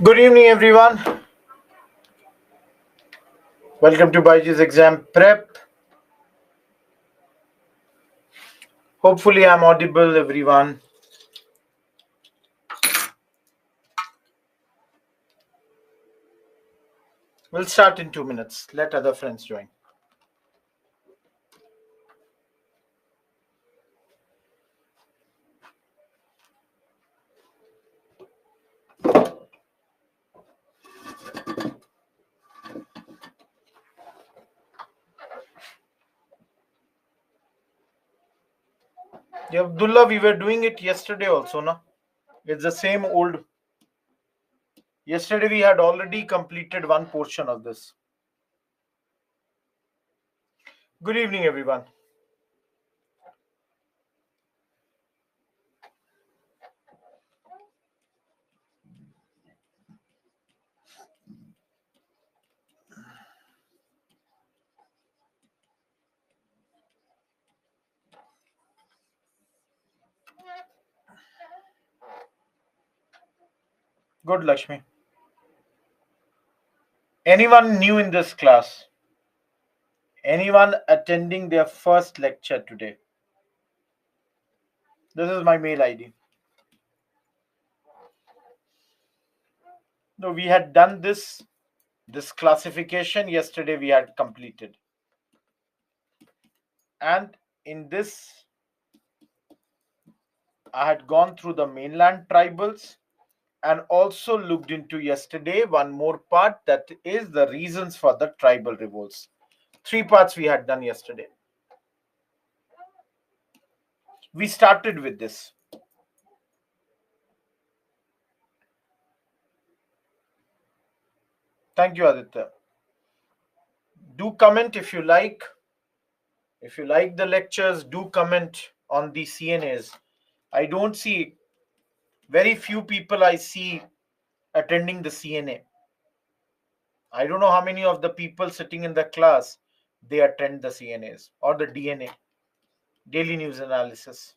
Good evening, everyone. Welcome to Byju's exam prep. Hopefully, I'm audible, everyone. We'll start in 2 minutes. Let other friends join. Yeah, Abdullah, we were doing it yesterday also, no? It's the same old. Yesterday, we had already completed one portion of this. Good evening, everyone. Good, Lakshmi. Anyone new in this class? Anyone attending their first lecture today? This is my mail ID. No, we had done this classification yesterday. We had completed, and in this I had gone through the mainland tribals and also looked into yesterday one more part, that is the reasons for the tribal revolts. Three parts we had done yesterday. We started with this. Thank you, Aditya. Do comment if you like. If you like the lectures, do comment on the CNAs. I don't see very few people I see attending the CNA. I don't know how many of the people sitting in the class they attend the CNAs or the DNA, daily news analysis.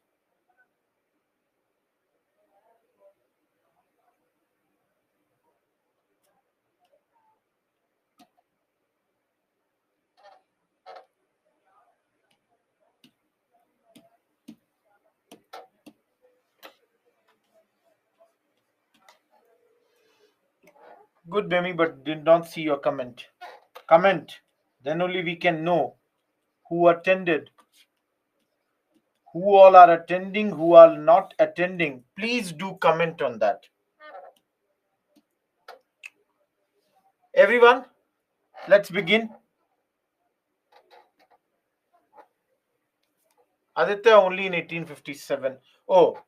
Good, Bemi, but did not see your comment. Comment. Then only we can know who attended, who all are attending, who are not attending. Please do comment on that. Everyone, let's begin. Aditya only in 1857. Oh,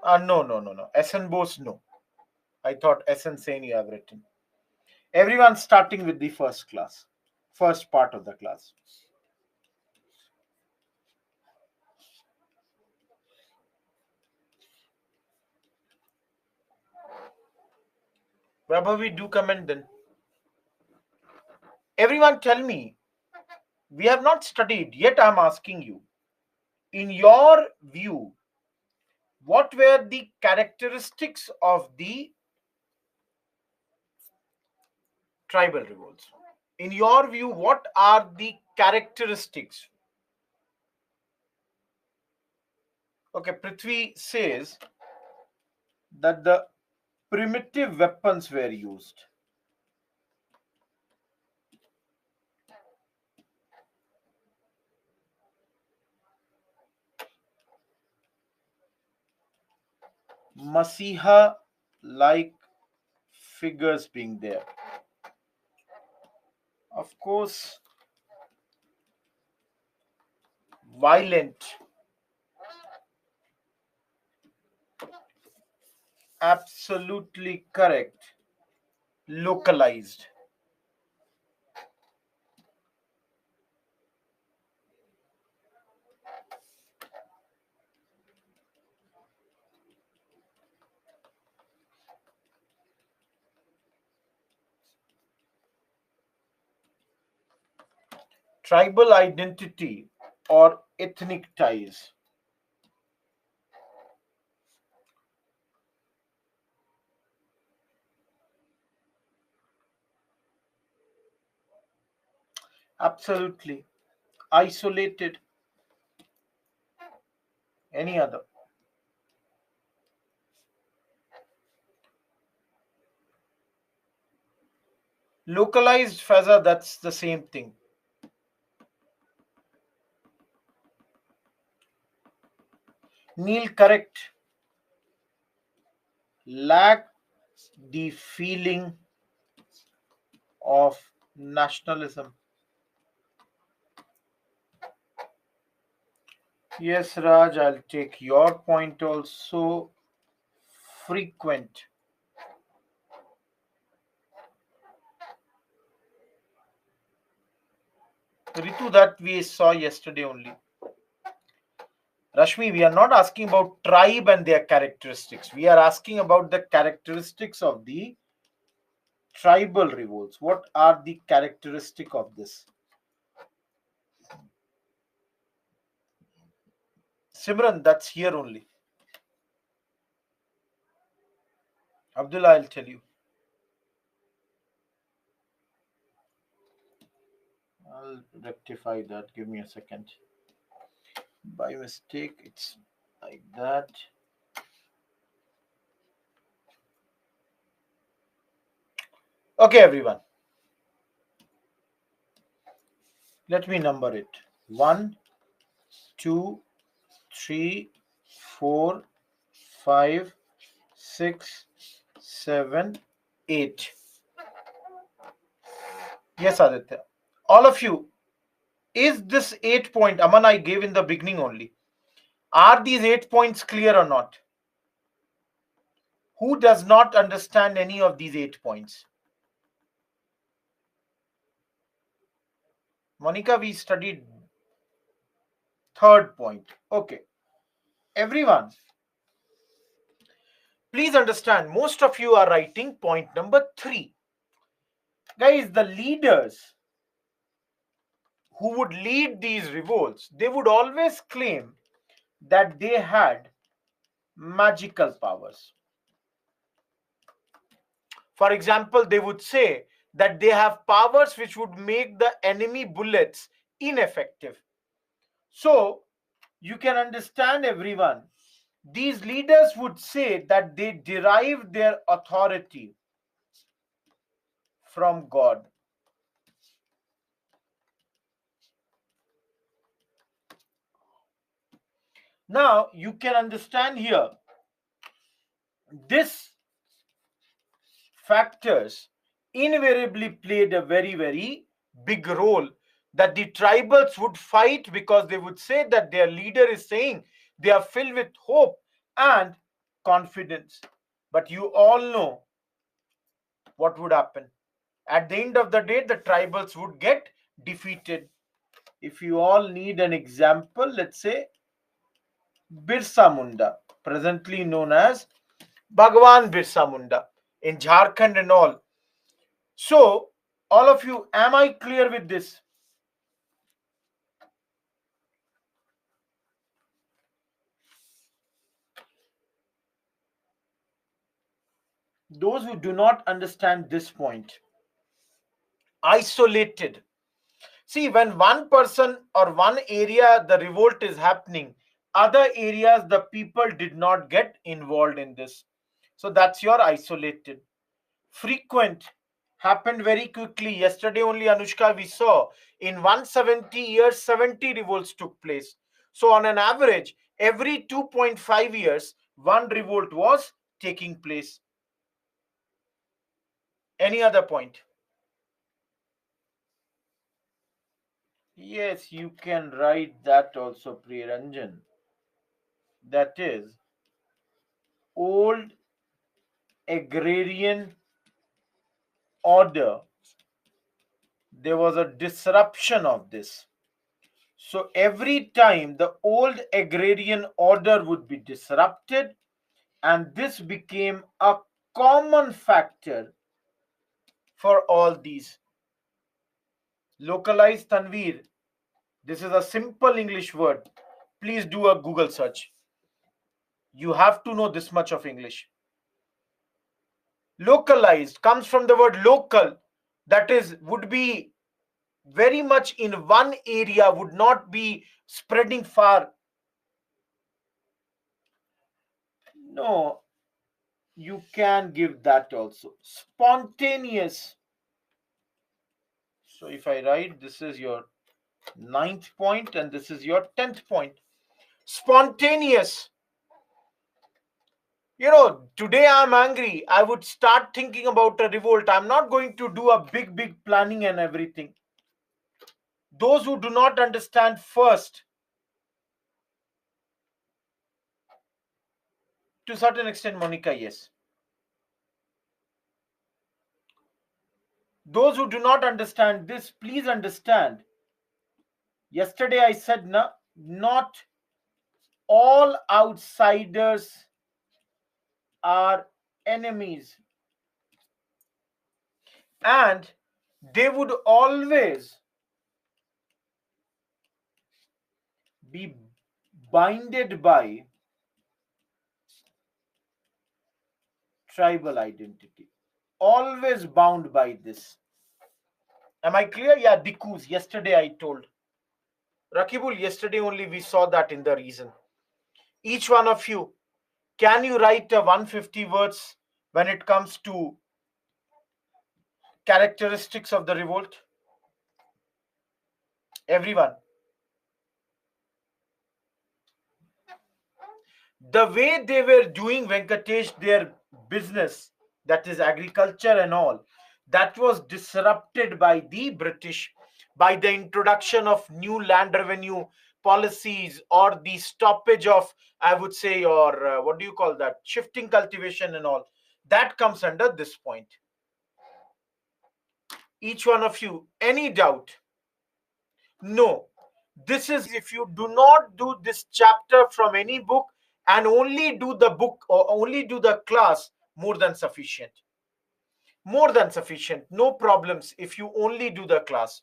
no. SN Bose, no. I thought SN Sen you have written. Everyone starting with the first class, first part of the class. Prabhavi, do comment then. Everyone tell me, we have not studied, yet I'm asking you. In your view, what were the characteristics of the tribal revolts? In your view, what are the characteristics? Okay, Prithvi says that the primitive weapons were used. Masiha like figures being there. Of course, violent. Absolutely correct. Localized. Tribal identity or ethnic ties. Absolutely. Isolated. Any other? Localized, Faza, that's the same thing. Neil, correct. Lack the feeling of nationalism. Yes, Raj, I'll take your point also. Frequent. Ritu, that we saw yesterday only. Rashmi, we are not asking about tribe and their characteristics. We are asking about the characteristics of the tribal revolts. What are the characteristic of this? Simran, that's here only. Abdullah, I'll tell you. I'll rectify that. Give me a second. By mistake, it's like that. Okay, everyone. Let me number it. 1, 2, 3, 4, 5, 6, 7, 8. Yes, Aditya. All of you, is this 8 point, Aman, I gave in the beginning only? Are these 8 points clear or not? Who does not understand any of these 8 points? Monica, we studied third point. Okay. Everyone, please understand, most of you are writing point number 3. Guys, the leaders who would lead these revolts, they would always claim that they had magical powers. For example, they would say that they have powers which would make the enemy bullets ineffective. So, you can understand, everyone, these leaders would say that they derive their authority from God. Now, you can understand here, this factors invariably played a very, very big role, that the tribals would fight because they would say that their leader is saying they are filled with hope and confidence. But you all know what would happen. At the end of the day, the tribals would get defeated. If you all need an example, let's say Birsa Munda, presently known as Bhagwan Birsa Munda in Jharkhand and all. So, all of you, am I clear with this? Those who do not understand this point, isolated. See, when one person or one area the revolt is happening, other areas the people did not get involved in this. So that's your isolated. Frequent happened very quickly. Yesterday only, Anushka, we saw in 170 years, 70 revolts took place. So on an average, every 2.5 years, one revolt was taking place. Any other point? Yes, you can write that also, Priyaranjan. That is old agrarian order. There was a disruption of this. So every time the old agrarian order would be disrupted, and this became a common factor for all these. Localized, Tanveer. This is a simple English word. Please do a Google search. You have to know this much of English. Localized comes from the word local, that is, would be very much in one area, would not be spreading far. No, you can give that also. Spontaneous. So if I write, this is your 9th point and this is your 10th point. Spontaneous. Today I'm angry. I would start thinking about a revolt. I'm not going to do a big planning and everything. Those who do not understand first, to a certain extent, Monica, yes. Those who do not understand this, please understand. Yesterday I said, not all outsiders are enemies. And they would always be binded by tribal identity. Always bound by this. Am I clear? Yeah, Dikus. Yesterday I told. Rakibul, yesterday only we saw that in the reason. Each one of you, can you write a 150 words when it comes to characteristics of the revolt? Everyone. The way they were doing, Venkatesh, their business, that is agriculture and all, that was disrupted by the British, by the introduction of new land revenue policies, or the stoppage of, I would say, or what do you call that, shifting cultivation and all. That comes under this point. Each one of you, any doubt? No. This is, if you do not do this chapter from any book and only do the book or only do the class, more than sufficient. More than sufficient. No problems if you only do the class.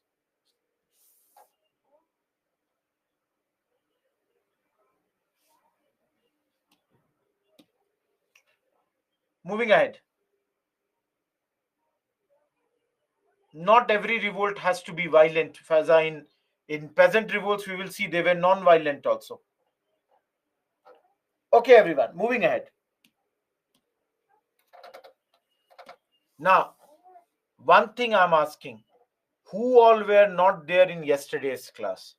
Moving ahead. Not every revolt has to be violent. Faza, in peasant revolts, we will see they were non-violent also. Okay, everyone, moving ahead. Now, one thing I'm asking, who all were not there in yesterday's class?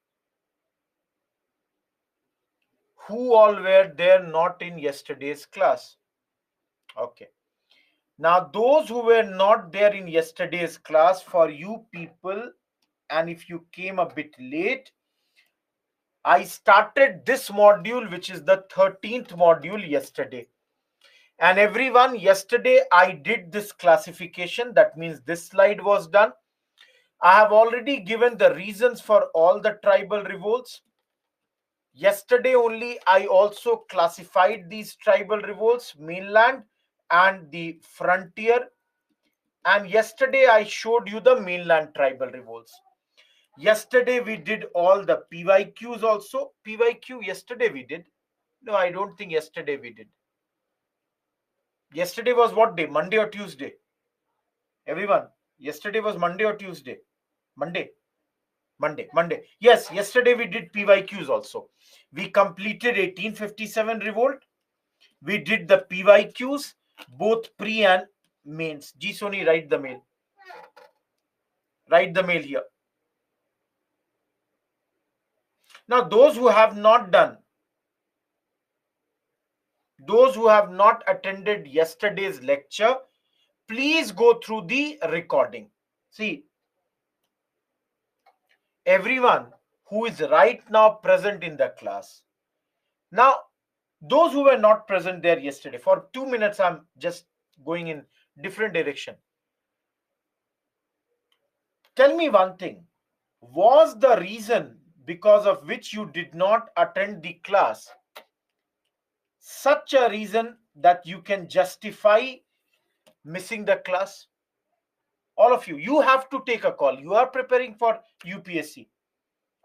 Who all were there not in yesterday's class? Okay. Now, those who were not there in yesterday's class, for you people, and if you came a bit late, I started this module, which is the 13th module, yesterday. And everyone, yesterday I did this classification. That means this slide was done. I have already given the reasons for all the tribal revolts. Yesterday only, I also classified these tribal revolts, mainland and the frontier. And yesterday I showed you the mainland tribal revolts. Yesterday we did all the PYQs also. PYQ yesterday we did. No, I don't think yesterday we did. Yesterday was what day? Monday or Tuesday? Everyone, yesterday was Monday or Tuesday? Monday. Monday. Yes, yesterday we did PYQs also. We completed 1857 revolt. We did the PYQs, both pre and mains. G Sony, write the mail. Write the mail here. Now, those who have not attended yesterday's lecture, please go through the recording. See, everyone who is right now present in the class. Now, those who were not present there yesterday, for 2 minutes, I'm just going in different direction. Tell me one thing. Was the reason because of which you did not attend the class such a reason that you can justify missing the class? All of you, you have to take a call. You are preparing for UPSC.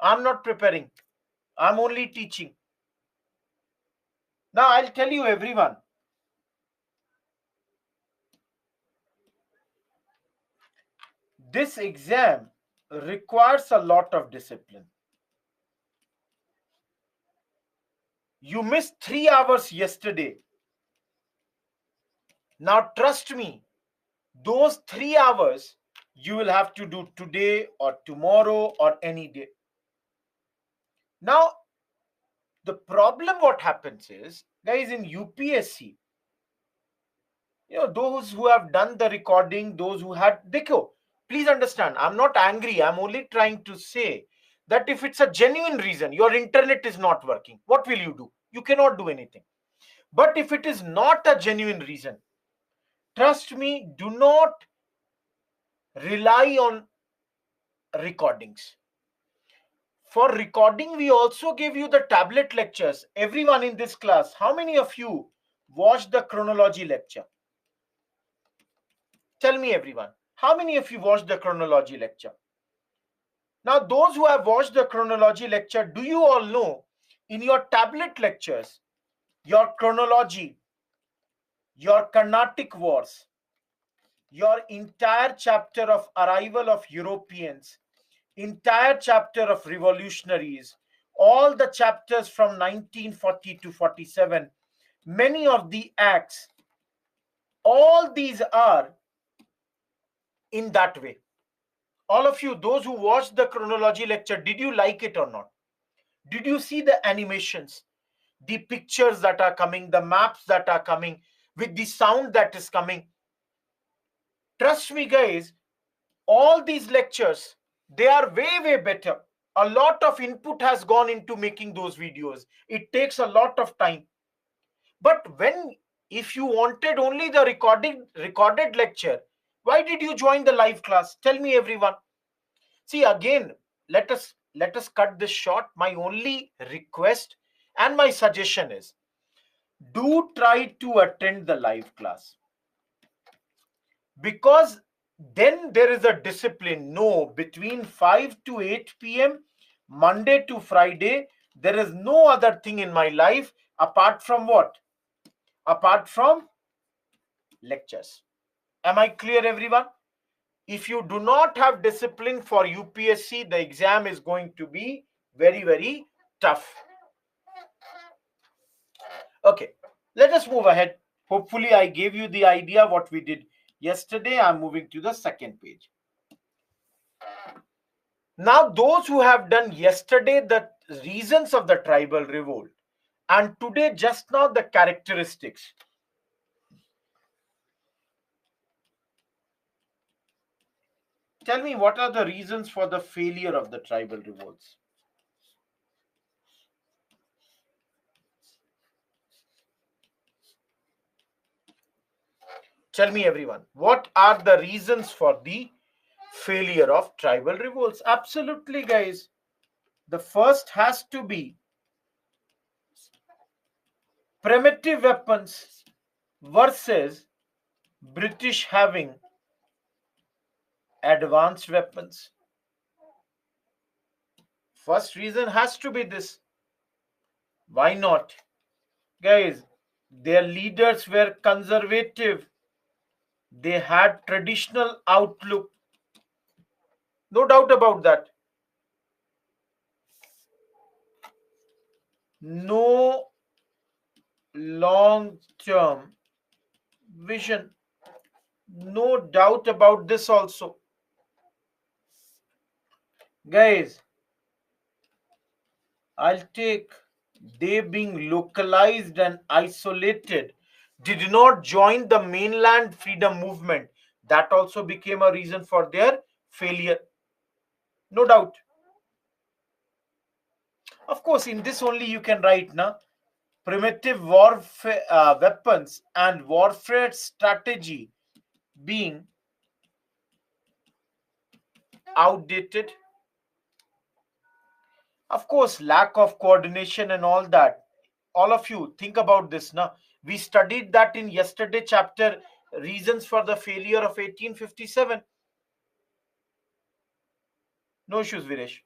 I'm not preparing. I'm only teaching. Now, I'll tell you, everyone. This exam requires a lot of discipline. You missed 3 hours yesterday. Now, trust me, those 3 hours you will have to do today or tomorrow or any day. Now, the problem what happens is, guys, in UPSC, those who have done the recording, those who had, Dekho, please understand, I'm not angry. I'm only trying to say that if it's a genuine reason, your internet is not working, what will you do? You cannot do anything. But if it is not a genuine reason, trust me, do not rely on recordings. For recording, we also give you the tablet lectures. Everyone in this class, how many of you watched the chronology lecture? Tell me, everyone, how many of you watched the chronology lecture? Now, those who have watched the chronology lecture, do you all know in your tablet lectures, your chronology, your Carnatic Wars, your entire chapter of arrival of Europeans, entire chapter of revolutionaries, all the chapters from 1940 to 47, many of the acts, all these are in that way. All of you, those who watched the chronology lecture, did you like it or not? Did you see the animations, the pictures that are coming, the maps that are coming, with the sound that is coming? Trust me, guys, all these lectures, they are way better. A lot of input has gone into making those videos. It takes a lot of time. But if you wanted only the recorded lecture, why did you join the live class? Tell me, everyone. See, again, let us cut this short. My only request and my suggestion is, do try to attend the live class, because then there is a discipline. No, between 5 to 8 p.m., Monday to Friday, there is no other thing in my life apart from what? Apart from lectures. Am I clear, everyone? If you do not have discipline for UPSC, the exam is going to be very tough. Okay, let us move ahead. Hopefully, I gave you the idea what we did yesterday. I'm moving to the second page. Now, those who have done yesterday the reasons of the tribal revolt, and today just now the characteristics. Tell me, what are the reasons for the failure of the tribal revolts? Tell me, everyone, what are the reasons for the failure of tribal revolts? Absolutely, guys. The first has to be primitive weapons versus British having advanced weapons. First reason has to be this. Why not? Guys, their leaders were conservative. They had traditional outlook. No doubt about that. No long-term vision. No doubt about this also. Guys, I'll take they being localized and isolated, did not join the mainland freedom movement. That also became a reason for their failure. No doubt. Of course, in this only you can write now primitive warfare weapons and warfare strategy being outdated. Of course, lack of coordination and all that. All of you think about this now. We studied that in yesterday chapter, reasons for the failure of 1857. No issues, Viresh.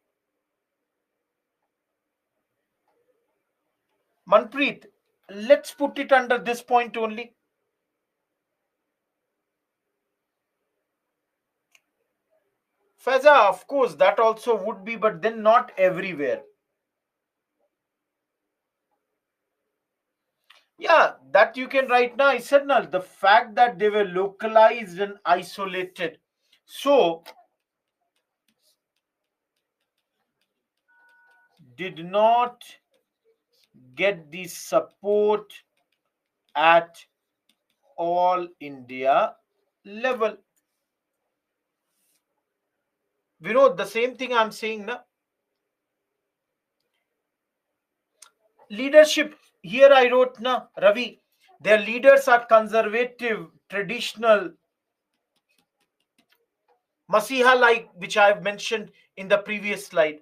Manpreet, let's put it under this point only. Faiza, of course, that also would be, but then not everywhere. Yeah, that you can write now. I said now the fact that they were localized and isolated. So did not get the support at all India level. We know the same thing I'm saying now. Leadership, here I wrote na Ravi, their leaders are conservative, traditional, Masiha like, which I've mentioned in the previous slide.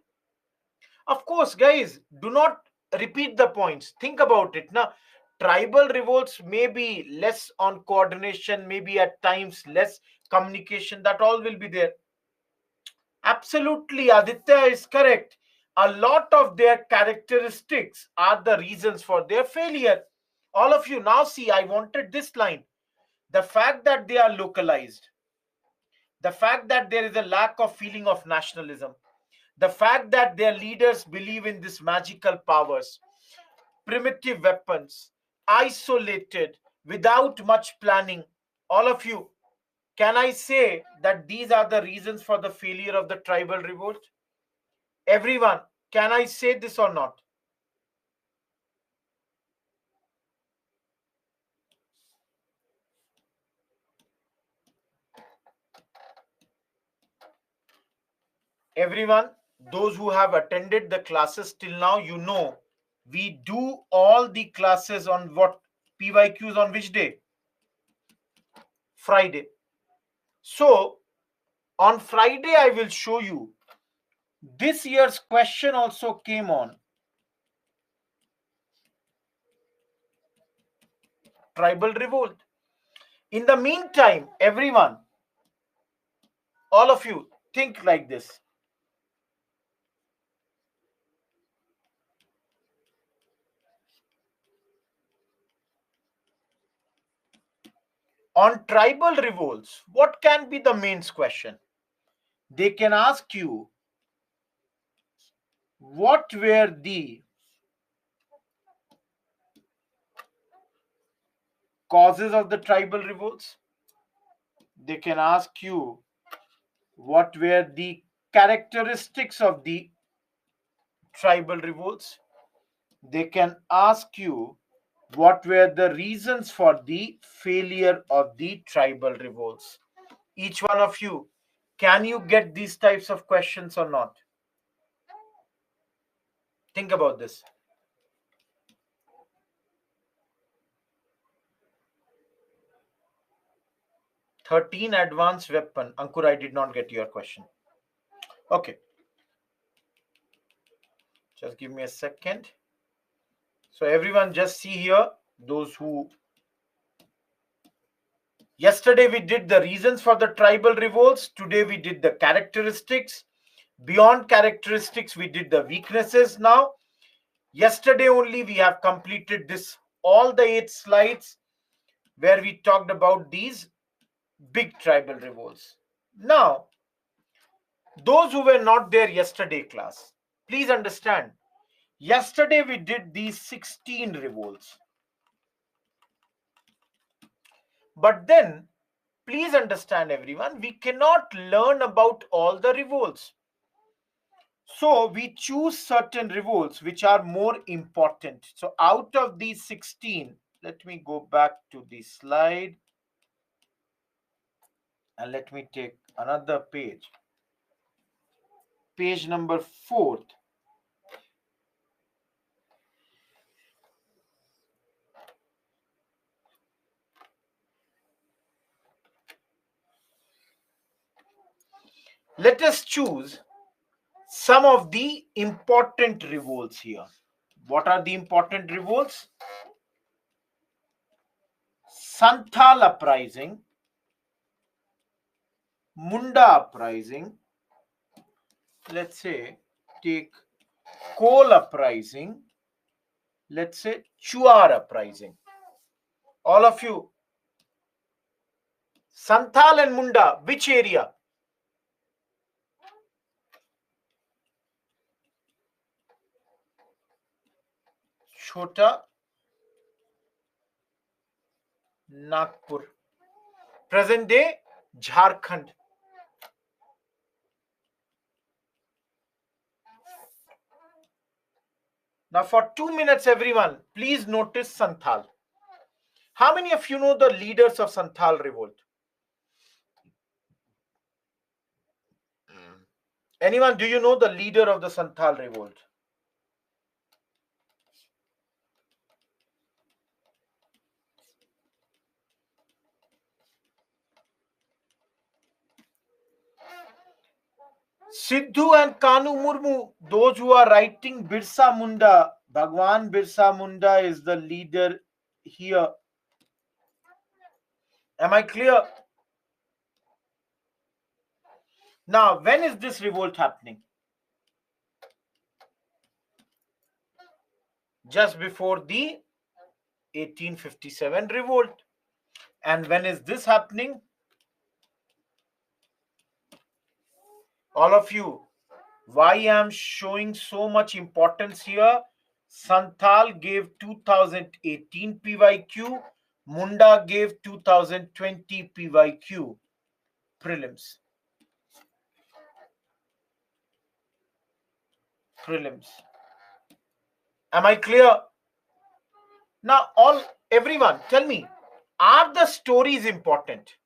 Of course, guys, do not repeat the points. Think about it. Now, tribal revolts may be less on coordination, maybe at times less communication. That all will be there. Absolutely, Aditya is correct. A lot of their characteristics are the reasons for their failure. All of you now see, I wanted this line. The fact that they are localized, the fact that there is a lack of feeling of nationalism, the fact that their leaders believe in these magical powers, primitive weapons, isolated, without much planning. All of you, can I say that these are the reasons for the failure of the tribal revolt? Everyone, can I say this or not? Everyone, those who have attended the classes till now, you know we do all the classes on what? PYQs on which day? Friday. So on Friday, I will show you. This year's question also came on tribal revolt. In the meantime, everyone, all of you, think like this. On tribal revolts, what can be the main question? They can ask you, what were the causes of the tribal revolts? They can ask you, what were the characteristics of the tribal revolts? They can ask you, what were the reasons for the failure of the tribal revolts? Each one of you, can you get these types of questions or not? Think about this. 13 advanced weapon. Ankur, I did not get your question. Okay. Just give me a second. So everyone just see here, those who... Yesterday we did the reasons for the tribal revolts. Today we did the characteristics. Beyond characteristics, we did the weaknesses now. Yesterday only we have completed this, all the 8 slides where we talked about these big tribal revolts. Now, those who were not there yesterday class, please understand, yesterday we did these 16 revolts. But then, please understand everyone, we cannot learn about all the revolts. So we choose certain revolts which are more important. So out of these 16, let me go back to the slide and let me take another page. Page number 4. Let us choose some of the important revolts here. What are the important revolts? Santhal uprising, Munda uprising, let's say take Kol uprising, let's say Chuar uprising. All of you, Santhal and Munda, which area? Chota Nagpur, present day Jharkhand. Now for 2 minutes, everyone, please notice Santhal. How many of you know the leaders of Santhal revolt? Anyone, do you know the leader of the Santhal revolt? Sidhu and Kanu Murmu, those who are writing Birsa Munda, Bhagwan Birsa Munda is the leader here. Am I clear? Now, when is this revolt happening? Just before the 1857 revolt. And when is this happening? All of you, why I am showing so much importance here? Santhal gave 2018 PYQ, Munda gave 2020 PYQ prelims. Am I clear? Now, everyone, tell me, are the stories important?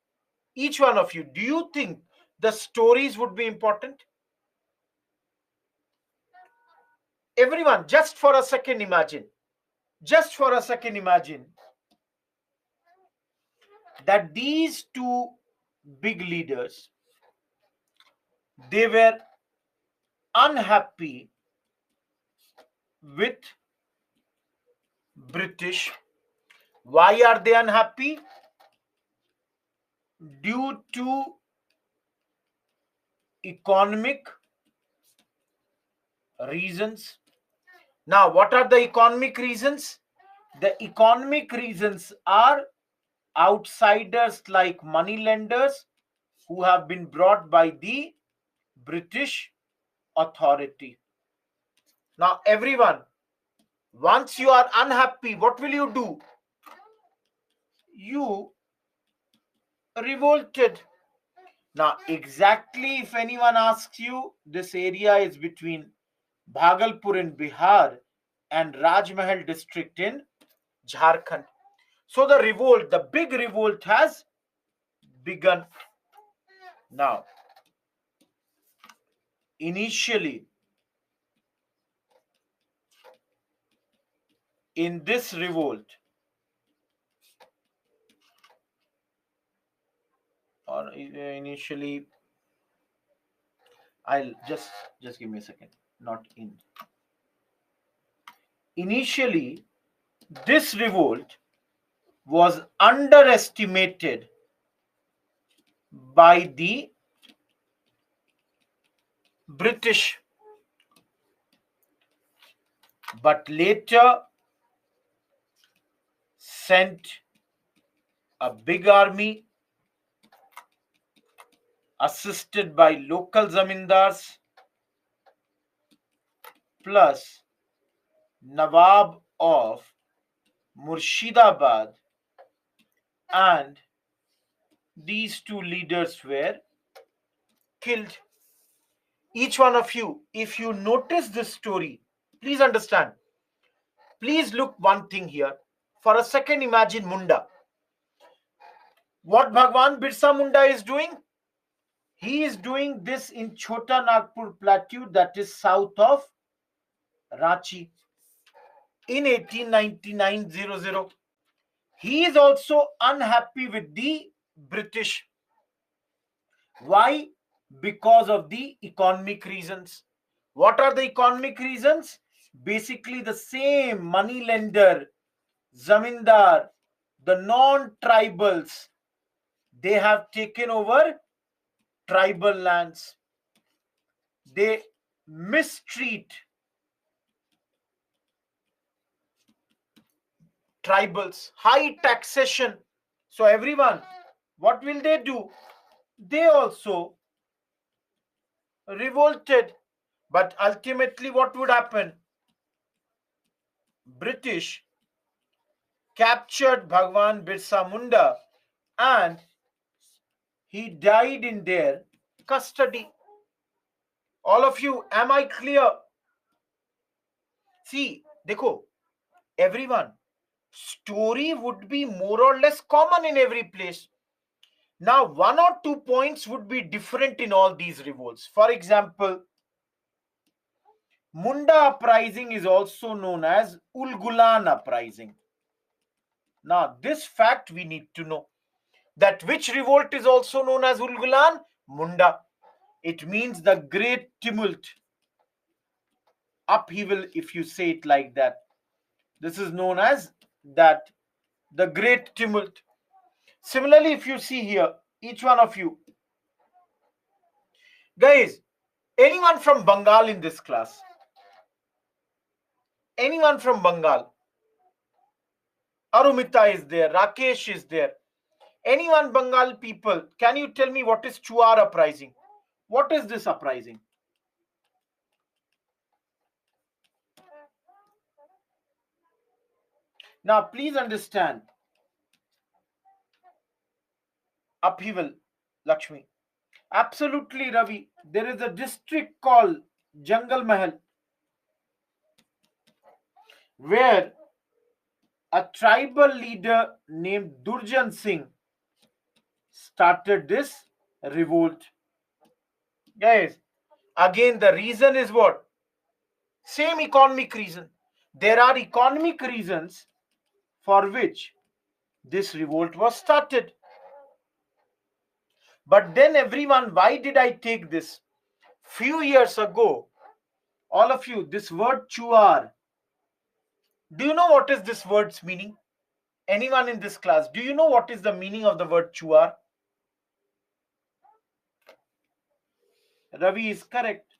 Each one of you, do you think the stories would be important? Everyone, just for a second imagine that these two big leaders, they were unhappy with British. Why are they unhappy? Due to economic reasons. Now, what are the economic reasons? The economic reasons are outsiders like money lenders who have been brought by the British authority. Now, everyone, once you are unhappy, what will you do? You revolted. Now, exactly, if anyone asks you, this area is between Bhagalpur in Bihar and Rajmahal district in Jharkhand. So the revolt, the big revolt has begun. Now, initially, in this revolt, or initially, I'll just give me a second, not in. Initially, this revolt was underestimated by the British, but later sent a big army assisted by local zamindars plus Nawab of Murshidabad, and these two leaders were killed. Each one of you, if you notice this story, please understand. Please look one thing here. For a second, imagine Munda. What Bhagwan Birsa Munda is doing? He is doing this in Chota Nagpur Plateau, that is south of Ranchi, in 1899-00. He is also unhappy with the British. Why? Because of the economic reasons. What are the economic reasons? Basically, the same money lender, zamindar, the non-tribals, they have taken over tribal lands. They mistreat tribals, high taxation. So everyone, what will they do? They also revolted. But ultimately, what would happen? British captured Bhagwan Birsa Munda and he died in their custody. All of you, am I clear? See, dekho, everyone, story would be more or less common in every place. Now, 1 or 2 points would be different in all these revolts. For example, Munda uprising is also known as Ulgulan uprising. Now, this fact we need to know. That which revolt is also known as Ulgulan? Munda. It means the great tumult, upheaval, if you say it like that. This is known as that, the great tumult. Similarly, if you see here, each one of you, guys, anyone from Bengal in this class? Anyone from Bengal? Arumita is there, Rakesh is there. Anyone Bengal people, can you tell me what is Chuar uprising? What is this uprising? Now, please understand. Upheaval, Lakshmi. Absolutely, Ravi. There is a district called Jangal Mahal where a tribal leader named Durjan Singh started this revolt. Guys, again, the reason is what? Same economic reason. There are economic reasons for which this revolt was started. But then, everyone, why did I take this? Few years ago, all of you, this word Chuar, do you know what is this word's meaning? Anyone in this class, do you know what is the meaning of the word Chuar? Ravi is correct.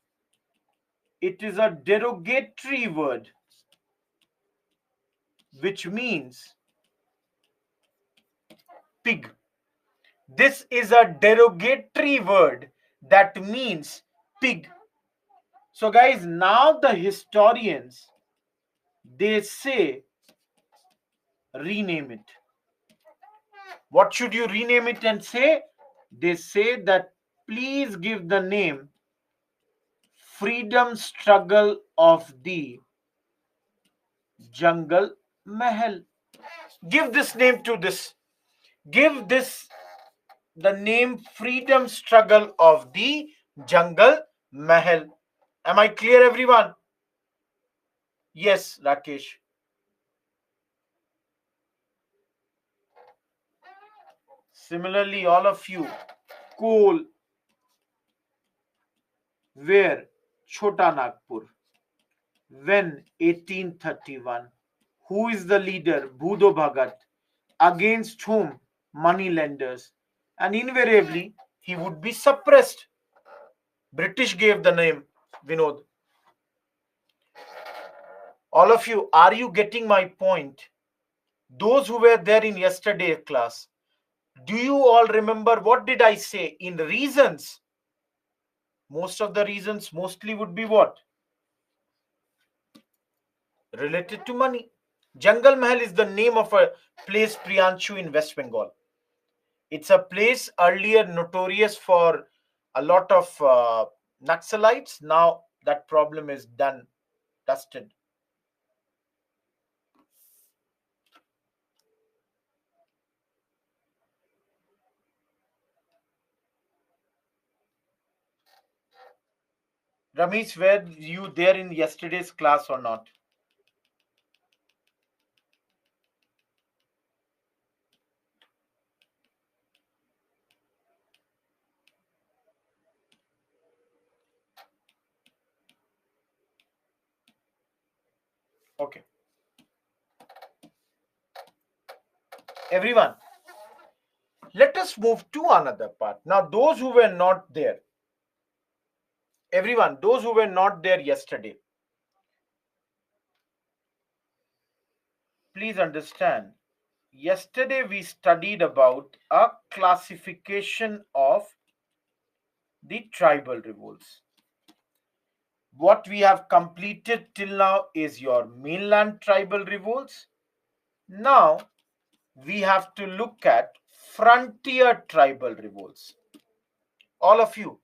It is a derogatory word which means pig. This is a derogatory word that means pig. So guys, now the historians, they say rename it. What should you rename it and say? They say that please give the name Freedom Struggle of the Jangal Mahal. Give this name to this. Give this the name Freedom Struggle of the Jangal Mahal. Am I clear, everyone? Yes, Rakesh. Similarly, all of you, coal, where? Chota Nagpur. When? 1831. Who is the leader? Bhudo Bhagat. Against whom? Money lenders. And invariably, he would be suppressed. British gave the name, Vinod. All of you, are you getting my point? Those who were there in yesterday's class, do you all remember what did I say? In reasons, most of the reasons mostly would be what? Related to money. Jangal Mahal is the name of a place, Priyanshu, in West Bengal. It's a place earlier notorious for a lot of Naxalites. Now that problem is done, dusted. Ramesh, were you there in yesterday's class or not? Okay. Everyone, let us move to another part. Now, those who were not there, everyone, those who were not there yesterday, please understand. Yesterday we studied about a classification of the tribal revolts. What we have completed till now is your mainland tribal revolts. Now we have to look at frontier tribal revolts. All of you,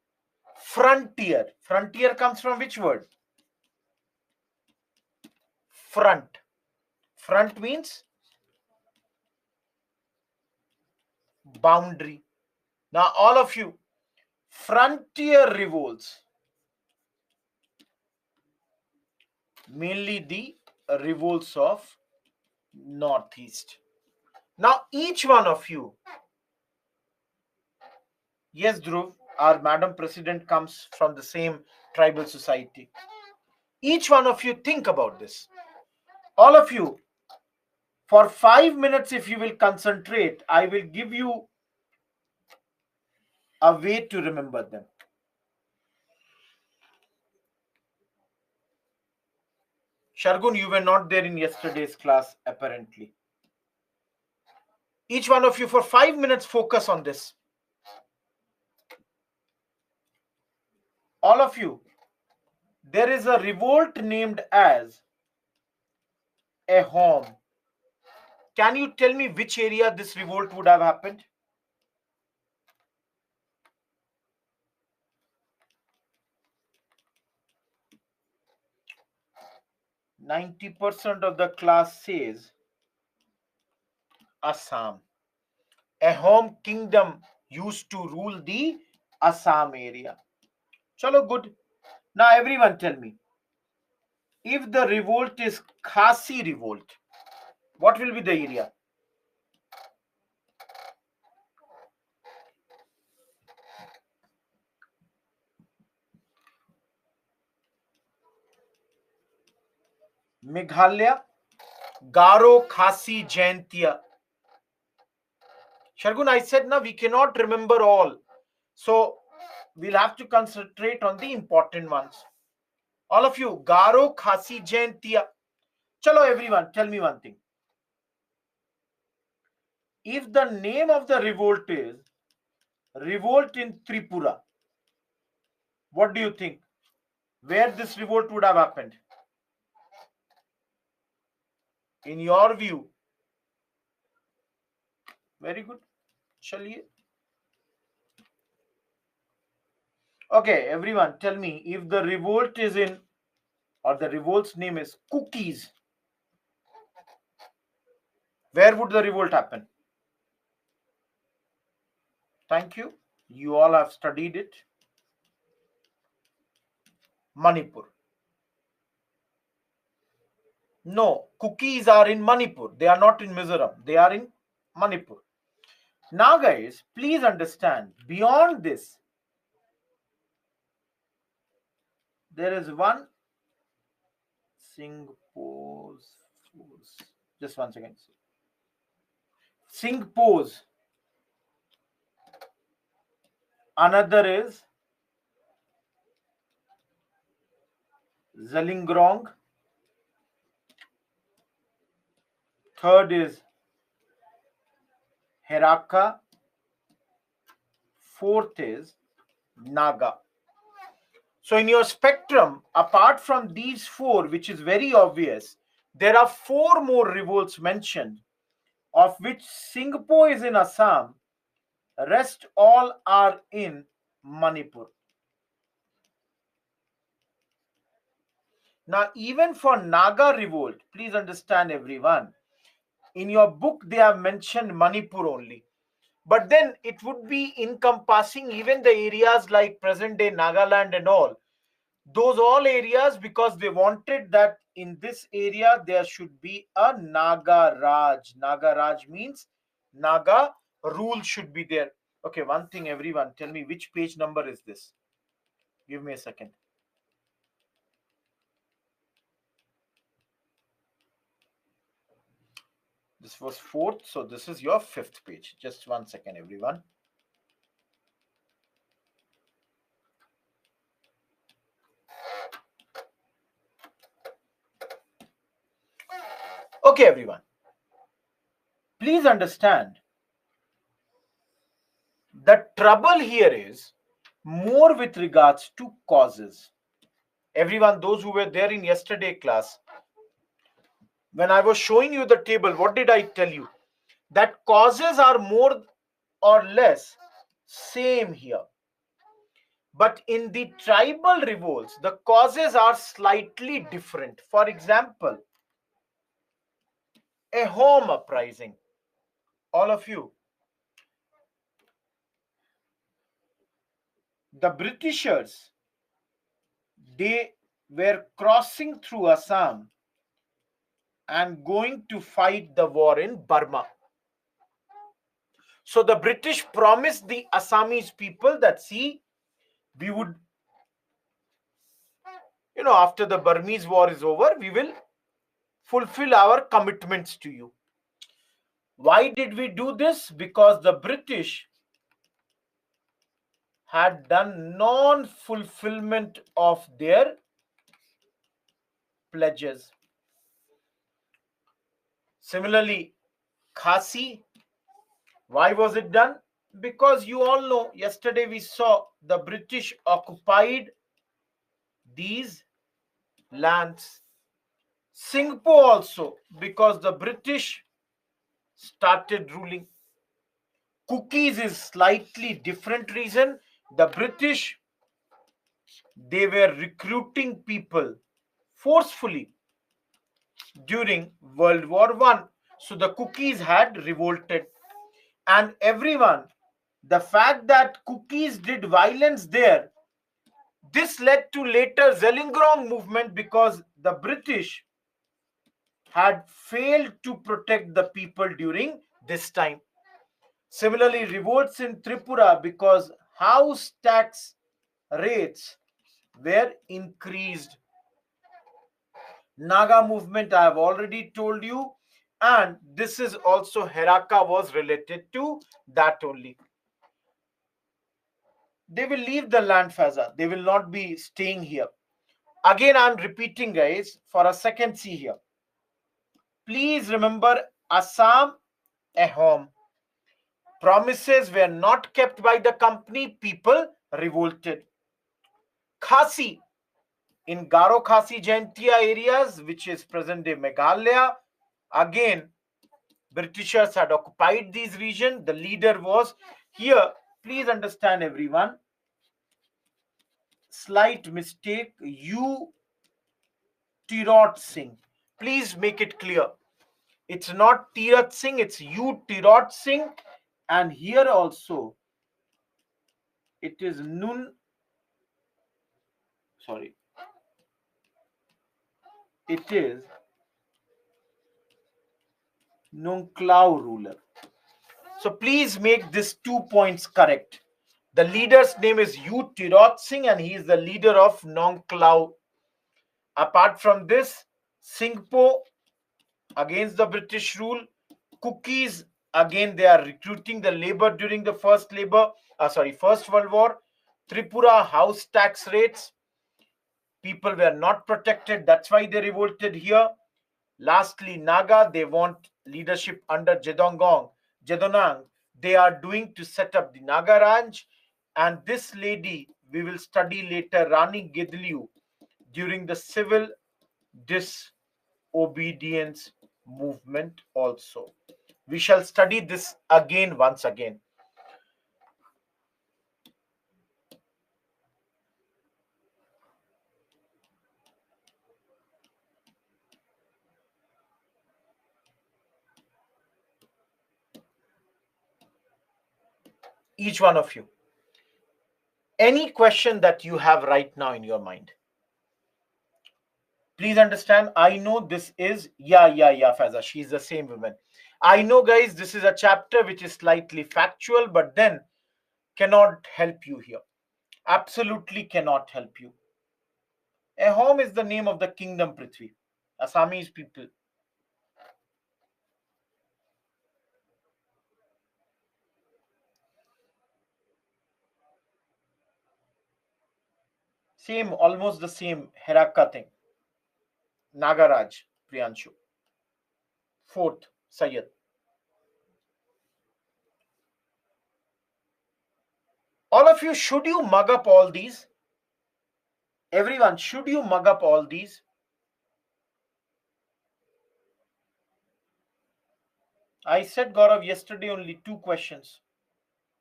frontier. Frontier comes from which word? Front. Front means boundary. Now all of you, frontier revolts, mainly the revolts of Northeast. Now each one of you, yes Dhruv, our Madam President comes from the same tribal society. Each one of you think about this. All of you, for 5 minutes, if you will concentrate, I will give you a way to remember them. Shargun, you were not there in yesterday's class, apparently. Each one of you, for 5 minutes, focus on this. All of you, there is a revolt named as Ahom. Can you tell me which area this revolt would have happened? %90 of the class says Assam. Ahom kingdom used to rule the Assam area. Chalo, good. Now everyone tell me, if the revolt is Khasi revolt, what will be the area? Meghalaya, Garo, Khasi, Jaintia. Shargun, I said now we cannot remember all. So we'll have to concentrate on the important ones. All of you, Garo, Khasi, Jaintia. Chalo everyone, tell me one thing. If the name of the revolt is Revolt in Tripura, what do you think? Where this revolt would have happened? In your view? Very good. Chaliye. Okay, everyone, tell me, if the revolt is in, or the revolt's name is Cookies, where would the revolt happen? Thank you. You all have studied it. Manipur. No, Cookies are in Manipur. They are not in Mizoram. They are in Manipur. Now, guys, please understand, beyond this, there is one Singpose. Just 1 second. Singpose. Another is Zalinggrong. Third is Heraka. Fourth is Naga. So in your spectrum, apart from these 4, which is very obvious, there are 4 more revolts mentioned, of which Singpo is in Assam, rest all are in Manipur. Now, even for Naga revolt, please understand everyone, in your book they have mentioned Manipur only. But then it would be encompassing even the areas like present day Nagaland and all. Those all areas, because they wanted that in this area there should be a Naga Raj. Naga Raj means Naga rule should be there. Okay, one thing everyone, tell me which page number is this? Give me a second. This was 4th, so this is your 5th page. Just 1 second, everyone. Okay, everyone. Please understand, the trouble here is more with regards to causes. Everyone, those who were there in yesterday class, when I was showing you the table, what did I tell you? That causes are more or less same here. But in the tribal revolts, the causes are slightly different. For example, a home uprising. All of you, the Britishers, they were crossing through Assam and going to fight the war in Burma. So the British promised the Assamese people that, see, we would, after the Burmese war is over, we will fulfill our commitments to you. Why did we do this? Because the British had done non-fulfillment of their pledges. Similarly, Khasi, why was it done? Because you all know, yesterday we saw the British occupied these lands. Singpo also, because the British started ruling. Cookies is slightly different reason. The British, they were recruiting people forcefully during World War I. So the Cookies had revolted. And everyone, the fact that Cookies did violence there, this led to later Zeliangrong movement because the British had failed to protect the people during this time. Similarly, revolts in Tripura because house tax rates were increased. Naga movement, I have already told you, and this is also Heraka was related to that only. They will leave the land, Faza. They will not be staying here. Again, I'm repeating, guys, for a second. See here. Please remember, Assam, a home. Promises were not kept by the company. People revolted. Khasi, in Garo Khasi Jaintia areas, which is present-day Meghalaya, again, Britishers had occupied these regions. The leader was here. Please understand, everyone. Slight mistake. U Tirot Singh. Please make it clear. It's not Tirat Singh, it's U Tirot Singh. And here also, it is Nun. Sorry. It is Nungklau ruler. So please make this 2 points correct. The leader's name is U Tirot Singh and he is the leader of Nongklau. Apart from this, Singpo against the British rule. Cookies, again, they are recruiting the labor during the First World War. Tripura, house tax rates. People were not protected. That's why they revolted here. Lastly, Naga, they want leadership under Jedonang. They are doing to set up the Naga Ranch. And this lady, we will study later, Rani Gidliu, during the civil disobedience movement also. We shall study this again once again. Each one of you. Any question that you have right now in your mind? Please understand, I know this is, yeah, Faiza, she's the same woman. I know, guys, this is a chapter which is slightly factual, but then cannot help you here. Absolutely cannot help you. Ahom is the name of the kingdom, Prithvi. Assamese people. Same, almost the same Heraka thing. Nagaraj, Priyanshu. Fourth, Sayyid. All of you, should you mug up all these? Everyone, should you mug up all these? I said, Gaurav, yesterday only 2 questions.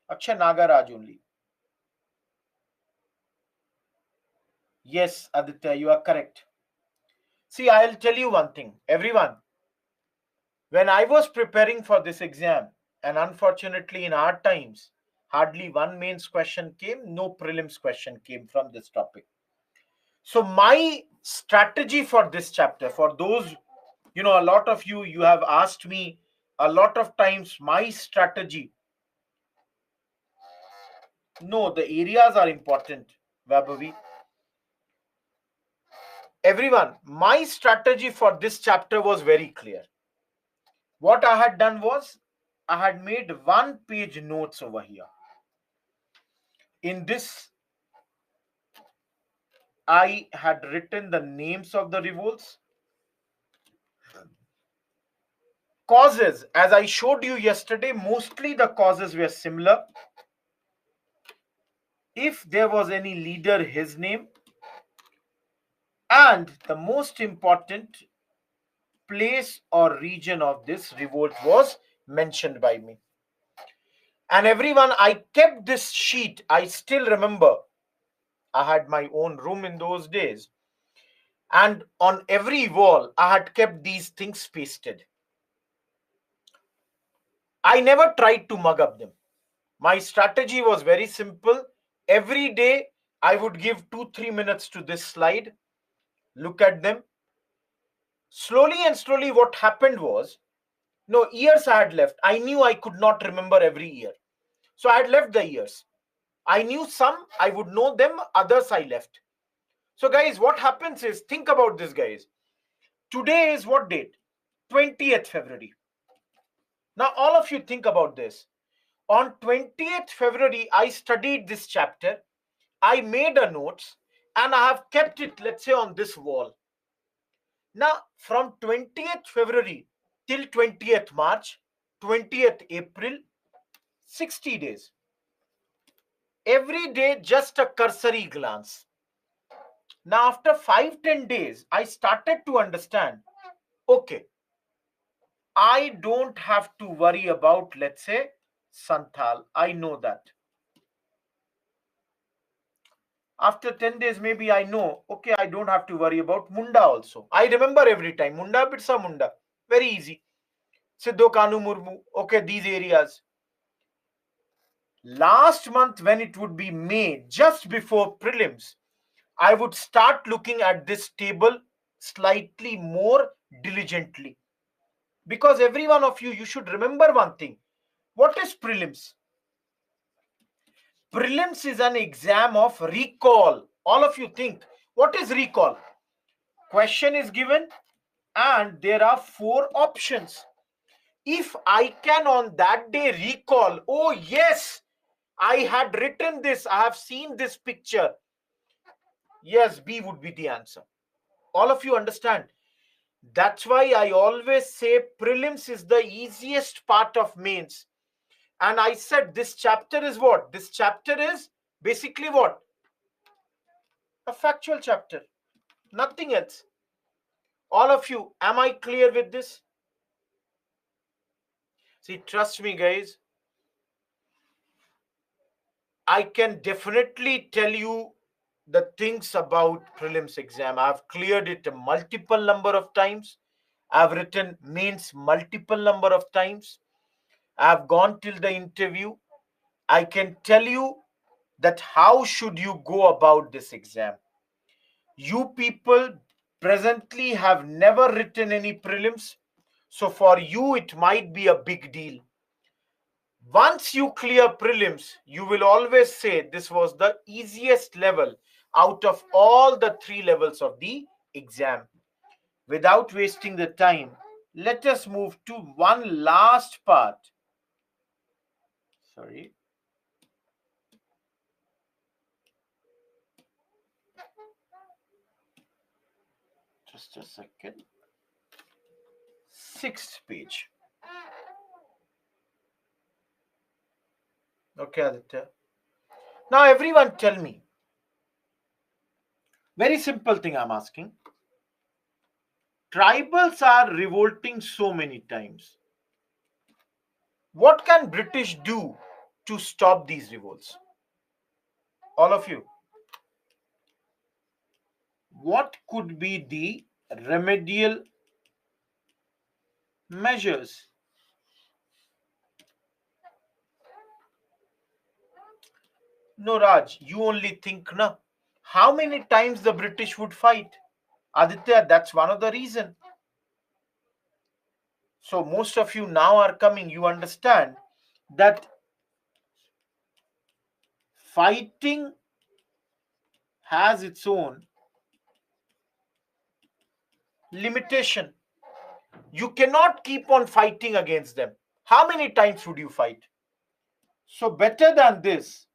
Akshay Nagaraj only. Yes, Aditya, you are correct. See, I'll tell you one thing. Everyone, when I was preparing for this exam, and unfortunately in our times, hardly one mains question came, no prelims question came from this topic. So my strategy for this chapter, for those, a lot of you have asked me a lot of times my strategy. No, the areas are important, Vabavi. Everyone, my strategy for this chapter was very clear. What I had done was, I had made 1-page notes over here. In this, I had written the names of the revolts, causes. As I showed you yesterday, mostly the causes were similar. If there was any leader, his name, and the most important place or region of this revolt was mentioned by me. And everyone, I kept this sheet. I still remember I had my own room in those days. And on every wall, I had kept these things pasted. I never tried to mug up them. My strategy was very simple. Every day, I would give 2-3 minutes to this slide, look at them. Slowly and slowly, what happened was, no, years I had left. I knew I could not remember every year. So I had left the years. I knew some, I would know them, others I left. So, guys, what happens is, think about this, guys. Today is what date? 20th February. Now, all of you think about this. On 20th February, I studied this chapter. I made a notes and I have kept it, let's say, on this wall. Now, from 20th February till 20th March, 20th April, 60 days. Every day, just a cursory glance. Now, after 5-10 days, I started to understand, okay, I don't have to worry about, let's say, Santhal. I know that. After 10 days, maybe I know, okay, I don't have to worry about Munda also. I remember every time. Munda, Bitsa, Munda. Very easy. Siddho Kanu Murmu. Okay, these areas. Last month, when it would be May, just before prelims, I would start looking at this table slightly more diligently. Because every one of you should remember one thing. What is prelims? Prelims is an exam of recall. All of you think, what is recall? Question is given and there are 4 options. If I can on that day recall, oh yes, I had written this, I have seen this picture. Yes, B would be the answer. All of you understand? That's why I always say prelims is the easiest part of mains. And I said this chapter is what? This chapter is basically what? A factual chapter. Nothing else. All of you, am I clear with this? See, trust me, guys. I can definitely tell you the things about prelims exam. I've cleared it a multiple number of times. I've written mains multiple number of times. I've gone till the interview. I can tell you that how should you go about this exam. You people presently have never written any prelims. So for you, it might be a big deal. Once you clear prelims, you will always say this was the easiest level out of all the 3 levels of the exam. Without wasting the time, let us move to one last part. Sorry. Just a second. 6th page. Okay, Aditya. Now, everyone tell me, Very simple thing I'm asking. Tribals are revolting so many times. What can British do to stop these revolts? All of you. What could be the remedial measures? No, Raj, you only think, na? How many times the British would fight? Aditya, that's one of the reason. So most of you now are coming, you understand that fighting has its own limitation. You cannot keep on fighting against them. How many times would you fight? So better than this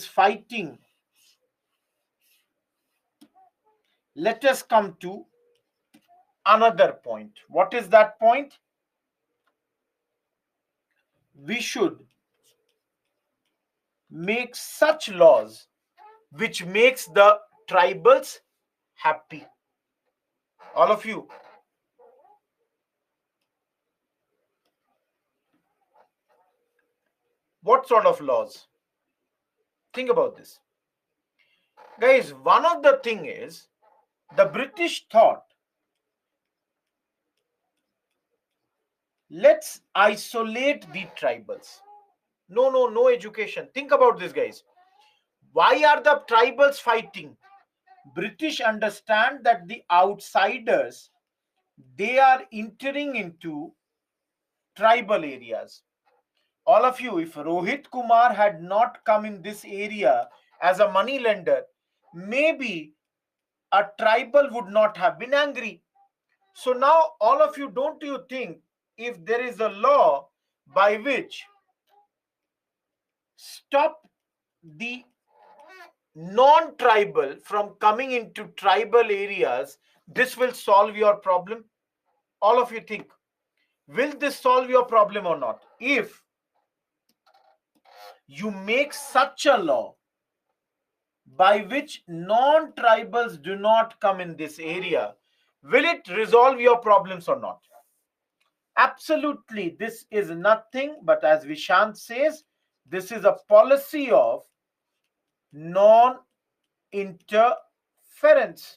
fighting, let us come to another point. What is that point? We should make such laws which makes the tribals happy. All of you. What sort of laws? Think about this. Guys, one of the thing is the British thought, let's isolate the tribals. No education. Think about this, guys. Why are the tribals fighting? British understand that the outsiders, they are entering into tribal areas. All of you, if Rohit Kumar had not come in this area as a money lender, maybe a tribal would not have been angry. So now, all of you, don't you think if there is a law by which stop the non-tribal from coming into tribal areas, this will solve your problem? All of you think, will this solve your problem or not? If you make such a law by which non-tribals do not come in this area, will it resolve your problems or not? Absolutely, this is nothing but, as Vishant says, this is a policy of non-interference.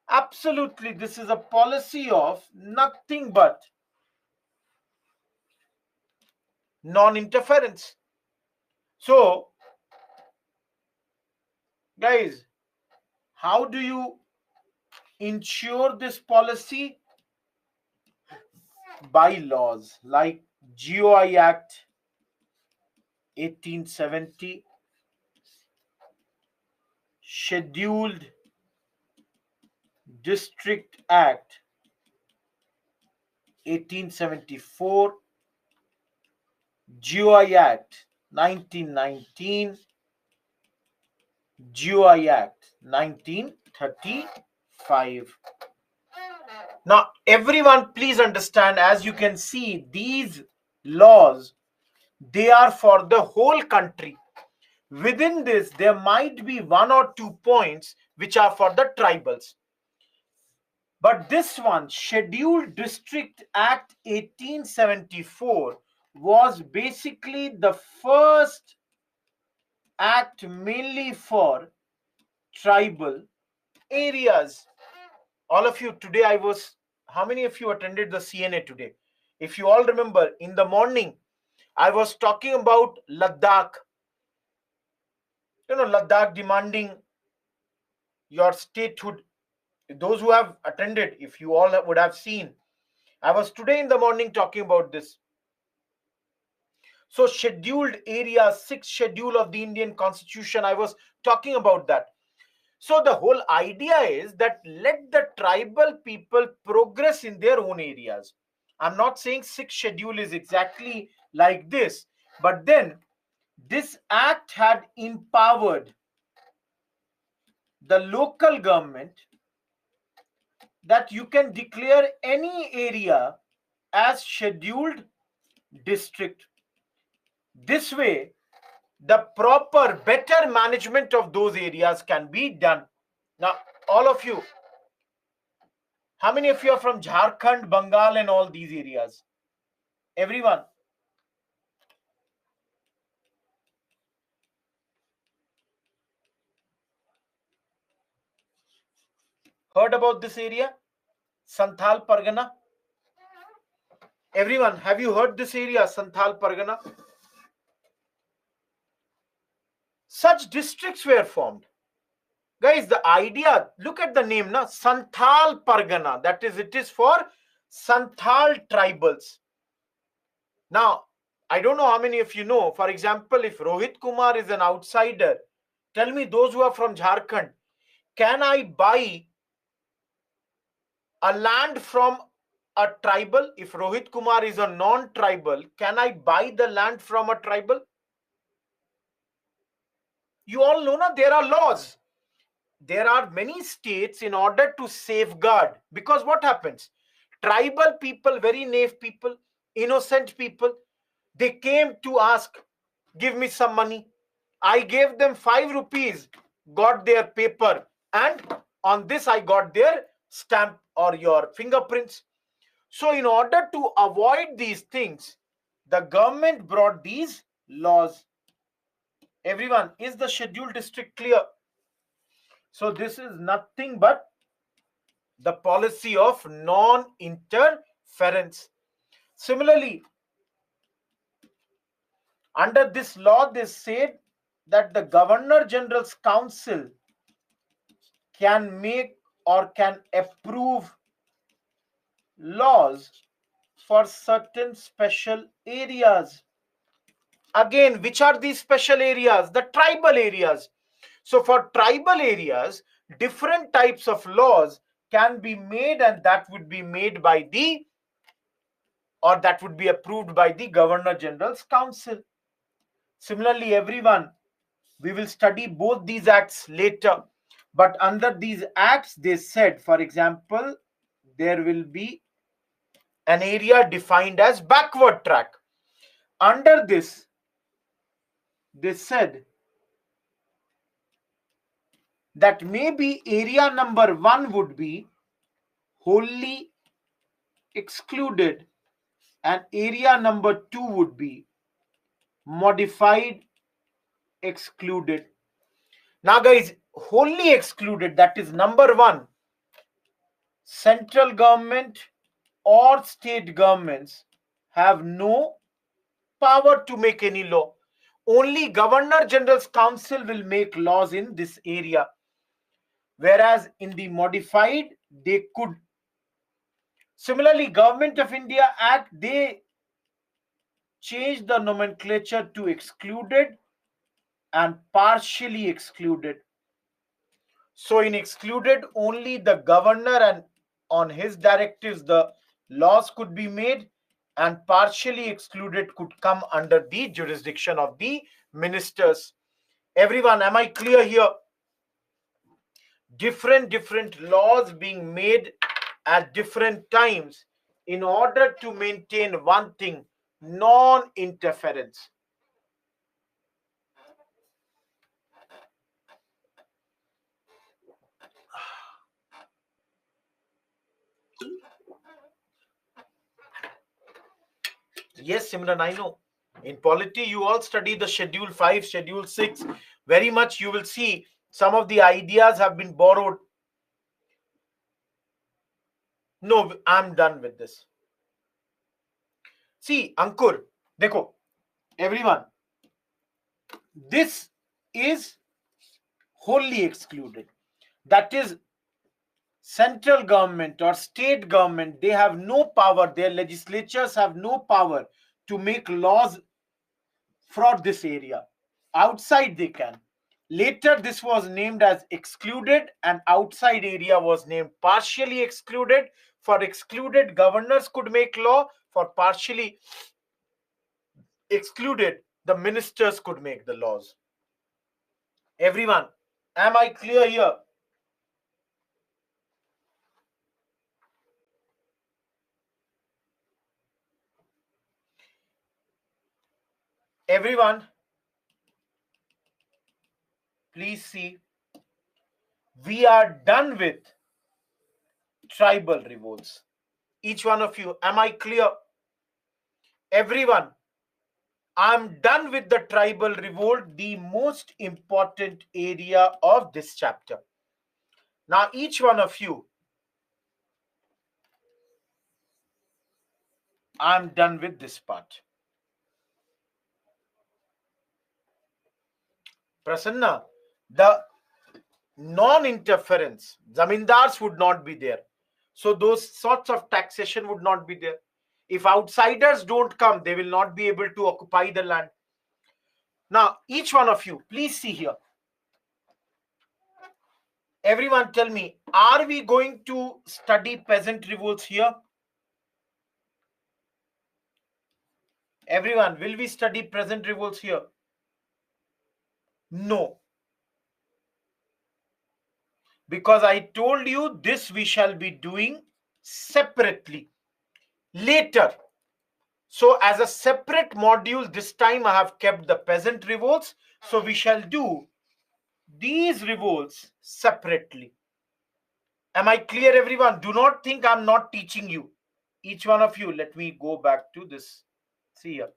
Absolutely, this is a policy of nothing but non-interference. So, guys, how do you ensure this policy? By laws like GOI Act 1870, Scheduled District Act 1874, GOI Act 1919, GOI Act 1935. Now, everyone, please understand, as you can see, these laws, they are for the whole country. Within this, there might be 1 or 2 points which are for the tribals. But this one, Scheduled District Act 1874, was basically the first act mainly for tribal areas. All of you, today how many of you attended the CNA today? If you all remember, in the morning, I was talking about Ladakh. Ladakh demanding your statehood. Those who have attended, if you all would have seen, I was today in the morning talking about this. So scheduled areas, 6th schedule of the Indian Constitution, I was talking about that. So the whole idea is that let the tribal people progress in their own areas. I'm not saying 6th schedule is exactly like this, but then this act had empowered the local government that you can declare any area as scheduled district. This way, the proper, better management of those areas can be done. Now, all of you, how many of you are from Jharkhand, Bengal, and all these areas? Everyone. Heard about this area? Santhal Pargana? Everyone, have you heard this area, Santhal Pargana? Such districts were formed. Guys, the idea, look at the name, na? Santhal Pargana. That is, it is for Santhal tribals. Now, I don't know how many of you know, for example, if Rohit Kumar is an outsider, tell me, those who are from Jharkhand, can I buy a land from a tribal? If Rohit Kumar is a non-tribal, can I buy the land from a tribal? You all know, na, there are laws. There are many states in order to safeguard, because what happens? Tribal people, very naive people, innocent people, they came to ask, give me some money. I gave them 5 rupees, got their paper, and on this I got their stamp or your fingerprints. So, in order to avoid these things, the government brought these laws. Everyone, is the scheduled district clear? So, this is nothing but the policy of non-interference. Similarly, under this law, they said that the Governor General's Council can make or can approve laws for certain special areas. Again, which are these special areas? The tribal areas. So for tribal areas, different types of laws can be made, and that would be made by the, or that would be approved by the Governor General's Council. Similarly, everyone, we will study both these acts later. But under these acts, they said, for example, there will be an area defined as backward track. Under this, they said that maybe area number 1 would be wholly excluded and area number 2 would be modified excluded. Now, guys, wholly excluded, that is number 1, central government or state governments have no power to make any law. Only Governor General's Council will make laws in this area. Whereas in the modified, they could. Similarly, Government of India Act, they changed the nomenclature to excluded and partially excluded. So in excluded, only the governor and on his directives the laws could be made, and partially excluded could come under the jurisdiction of the ministers. Everyone, am I clear here? Different laws being made at different times in order to maintain one thing, non-interference. Yes, Simran, I know. In polity, you all study the Schedule 5, Schedule 6. Very much you will see some of the ideas have been borrowed. No, I'm done with this. See, Ankur, dekho, everyone, this is wholly excluded. That is, central government or state government, they have no power, their legislatures have no power to make laws for this area. Outside they can. Later this was named as excluded, and outside area was named partially excluded. For excluded, governors could make law. For partially excluded, the ministers could make the laws. Everyone, am I clear here? Everyone, please see, we are done with tribal revolts. Each one of you, am I clear? Everyone, I'm done with the tribal revolt, the most important area of this chapter. Now, each one of you, I'm done with this part. Prasanna, the non-interference, zamindars would not be there. So those sorts of taxation would not be there. If outsiders don't come, they will not be able to occupy the land. Now, each one of you, please see here. Everyone tell me, are we going to study peasant revolts here? Everyone, will we study peasant revolts here? No. Because I told you this we shall be doing separately later. So as a separate module, this time I have kept the peasant revolts. So we shall do these revolts separately. Am I clear, everyone? Do not think I'm not teaching you. Each one of you, let me go back to this. See here.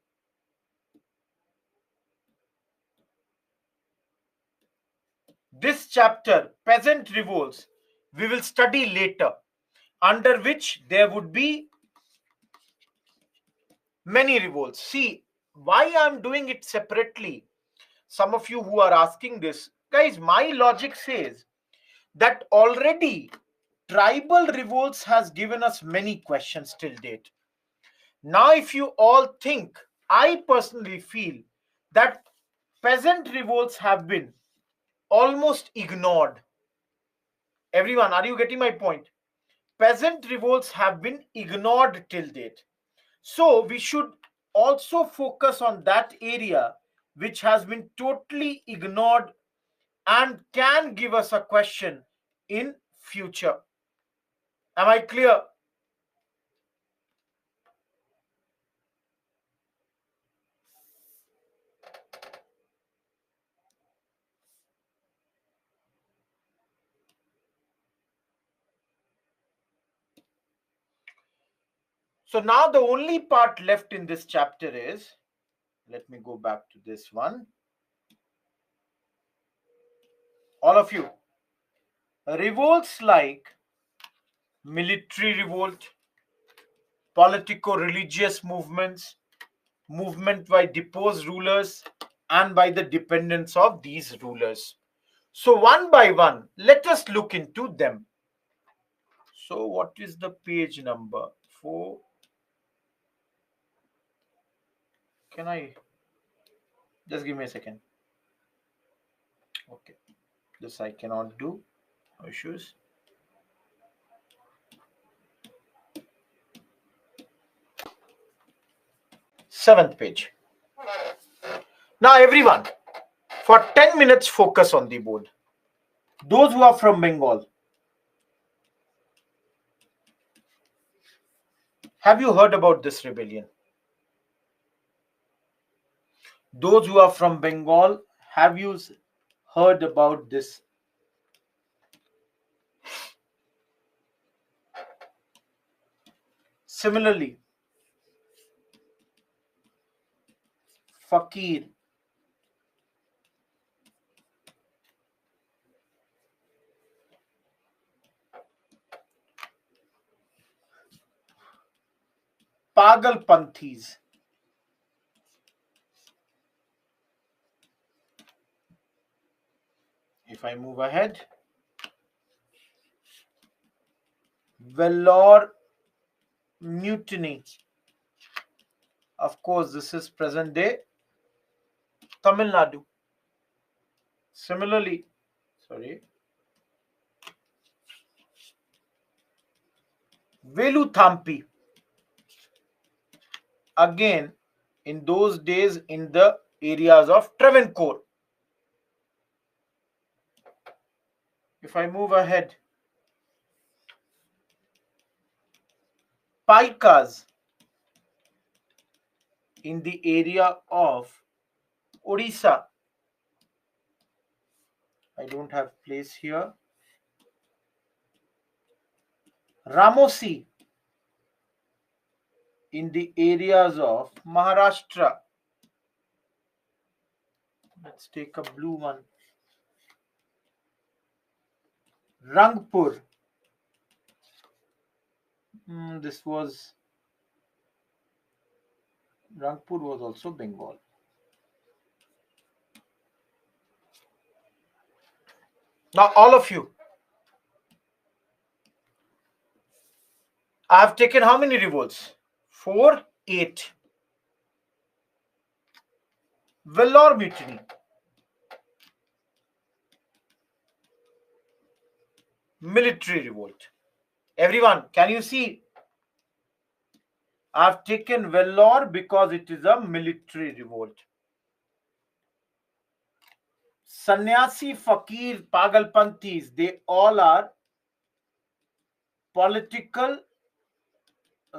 This chapter, peasant revolts, we will study later, under which there would be many revolts. See, why I'm doing it separately? Some of you who are asking this, guys, my logic says that already tribal revolts has given us many questions till date. Now, if you all think, I personally feel that peasant revolts have been almost ignored. Everyone, are you getting my point? Peasant revolts have been ignored till date. So we should also focus on that area which has been totally ignored and can give us a question in future. Am I clear? So now the only part left in this chapter is, let me go back to this one. All of you, revolts like military revolt, politico-religious movements, movement by deposed rulers, and by the dependents of these rulers. So one by one, let us look into them. So what is the page number? 4. Can I just give me a second? Okay, this I cannot do. No issues. Seventh page. Now everyone, for 10 minutes focus on the board. Those who are from Bengal, have you heard about this rebellion? Those who are from Bengal, have you heard about this? Similarly, Fakir, Pagal Panthis. If I move ahead, Vellore Mutiny. Of course, this is present day Tamil Nadu. Similarly, Veluthampi. Again, in those days in the areas of Travancore. If I move ahead, Paikas in the area of Odisha. I don't have place here. Ramosi in the areas of Maharashtra. Let's take a blue one. Rangpur. This was Rangpur was also Bengal. Now, all of you, I have taken how many revolts? 4, 8. Vellore Mutiny. Military revolt. Everyone, can you see? I have taken Vellore because it is a military revolt. Sannyasi, Fakir, Pagalpanthis, they all are political,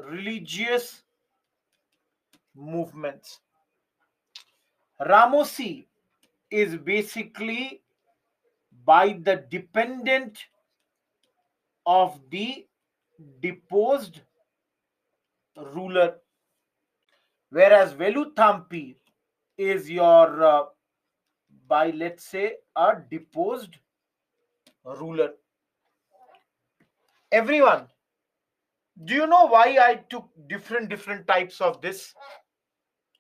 religious movements. Ramosi is basically by the dependent of the deposed ruler, whereas Veluthampi is your by, let's say, a deposed ruler. Everyone, do you know why I took different types of this?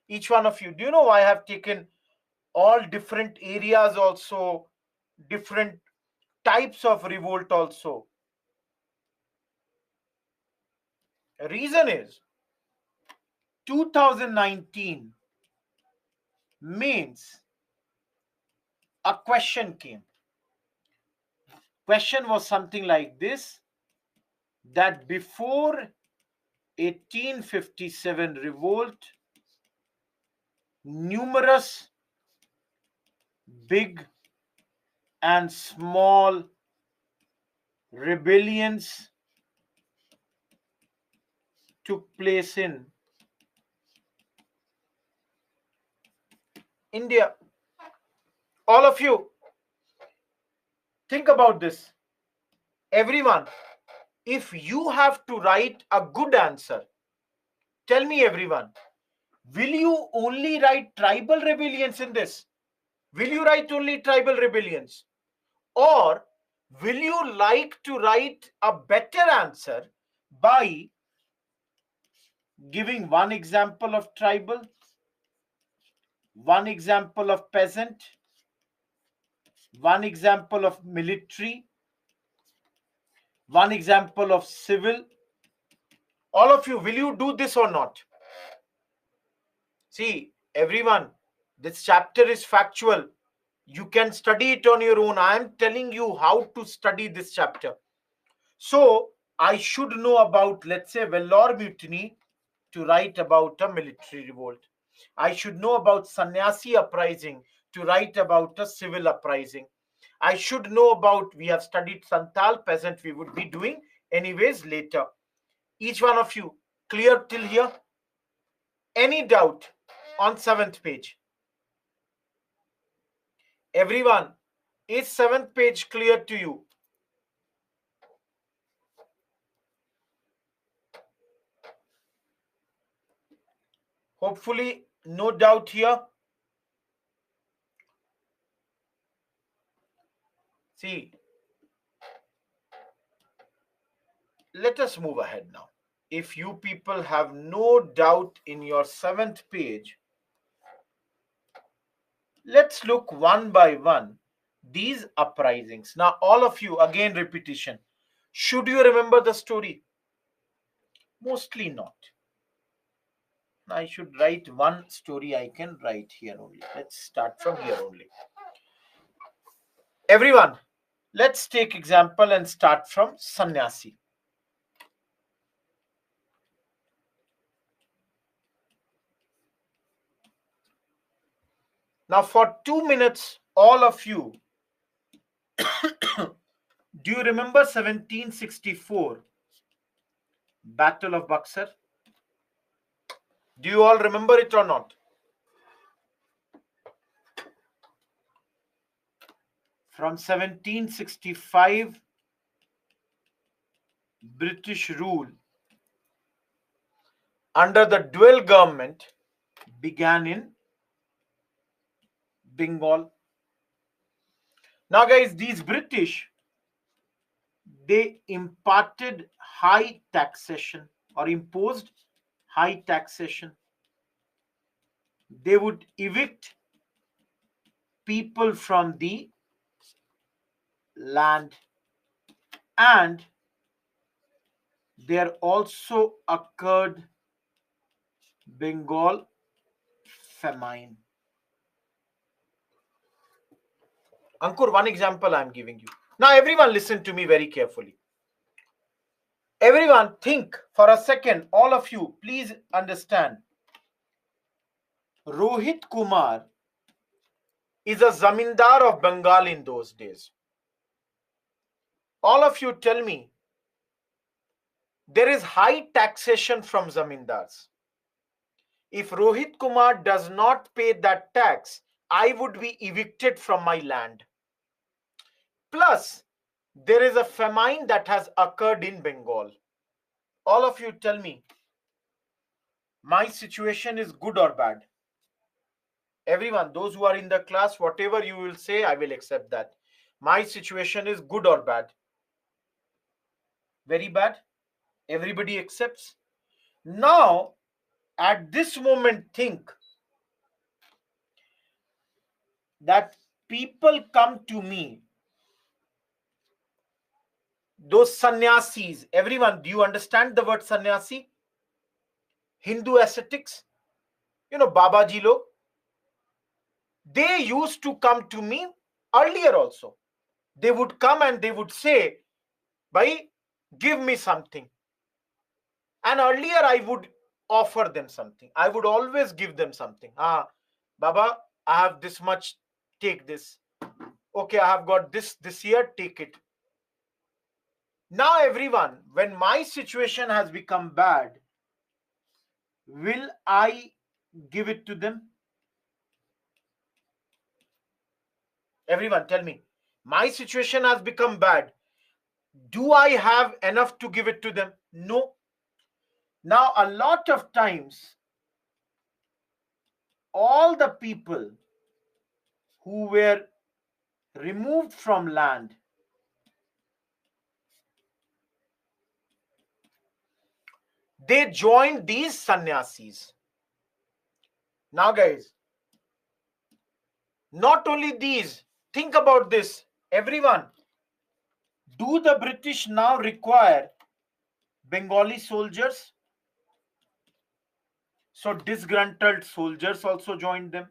Each one of you, do you know why I have taken all different areas, also different types of revolt also? Reason is 2019 means a question came. Question was something like this, that before 1857 revolt, numerous big and small rebellions took place in India. All of you, think about this. Everyone, if you have to write a good answer, tell me, everyone, will you only write tribal rebellions in this? Will you write only tribal rebellions? Or will you like to write a better answer by giving one example of tribal, one example of peasant, one example of military, one example of civil? All of you, will you do this or not? See, everyone, this chapter is factual. You can study it on your own. I am telling you how to study this chapter. So, I should know about, let's say, Vellore Mutiny to write about a military revolt. I should know about Sannyasi uprising to write about a civil uprising. I should know about, we have studied Santal peasant, we would be doing anyways later. Each one of you, clear till here? Any doubt on 7th page? Everyone, is 7th page clear to you? Hopefully, no doubt here. See, let us move ahead now. If you people have no doubt in your 7th page, let's look one by one these uprisings. Now, all of you, again, repetition. Should you remember the story? Mostly not. I should write one story. I can write here only. Let's start from here only. Everyone, let's take example and start from Sannyasi. Now, for 2 minutes, all of you, do you remember 1764 Battle of Buxar? Do you all remember it or not? from 1765, British rule under the dual government began in Bengal. Now, guys, these British, they imparted high taxation or imposed high taxation. They would evict people from the land, and there also occurred Bengal famine. Ankur, one example I am giving you. Now, everyone listen to me very carefully. Everyone think for a second, all of you, please understand. Rohit Kumar is a zamindar of Bengal in those days. All of you tell me, there is high taxation from zamindars. If Rohit Kumar does not pay that tax, I would be evicted from my land. Plus, there is a famine that has occurred in Bengal. All of you tell me, my situation is good or bad? Everyone, those who are in the class, whatever you will say, I will accept that. My situation is good or bad? Very bad. Everybody accepts. Now, at this moment, think that people come to me, those sannyasis. Everyone, do you understand the word sannyasi? Hindu ascetics, Babaji Log. They used to come to me earlier also. They would come and they would say, Bhai, give me something. And earlier I would offer them something. I would always give them something. Baba, I have this much, take this. Okay, I have got this year, take it. Now, everyone, when my situation has become bad, will I give it to them? Everyone, tell me. My situation has become bad. Do I have enough to give it to them? No. Now, a lot of times, all the people who were removed from land, they joined these sannyasis. Now, guys, not only these, think about this. Everyone, do the British now require Bengali soldiers? So disgruntled soldiers also joined them.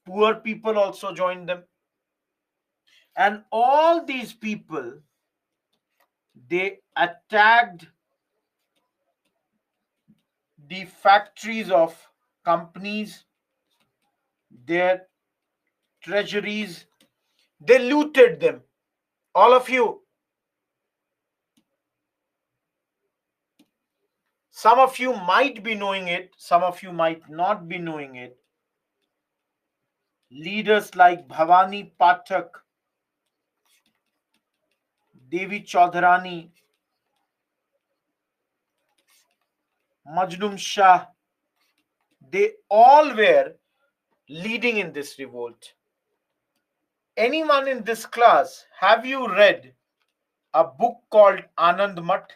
Poor people also joined them. And all these people, they attacked the factories of companies, their treasuries. They looted them. All of you. Some of you might be knowing it. Some of you might not be knowing it. Leaders like Bhavani Pathak, Devi Chaudharani, Majnun Shah, they all were leading in this revolt. Anyone in this class, have you read a book called Anand Math?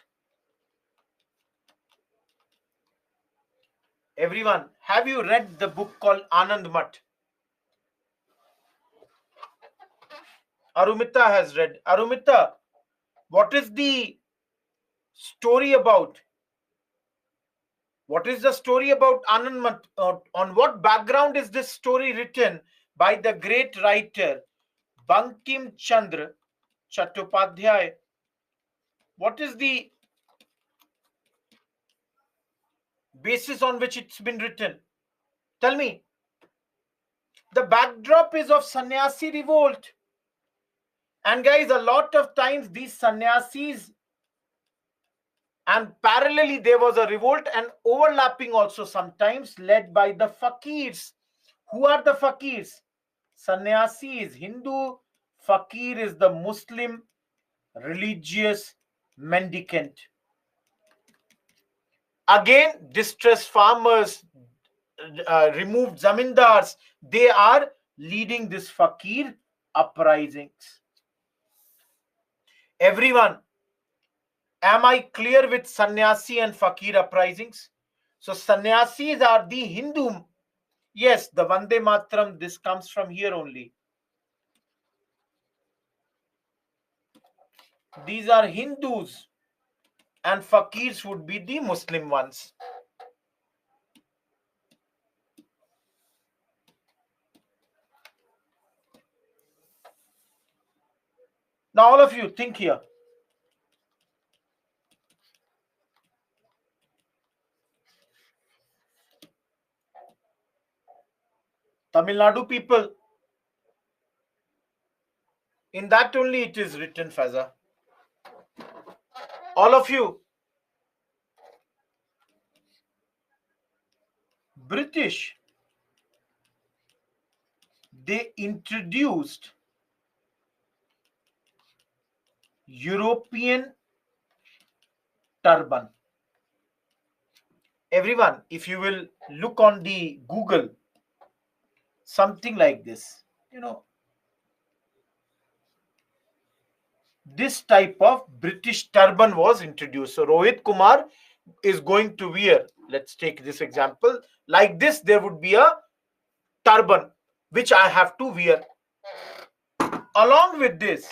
Everyone, have you read the book called Anand Math? Arumita has read. Arumita, what is the story about? What is the story about Anand Math? On what background is this story written by the great writer Bankim Chandra Chattopadhyay? What is the basis on which it's been written? Tell me. The backdrop is of sannyasi revolt. And guys, a lot of times these sannyasis, and parallelly there was a revolt and overlapping also sometimes led by the fakirs. Who are the fakirs? Sannyasi is Hindu, fakir is the Muslim religious mendicant. Again, distressed farmers, removed zamindars, they are leading this fakir uprisings. Everyone, am I clear with sannyasi and fakir uprisings? So sannyasis are the Hindu. Yes, the Vande Matram, this comes from here only. These are Hindus, and fakirs would be the Muslim ones. Now all of you think here. Tamil Nadu people, in that only it is written, Faza. All of you, British, they introduced European turban. Everyone, if you will look on the Google, something like this, this type of British turban was introduced. So Rohit Kumar is going to wear, let's take this example, like this, there would be a turban which I have to wear. Along with this,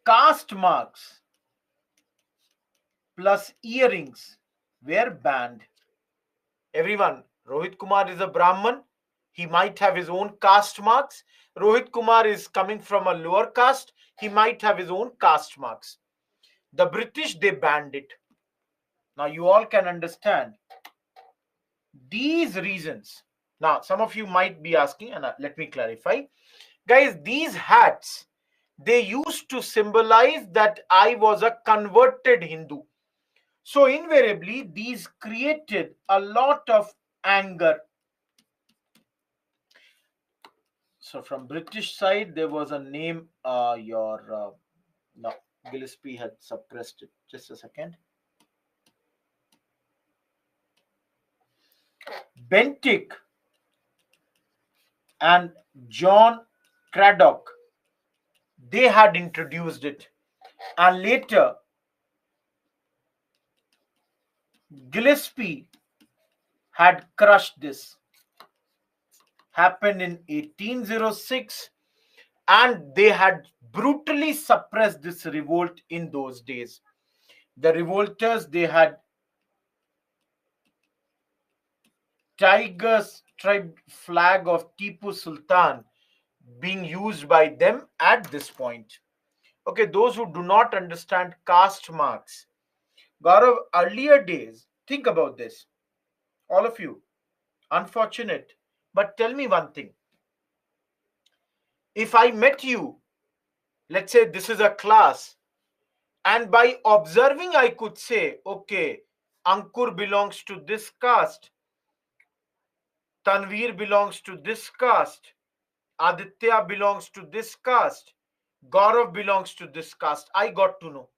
caste marks plus earrings were banned. Everyone, Rohit Kumar is a Brahman. He might have his own caste marks. Rohit Kumar is coming from a lower caste. He might have his own caste marks. The British, they banned it. Now you all can understand these reasons. Now some of you might be asking, and let me clarify. Guys, these hats, they used to symbolize that I was a converted Hindu. So invariably, these created a lot of anger. So from British side, there was a name, no, Gillespie had suppressed it. Just a second. Bentinck and John Craddock, they had introduced it. And later, Gillespie had crushed this. Happened in 1806, and they had brutally suppressed this revolt in those days. The revolters, they had tiger striped flag of Tipu Sultan being used by them at this point. Okay, those who do not understand caste marks, Gaurav, earlier days, think about this. All of you, unfortunate, but tell me one thing. If I met you, let's say this is a class, and by observing, I could say, okay, Ankur belongs to this caste, Tanveer belongs to this caste, Aditya belongs to this caste, Gaurav belongs to this caste. I got to know.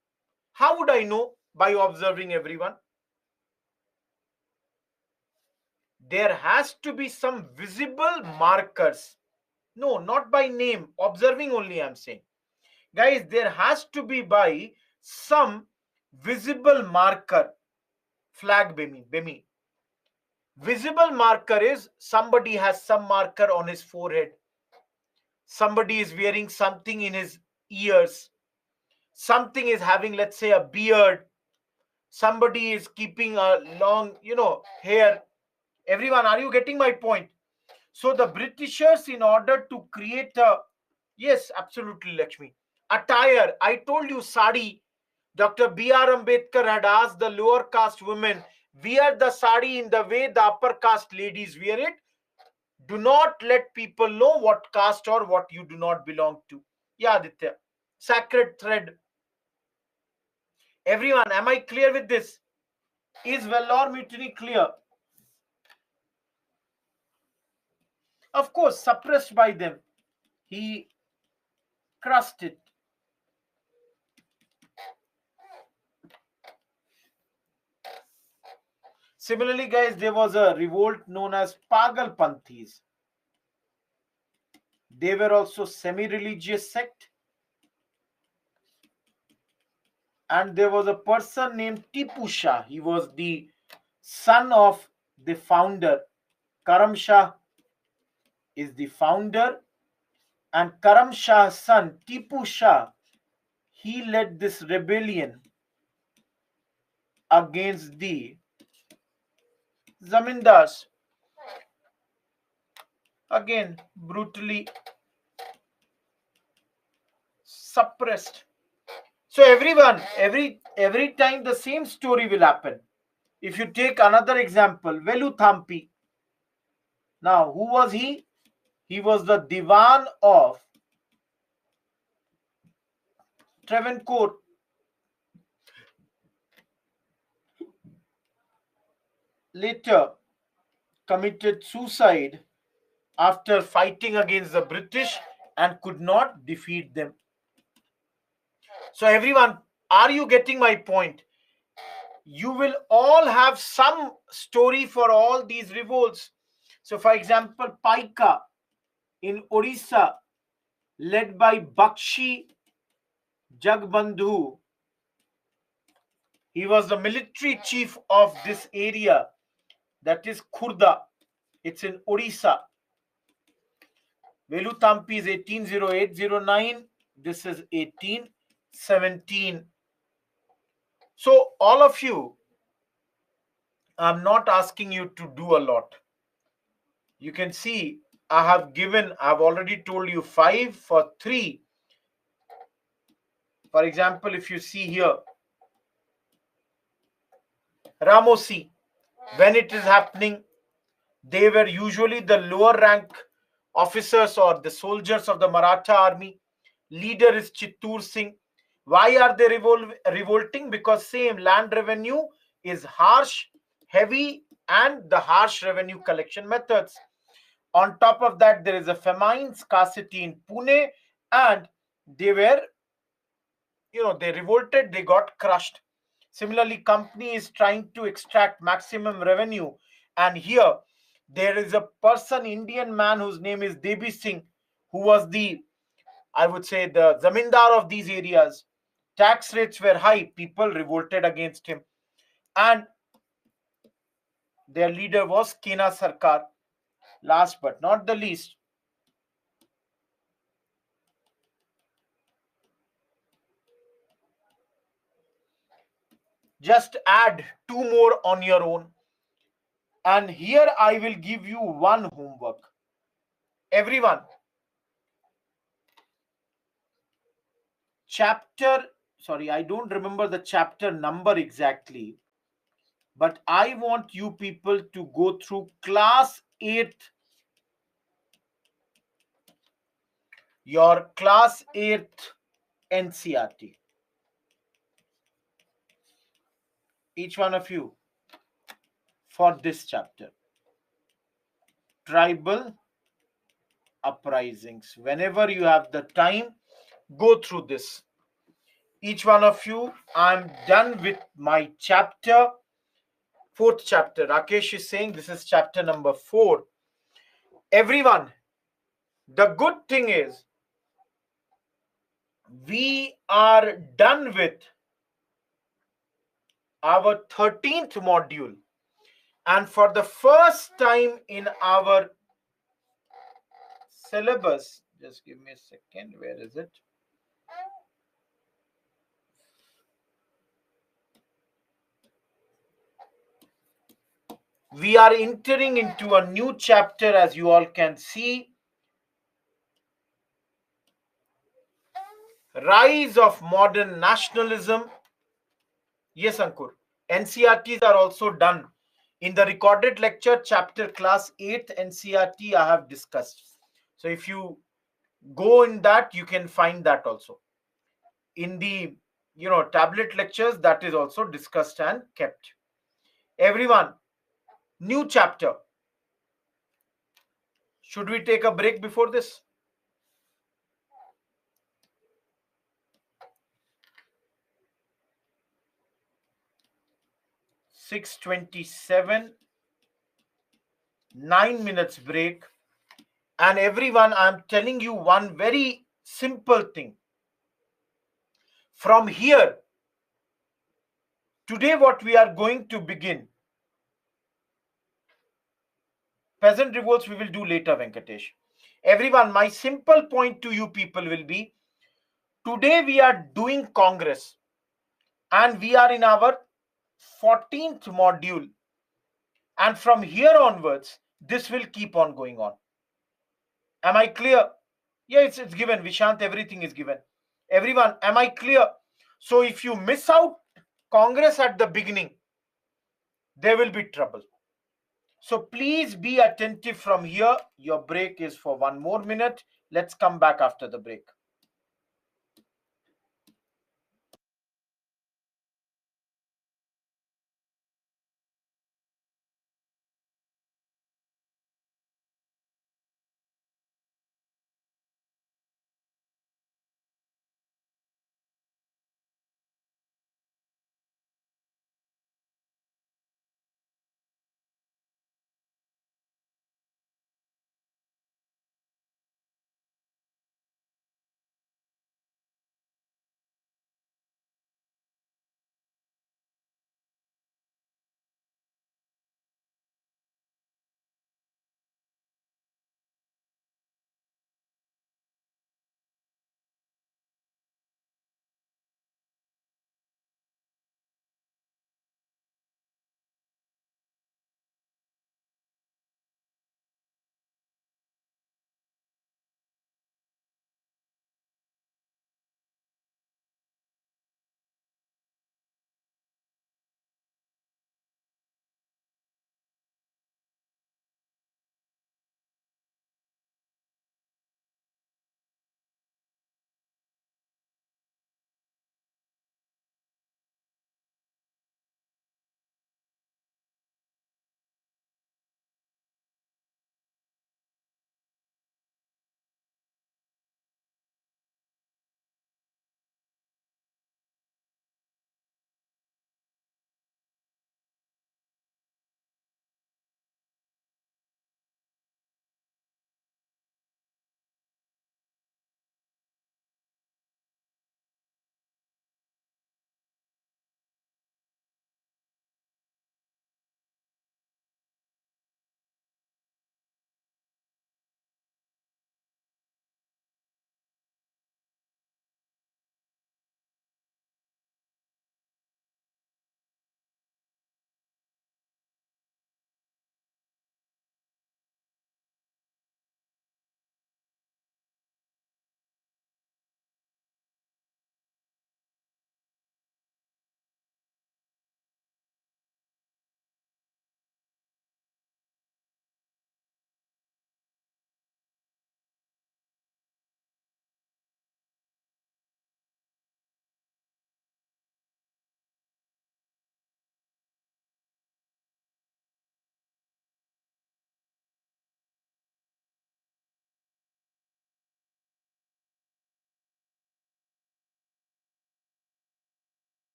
How would I know? By observing everyone. There has to be some visible markers. No, not by name, observing only, I'm saying. Guys, there has to be by some visible marker. Flag Bemi. Visible marker is somebody has some marker on his forehead. Somebody is wearing something in his ears. Something is having, let's say, a beard. Somebody is keeping a long, hair. Everyone, are you getting my point? So the Britishers, in order to create a, yes, absolutely, Lakshmi, attire, I told you, sari. Dr. B.R. Ambedkar had asked the lower caste women, wear the sari in the way the upper caste ladies wear it. Do not let people know what caste or what you do not belong to. Yeah, Aditya. Sacred thread. Everyone, am I clear with this? Is Vellore Mutiny clear? Of course, suppressed by them. He crushed it. Similarly, guys, there was a revolt known as Pagal Panthis. They were also semi-religious sect. And there was a person named Tipu Shah. He was the son of the founder. Karam Shah is the founder, and Karam Shah's son Tipu Shah, he led this rebellion against the zamindars. Again, brutally suppressed. So every time the same story will happen. If you take another example, Velu Thampi. Now, who was he? He was the Diwan of Travancore. Later committed suicide after fighting against the British and could not defeat them. So everyone, are you getting my point? You will all have some story for all these revolts. So for example, Paika in Orissa, led by Bakshi Jagbandhu. He was the military chief of this area, that is Khurda. It's in Orissa. Velu Thampi is 1808-09. This is 1817. So all of you, I'm not asking you to do a lot. You can see I've already told you 5 for 3. For example, if you see here, Ramosi, when it is happening, they were usually the lower rank officers or the soldiers of the Maratha army. Leader is Chittur Singh. Why are they revolting? Because same land revenue is harsh, heavy, and the harsh revenue collection methods. On top of that, there is a famine, scarcity in Pune, and they were, they revolted, they got crushed. Similarly, company is trying to extract maximum revenue, and here there is a person, Indian man, whose name is Debi Singh, who was I would say, the zamindar of these areas. Tax rates were high, people revolted against him, and their leader was Kena Sarkar. Last but not the least, just add 2 more on your own. And here I will give you one homework. Everyone, I don't remember the chapter number exactly, but I want you people to go through class 8th, your class 8th NCERT. Each one of you, for this chapter, tribal uprisings. Whenever you have the time, go through this. Each one of you, I'm done with my chapter. 4th chapter. Rakesh is saying this is chapter number 4. Everyone, the good thing is we are done with our 13th module, and for the first time in our syllabus, just give me a second, where is it? We are entering into a new chapter, as you all can see. Rise of modern nationalism. Yes, Ankur. NCERTs are also done. In the recorded lecture, chapter class 8 NCERT, I have discussed. So if you go in that, you can find that also. In the tablet lectures, that is also discussed and kept. Everyone, new chapter. Should we take a break before this? $6.27, 9 minutes break. And everyone, I'm telling you one very simple thing. From here, today, what we are going to begin, peasant revolts we will do later, Venkatesh. Everyone, my simple point to you people will be, today we are doing Congress and we are in our 14th module, and from here onwards this will keep on going on. Am I clear? Yeah, it's given, Vishant, everything is given. Everyone, am I clear? So if you miss out Congress at the beginning, there will be trouble. So please be attentive from here. Your break is for 1 more minute. Let's come back after the break.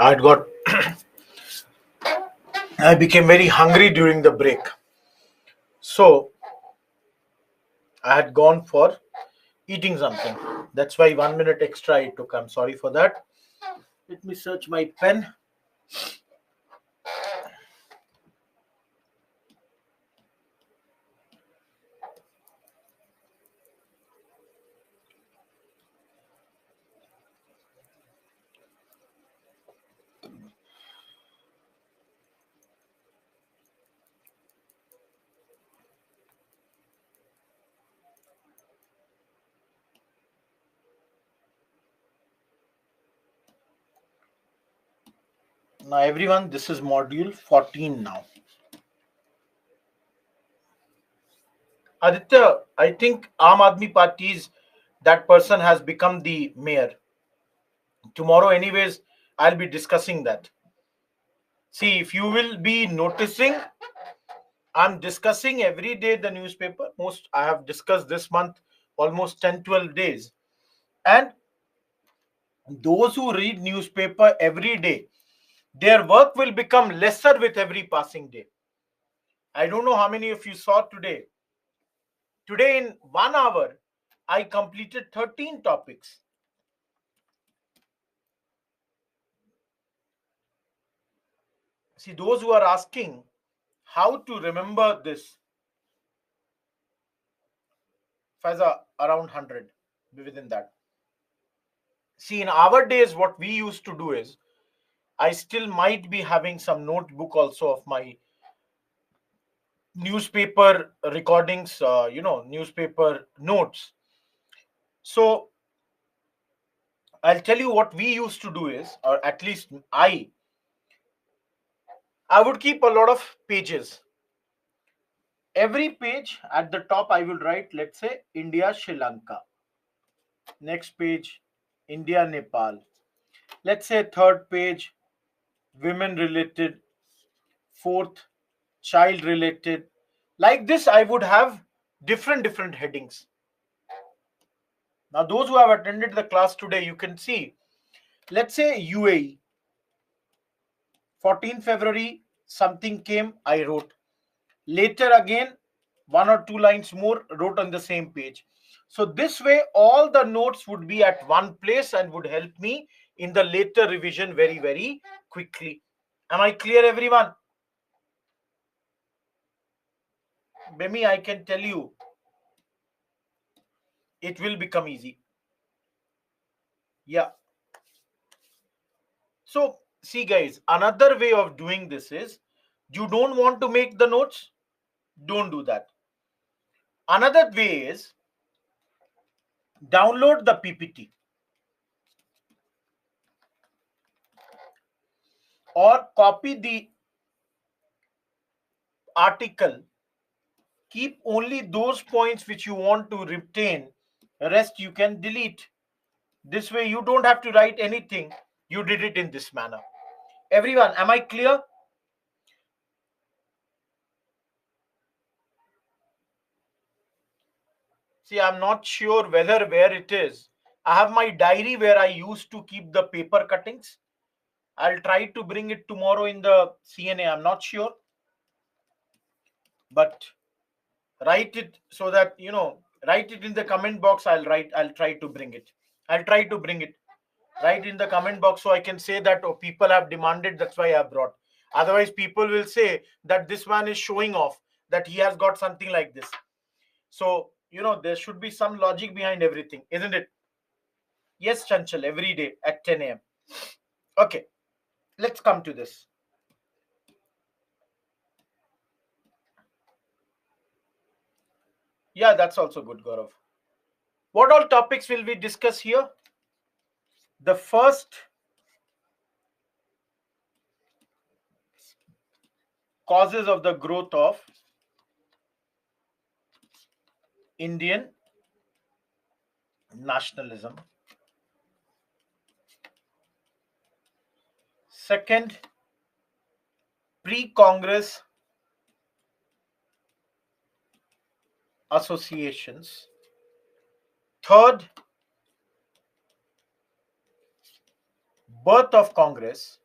I had got I became very hungry during the break. So I had gone for eating something. That's why 1 minute extra I took. I'm sorry for that. Let me search my pen. Now, everyone, this is module 14 now. Aditya, I think Aam Aadmi Party's that person has become the mayor. Tomorrow, anyways, I'll be discussing that. See, if you will be noticing, I'm discussing every day the newspaper. Most I have discussed this month almost 10, 12 days. And those who read newspaper every day, their work will become lesser with every passing day. I don't know how many of you saw today. Today, in 1 hour, I completed 13 topics. See, those who are asking how to remember this, Faiza, around 100, within that. See, in our days, what we used to do is, I still might be having some notebook also of my newspaper recordings, newspaper notes. So I'll tell you what we used to do is, or at least I would keep a lot of pages. Every page at the top, I will write, let's say, India, Sri Lanka. Next page, India, Nepal. Let's say third page, women related. Fourth, child related. Like this, I would have different headings. Now, those who have attended the class today, you can see, let's say UAE, 14 February, something came, I wrote. Later again, one or two lines more, wrote on the same page. So this way, all the notes would be at one place and would help me in the later revision very quickly. Am I clear, everyone? Bemi, I can tell you, it will become easy. Yeah. So, see, guys, another way of doing this is, you don't want to make the notes, don't do that. Another way is, download the PPT or copy the article. Keep only those points which you want to retain, rest you can delete. This way you don't have to write anything, you did it in this manner. Everyone, am I clear? See, I'm not sure where it is. I have my diary where I used to keep the paper cuttings. I'll try to bring it tomorrow in the CNA. I'm not sure, but write it so that write it in the comment box. I'll try to bring it. I'll try to bring it. Write in the comment box so I can say that, oh, people have demanded, that's why I brought. Otherwise, people will say that this man is showing off, that he has got something like this. So, there should be some logic behind everything, isn't it? Yes, Chanchal, every day at 10 a.m. Okay, let's come to this. Yeah, that's also good, Gaurav. What all topics will we discuss here? The first, causes of the growth of Indian nationalism. Second, pre-Congress associations. Third, birth of Congress.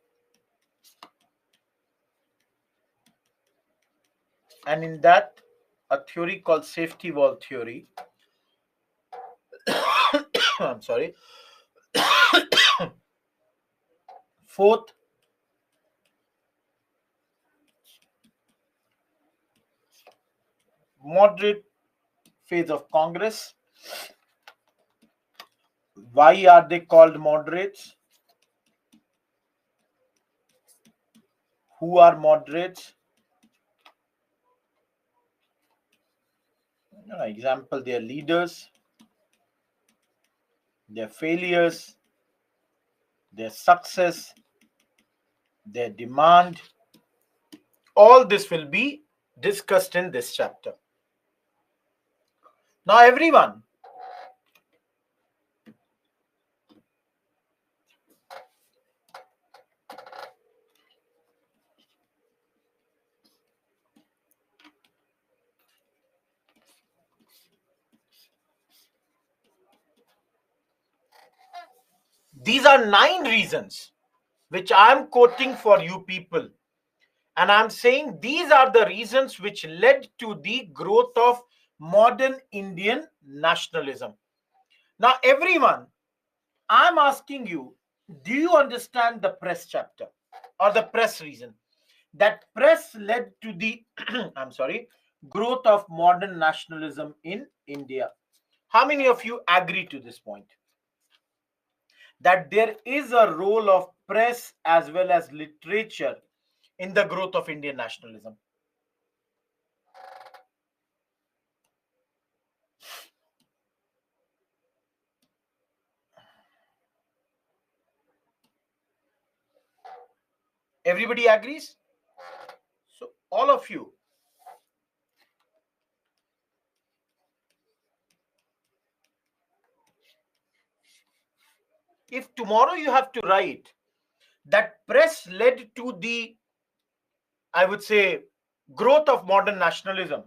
and in that, a theory called safety valve theory. I'm sorry. Fourth, moderate phase of Congress. Why are they called moderates? Who are moderates? Example, their leaders, their failures, their success, their demand. All this will be discussed in this chapter. Now, everyone, these are 9 reasons which I am quoting for you people. And I'm saying these are the reasons which led to the growth of modern Indian nationalism. Now, everyone, I'm asking you, do you understand the press chapter or the press reason? That press led to the, I'm sorry, growth of modern nationalism in India. How many of you agree to this point? That there is a role of press as well as literature in the growth of Indian nationalism. Everybody agrees? So, all of you, if tomorrow you have to write that press led to the, I would say, growth of modern nationalism,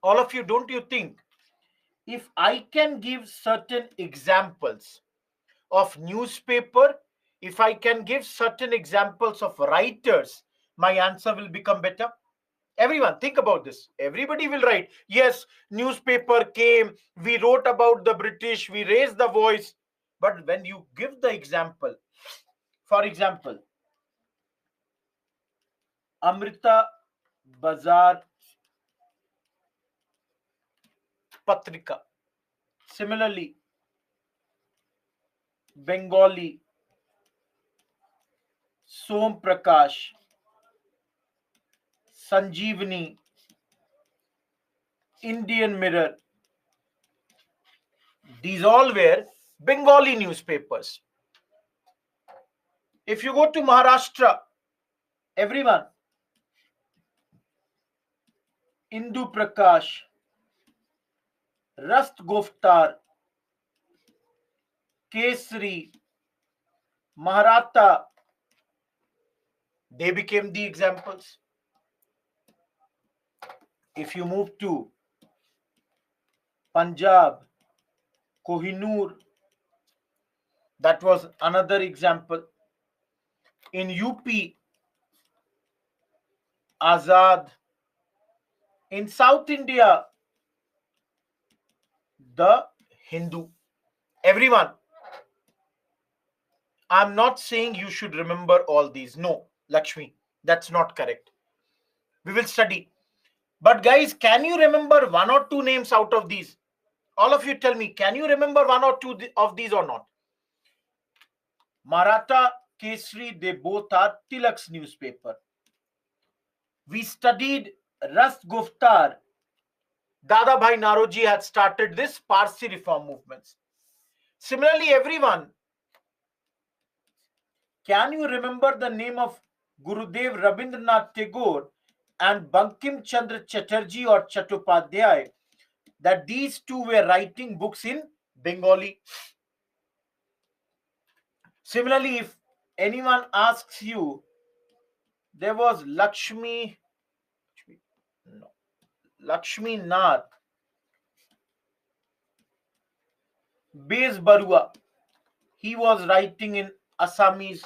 all of you, don't you think if I can give certain examples of newspaper, if I can give certain examples of writers, my answer will become better? Everyone, think about this. Everybody will write, yes, newspaper came, we wrote about the British, we raised the voice. But when you give the example, for example, Amrita Bazar Patrika, similarly, Bengali, Som Prakash, Sanjeevani, Indian Mirror, these all were Bengali newspapers. If you go to Maharashtra, everyone, Indu Prakash, Rast Goftar, Kesri, Maharatha, they became the examples. If you move to Punjab, Kohinoor, that was another example. In UP, Azad. In South India, the Hindu. Everyone, I'm not saying you should remember all these. No, Lakshmi, that's not correct. We will study. But guys, can you remember one or two names out of these? All of you tell me, can you remember one or two of these or not? Maratha, Kesri, they both are Tilak's newspaper. We studied Rast Guftar. Dada Bhai Naroji had started this Parsi reform movements. Similarly, everyone, can you remember the name of Gurudev Rabindranath Tagore and Bankim Chandra Chatterjee or Chattopadhyay? That these two were writing books in Bengali. Similarly, if anyone asks you, there was Lakshmi Nath Bez Barua. He was writing in Assamese.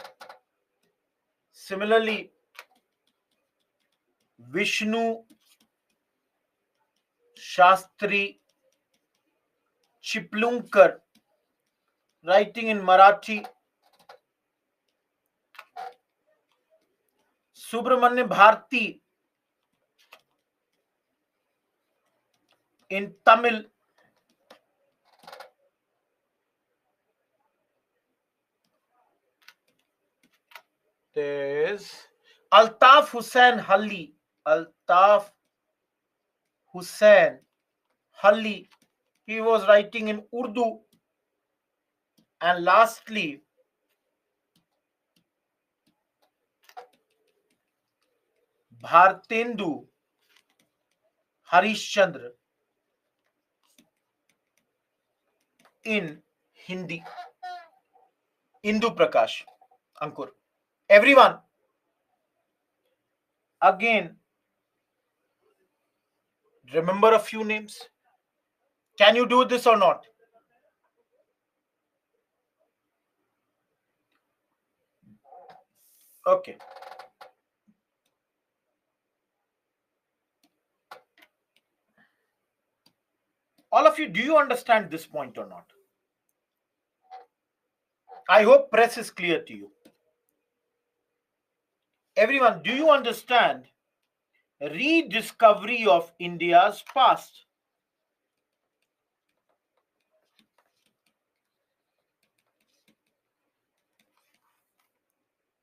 Similarly, Vishnu Shastri Chiplunkar, writing in Marathi. Subramanya Bharti in Tamil. There is Altaf Hussain Halli. Altaf Hussain Halli. He was writing in Urdu. And lastly, Bhartendu Harishchandra in Hindi. Indu Prakash. Ankur. Everyone, again, remember a few names. Can you do this or not? Okay. All of you, do you understand this point or not? I hope press is clear to you. Everyone, do you understand rediscovery of India's past?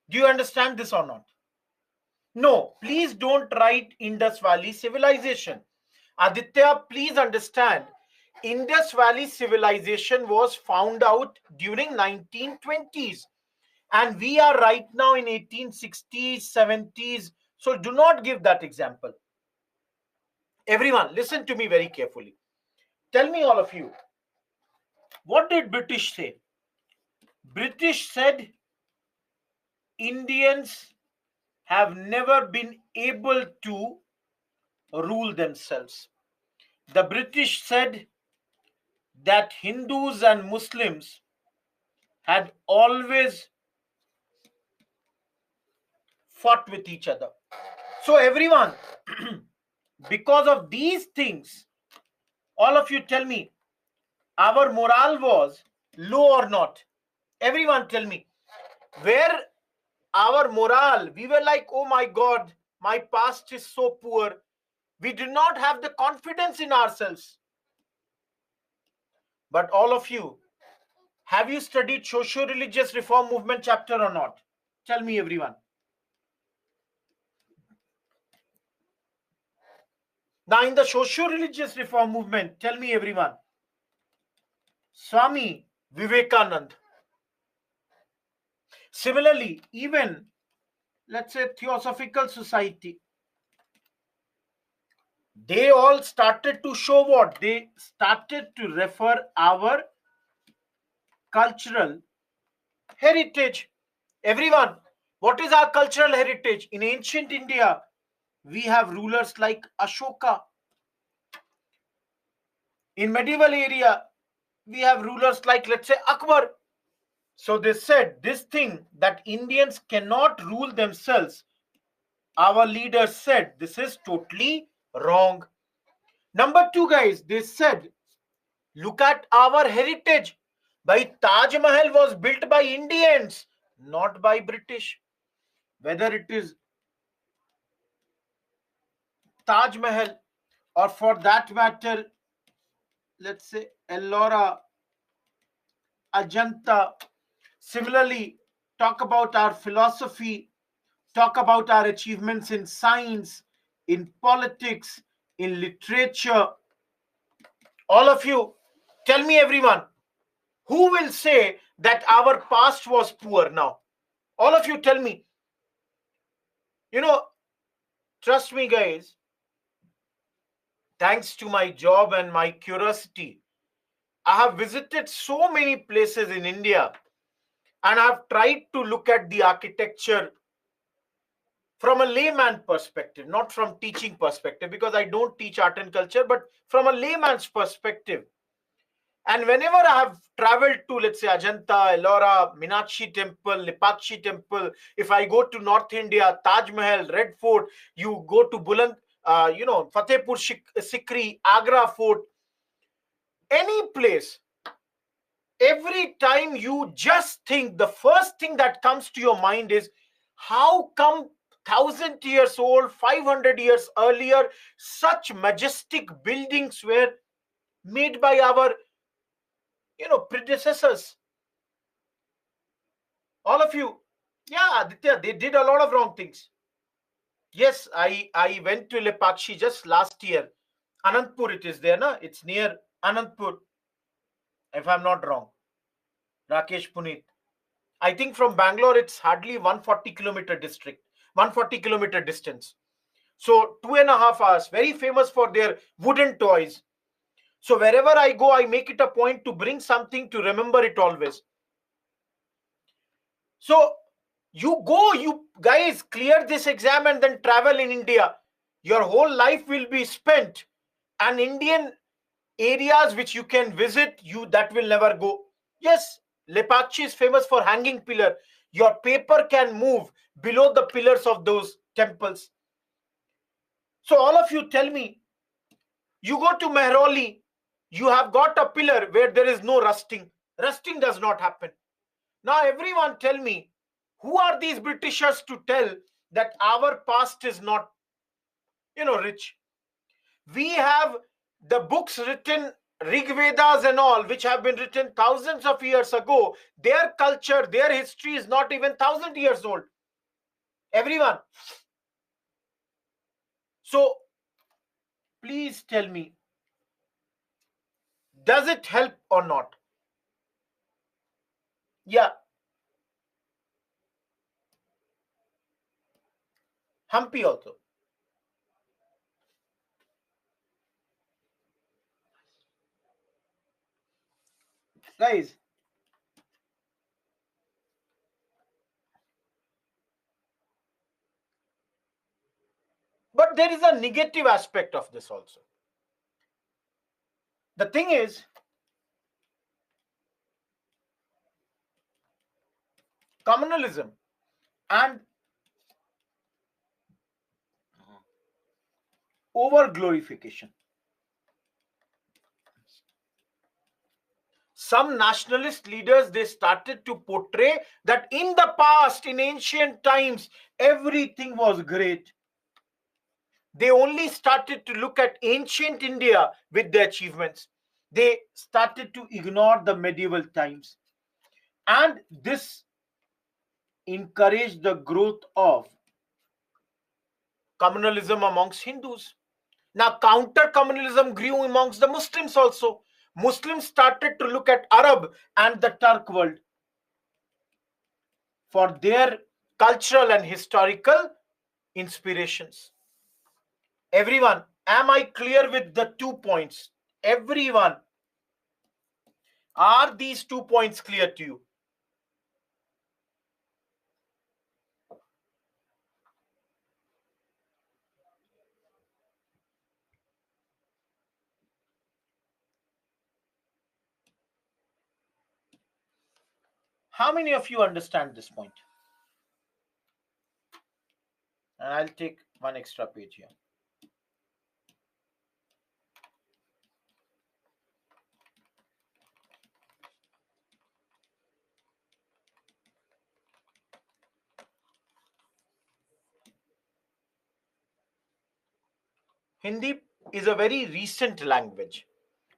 Do you understand this or not? No, please don't write Indus Valley civilization. Aditya, please understand, Indus Valley civilization was found out during 1920s. And we are right now in 1860s, 70s. So do not give that example. Everyone, listen to me very carefully. Tell me, all of you, what did British say? British said Indians have never been able to rule themselves. The British said that Hindus and Muslims had always fought with each other. So everyone, because of these things, all of you tell me, our morale was low or not? Everyone tell me, where our morale, we were like, oh my God, my past is so poor. We did not have the confidence in ourselves. But all of you, have you studied socio-religious reform movement chapter or not? Tell me, everyone. Now, in the socio-religious reform movement, tell me, everyone, Swami Vivekanand. Similarly, even, let's say, Theosophical Society, they all started to show what? They started to refer our cultural heritage. Everyone, what is our cultural heritage? In ancient India, we have rulers like Ashoka. In medieval area, we have rulers like, let's say, Akbar. So they said this thing that Indians cannot rule themselves. Our leaders said this is totally wrong. Number two, guys, they said, look at our heritage. By Taj Mahal was built by Indians, not by British. Whether it is Taj Mahal or, for that matter, let's say Ellora, Ajanta. Similarly, talk about our philosophy, talk about our achievements in science, in politics, in literature. All of you, tell me, everyone, who will say that our past was poor now? All of you tell me. You know, trust me, guys, thanks to my job and my curiosity, I have visited so many places in India, and I've tried to look at the architecture from a layman perspective, not from teaching perspective, because I don't teach art and culture, but from a layman's perspective. And whenever I have traveled to, let's say, Ajanta, Ellora, Meenakshi Temple, Lipakshi Temple, if I go to North India, Taj Mahal, Red Fort, you go to Fatehpur Sikri, Agra Fort, any place, every time you just think, the first thing that comes to your mind is, how come 1,000 years old, 500 years earlier, such majestic buildings were made by our predecessors? All of you, yeah, Aditya, they did a lot of wrong things. Yes, I went to Lepakshi just last year. Anandpur, it is there, na? It's near Anandpur, if I'm not wrong. Rakesh Puneet. I think from Bangalore, it's hardly 140-kilometer district, 140-kilometer distance. So 2.5 hours, very famous for their wooden toys. So wherever I go, I make it a point to bring something to remember it always. So you go, you guys clear this exam and then travel in India. Your whole life will be spent, and Indian areas which you can visit, that will never go. Yes, Lepakshi is famous for hanging pillar. Your paper can move below the pillars of those temples. So all of you tell me, you go to Mehrauli, you have got a pillar where there is no rusting. Rusting does not happen. Now everyone tell me, who are these Britishers to tell that our past is not, rich? We have the books written, Rig Vedas and all, which have been written thousands of years ago. Their culture, their history is not even 1,000 years old. Everyone. So please tell me, does it help or not? Yeah. Hampi also. Guys, but there is a negative aspect of this also. The thing is, communalism and over glorification. Some nationalist leaders, they started to portray that in the past, in ancient times, everything was great. They only started to look at ancient India with the achievements. They started to ignore the medieval times. And this encouraged the growth of communalism amongst Hindus. Now, counter communalism grew amongst the Muslims also. Muslims started to look at Arab and the Turk world for their cultural and historical inspirations. Everyone, am I clear with the 2 points? Everyone, are these 2 points clear to you? How many of you understand this point? And I'll take one extra page here. Hindi is a very recent language.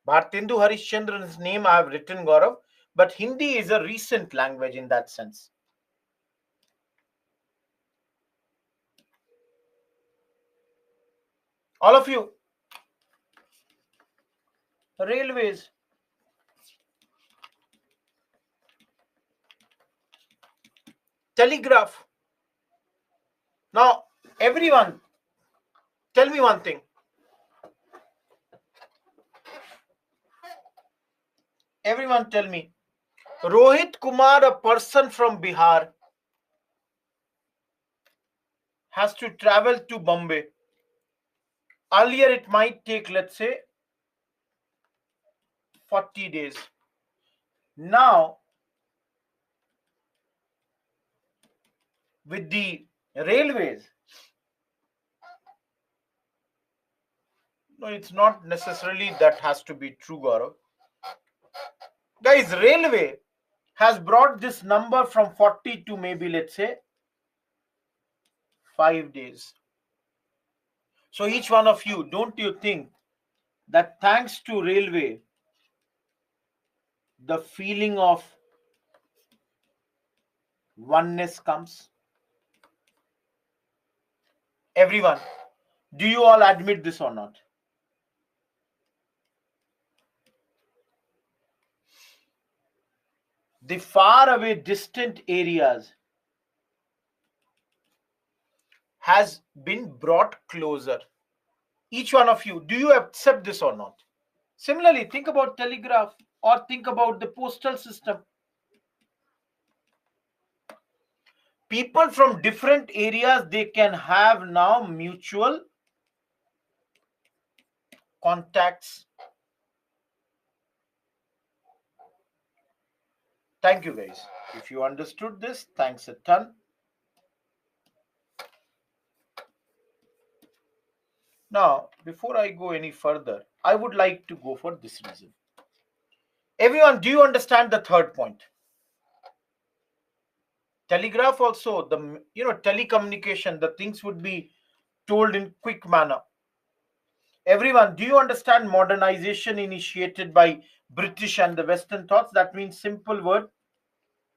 Bhartendu Harishchandran's name I have written, Gaurav, but Hindi is a recent language in that sense. All of you, railways, telegraph. Now, everyone, tell me one thing. Everyone tell me. Rohit Kumar, a person from Bihar, has to travel to Bombay. Earlier, it might take, let's say, 40 days. Now, with the railways, no, it's not necessarily that has to be true, Gaurav. Guys, railway has brought this number from 40 to maybe, let's say, 5 days. So each one of you, don't you think that thanks to railway, the feeling of oneness comes? Everyone, do you all admit this or not? The far away distant areas has been brought closer. Each one of you, do you accept this or not? Similarly, think about telegraph or think about the postal system. People from different areas, they can have now mutual contacts. Thank you, guys. If you understood this, thanks a ton. Now, before I go any further, I would like to go for this reason. Everyone, do you understand the third point? Telegraph also, the telecommunication, the things would be told in quick manner. Everyone, do you understand modernization initiated by British and the Western thoughts? That means simple word,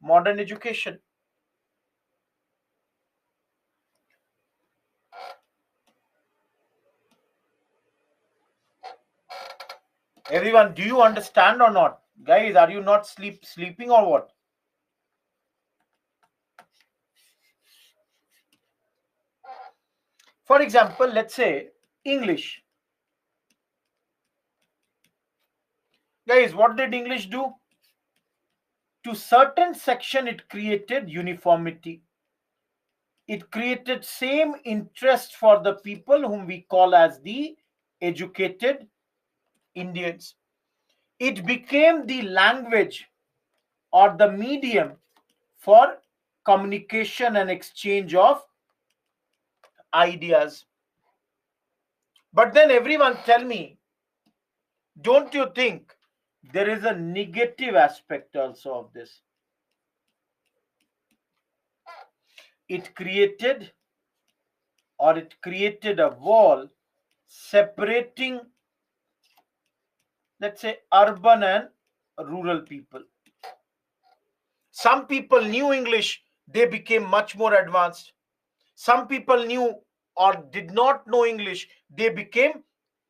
modern education. Everyone, do you understand or not? Guys, are you not sleeping or what? For example, let's say English. Guys, what did English do? To certain section, it created uniformity. It created same interest for the people whom we call as the educated Indians. It became the language or the medium for communication and exchange of ideas. But then everyone tell me, don't you think there is a negative aspect also of this? It created a wall separating, let's say, urban and rural people. Some people knew English, they became much more advanced. Some people knew or did not know English, they became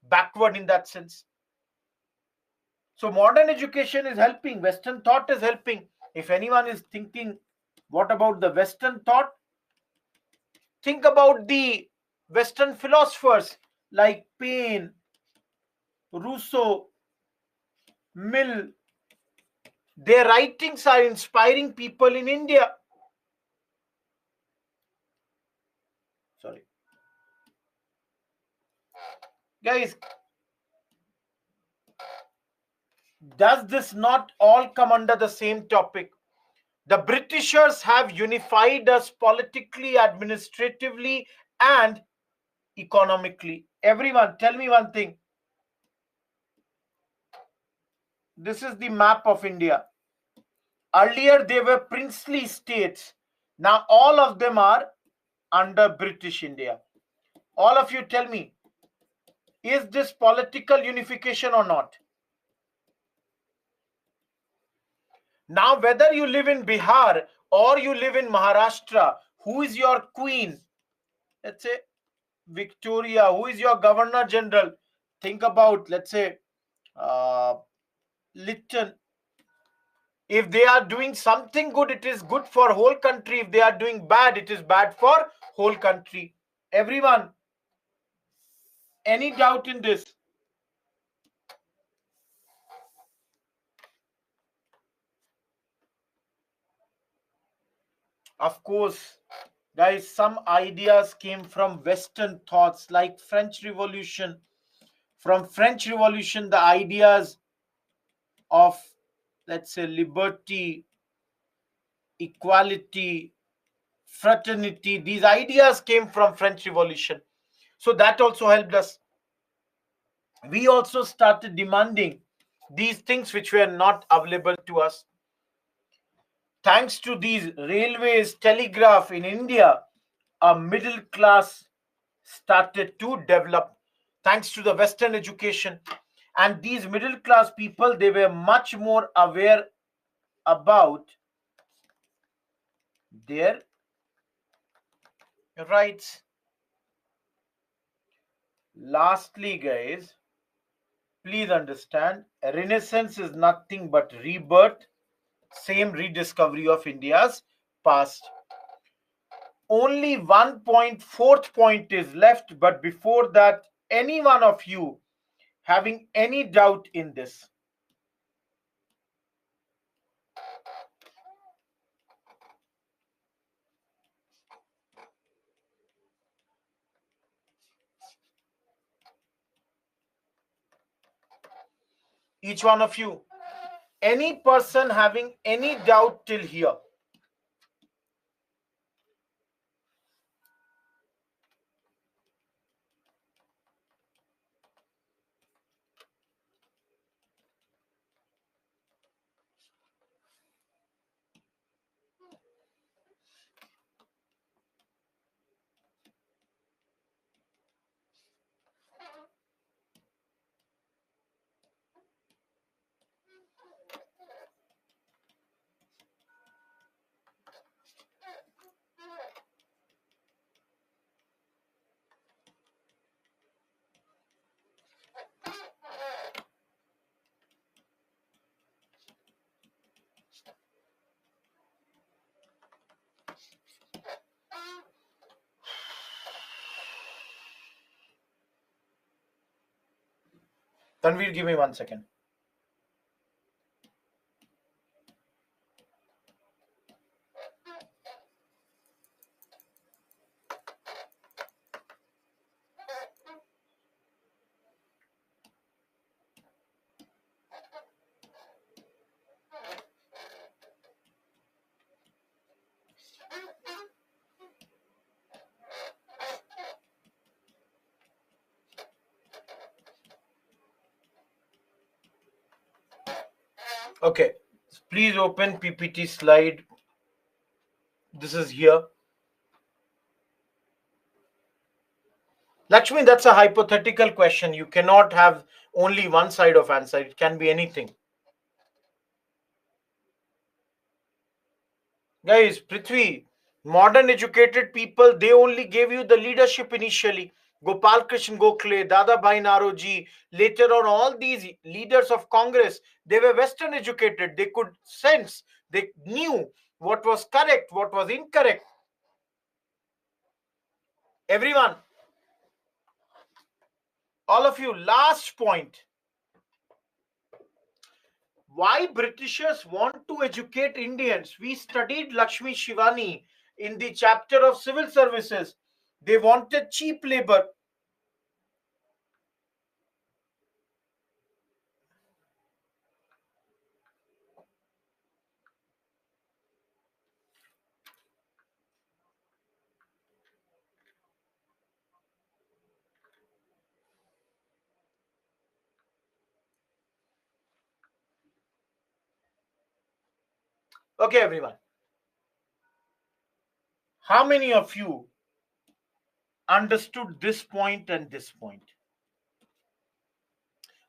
backward in that sense. So modern education is helping, Western thought is helping. If anyone is thinking, what about the Western thought? Think about the Western philosophers like Paine, Rousseau, Mill. Their writings are inspiring people in India. Sorry. Guys, does this not all come under the same topic? The Britishers have unified us politically, administratively, and economically. Everyone, tell me one thing. This is the map of India. Earlier, they were princely states. Now, all of them are under British India. All of you tell me, is this political unification or not? Now, whether you live in Bihar or you live in Maharashtra, who is your queen? Let's say Victoria. Who is your governor general? Think about, let's say, Lytton. If they are doing something good, it is good for whole country. If they are doing bad, it is bad for whole country. Everyone, any doubt in this? Of course, guys, some ideas came from Western thoughts like French Revolution. From French Revolution, the ideas of, let's say, liberty, equality, fraternity. These ideas came from French Revolution. So that also helped us. We also started demanding these things which were not available to us. Thanks to these railways, telegraph in India, a middle class started to develop thanks to the Western education. And these middle class people, they were much more aware about their rights. Lastly, guys, please understand, Renaissance is nothing but rebirth, same rediscovery of India's past. Only 1.4th point is left, but before that, any one of you having any doubt in this? Each one of you, any person having any doubt till here? Tanvir, give me 1 second. Okay, please open PPT slide. This is here. Lakshmi, that's a hypothetical question. You cannot have only one side of answer. It can be anything. Guys, Prithvi, modern educated people, they only gave you the leadership initially. Gopal Krishna Gokhale, Dada Bhai Naroji, later on, all these leaders of Congress, they were Western educated. They could sense, they knew what was correct, what was incorrect. Everyone, all of you, last point. Why Britishers want to educate Indians? We studied Lakshmi Shivani in the chapter of civil services. They wanted cheap labor. Okay, everyone. How many of you understood this point and this point?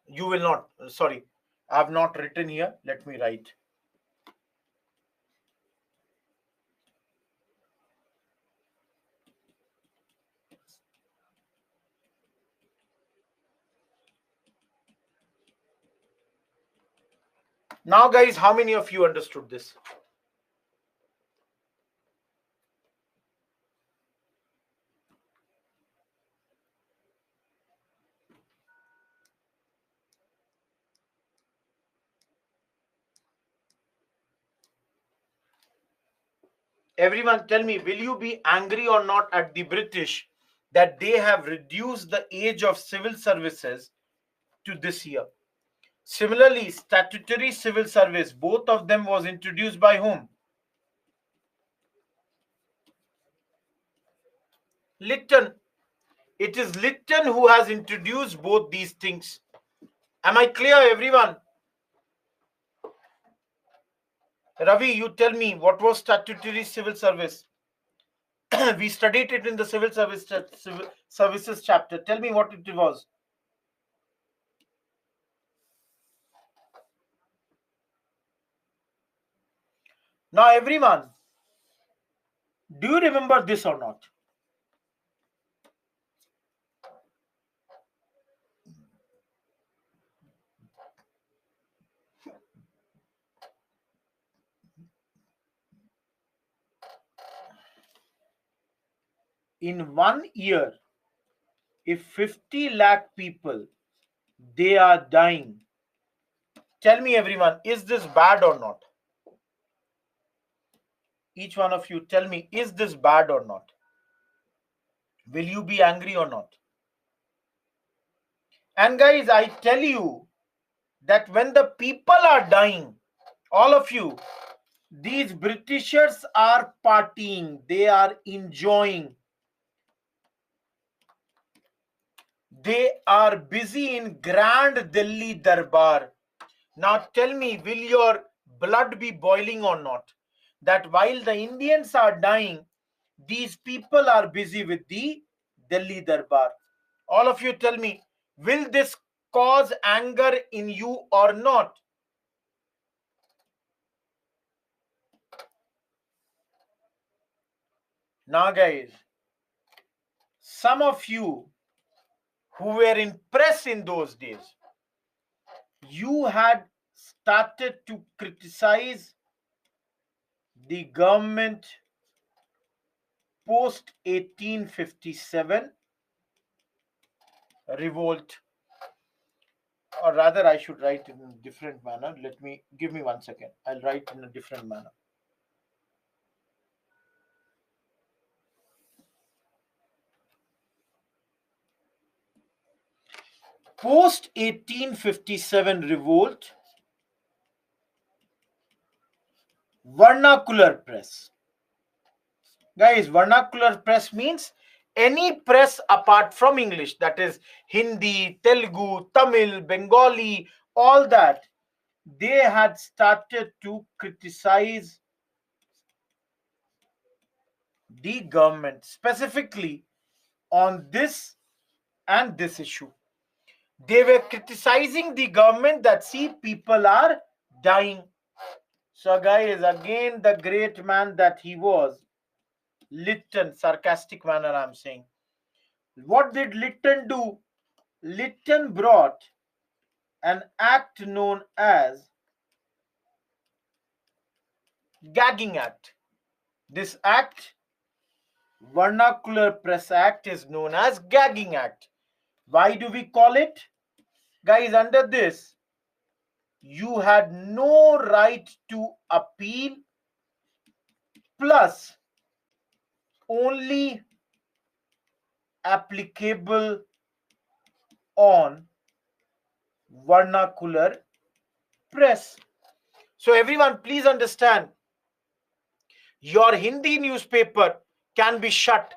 You will not. Sorry, I have not written here. Let me write. Now, guys, how many of you understood this? Everyone, tell me, will you be angry or not at the British that they have reduced the age of civil services to this year? Similarly, statutory civil service, both of them was introduced by whom? Lytton. It is Lytton who has introduced both these things. Am I clear, everyone? Ravi, you tell me, what was statutory civil service? We studied it in the civil services chapter. Tell me what it was. Now, everyone, do you remember this or not? In 1 year, if 50 lakh people, they are dying. Tell me, everyone, is this bad or not? Each one of you, tell me, is this bad or not? Will you be angry or not? And guys, I tell you that when the people are dying, all of you, these Britishers are partying, they are enjoying. They are busy in Grand Delhi Darbar. Now tell me, will your blood be boiling or not? That while the Indians are dying, these people are busy with the Delhi Darbar. All of you tell me, will this cause anger in you or not? Now, guys, some of you who were in press in those days, you had started to criticize the government post 1857 revolt, or rather I should write in a different manner. Give me 1 second. I'll write in a different manner. Post 1857 revolt, vernacular press. Guys, vernacular press means any press apart from English, that is Hindi, Telugu, Tamil, Bengali, all that, they had started to criticize the government specifically on this and this issue. They were criticizing the government that, see, people are dying. So, guys, again, the great man that he was, Lytton, sarcastic manner I'm saying. What did Lytton do? Lytton brought an act known as Gagging Act. This act, Vernacular Press Act, is known as Gagging Act. Why do we call it? Guys, under this, you had no right to appeal, plus only applicable on vernacular press. So everyone, please understand, your Hindi newspaper can be shut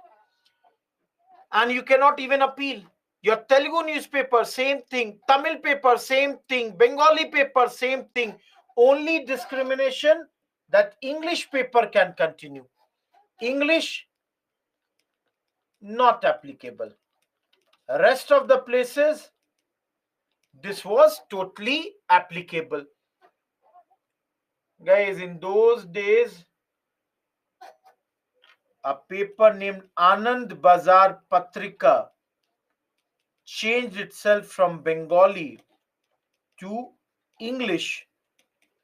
and you cannot even appeal. Your Telugu newspaper, same thing. Tamil paper, same thing. Bengali paper, same thing. Only discrimination that English paper can continue. English, not applicable. Rest of the places, this was totally applicable. Guys, in those days, a paper named Anand Bazar Patrika changed itself from Bengali to English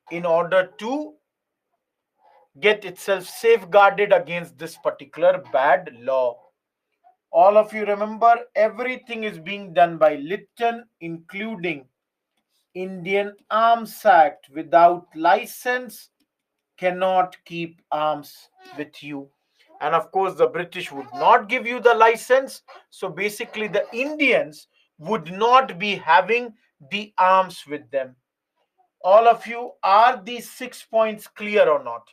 in order to get itself safeguarded against this particular bad law. All of you remember, everything is being done by Lytton, including Indian Arms Act. Without license, cannot keep arms with you. And of course, the British would not give you the license. So basically, the Indians would not be having the arms with them. All of you, are these 6 points clear or not?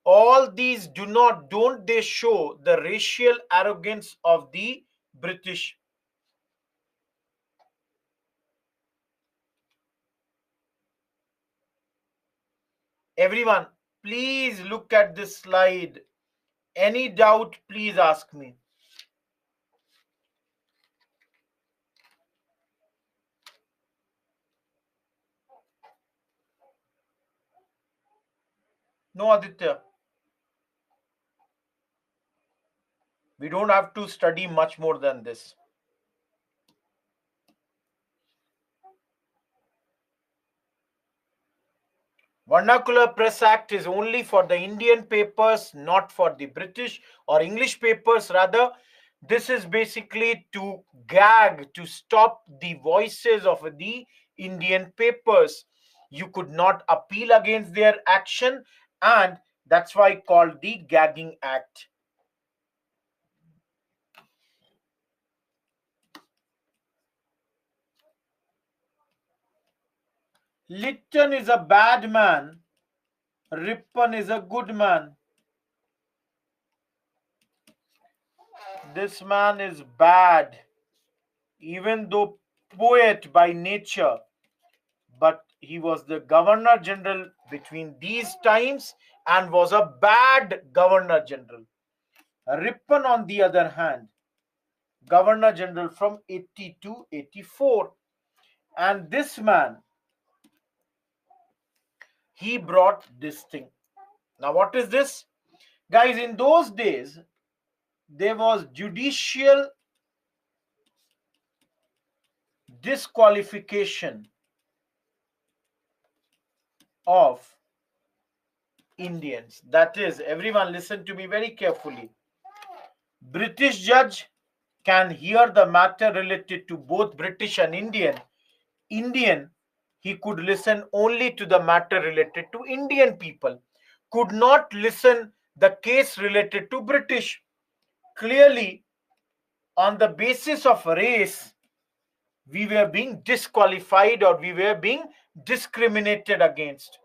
All these don't they show the racial arrogance of the British? Everyone, please look at this slide. Any doubt, please ask me. No, Aditya. We don't have to study much more than this. Vernacular Press Act is only for the Indian papers, not for the British or English papers. Rather, this is basically to gag, to stop the voices of the Indian papers. You could not appeal against their action, and that's why called the Gagging Act. Lytton is a bad man. Ripon is a good man. This man is bad, even though poet by nature, but he was the governor general between these times and was a bad governor general. Ripon, on the other hand, governor general from 80 to 84. And this man, he brought this thing. Now, what is this? Guys, in those days, there was judicial disqualification of Indians. That is, everyone listen to me very carefully. British judge can hear the matter related to both British and Indian. Indian, he could listen only to the matter related to Indian people, could not listen the case related to British. Clearly, on the basis of race, we were being disqualified or we were being discriminated against.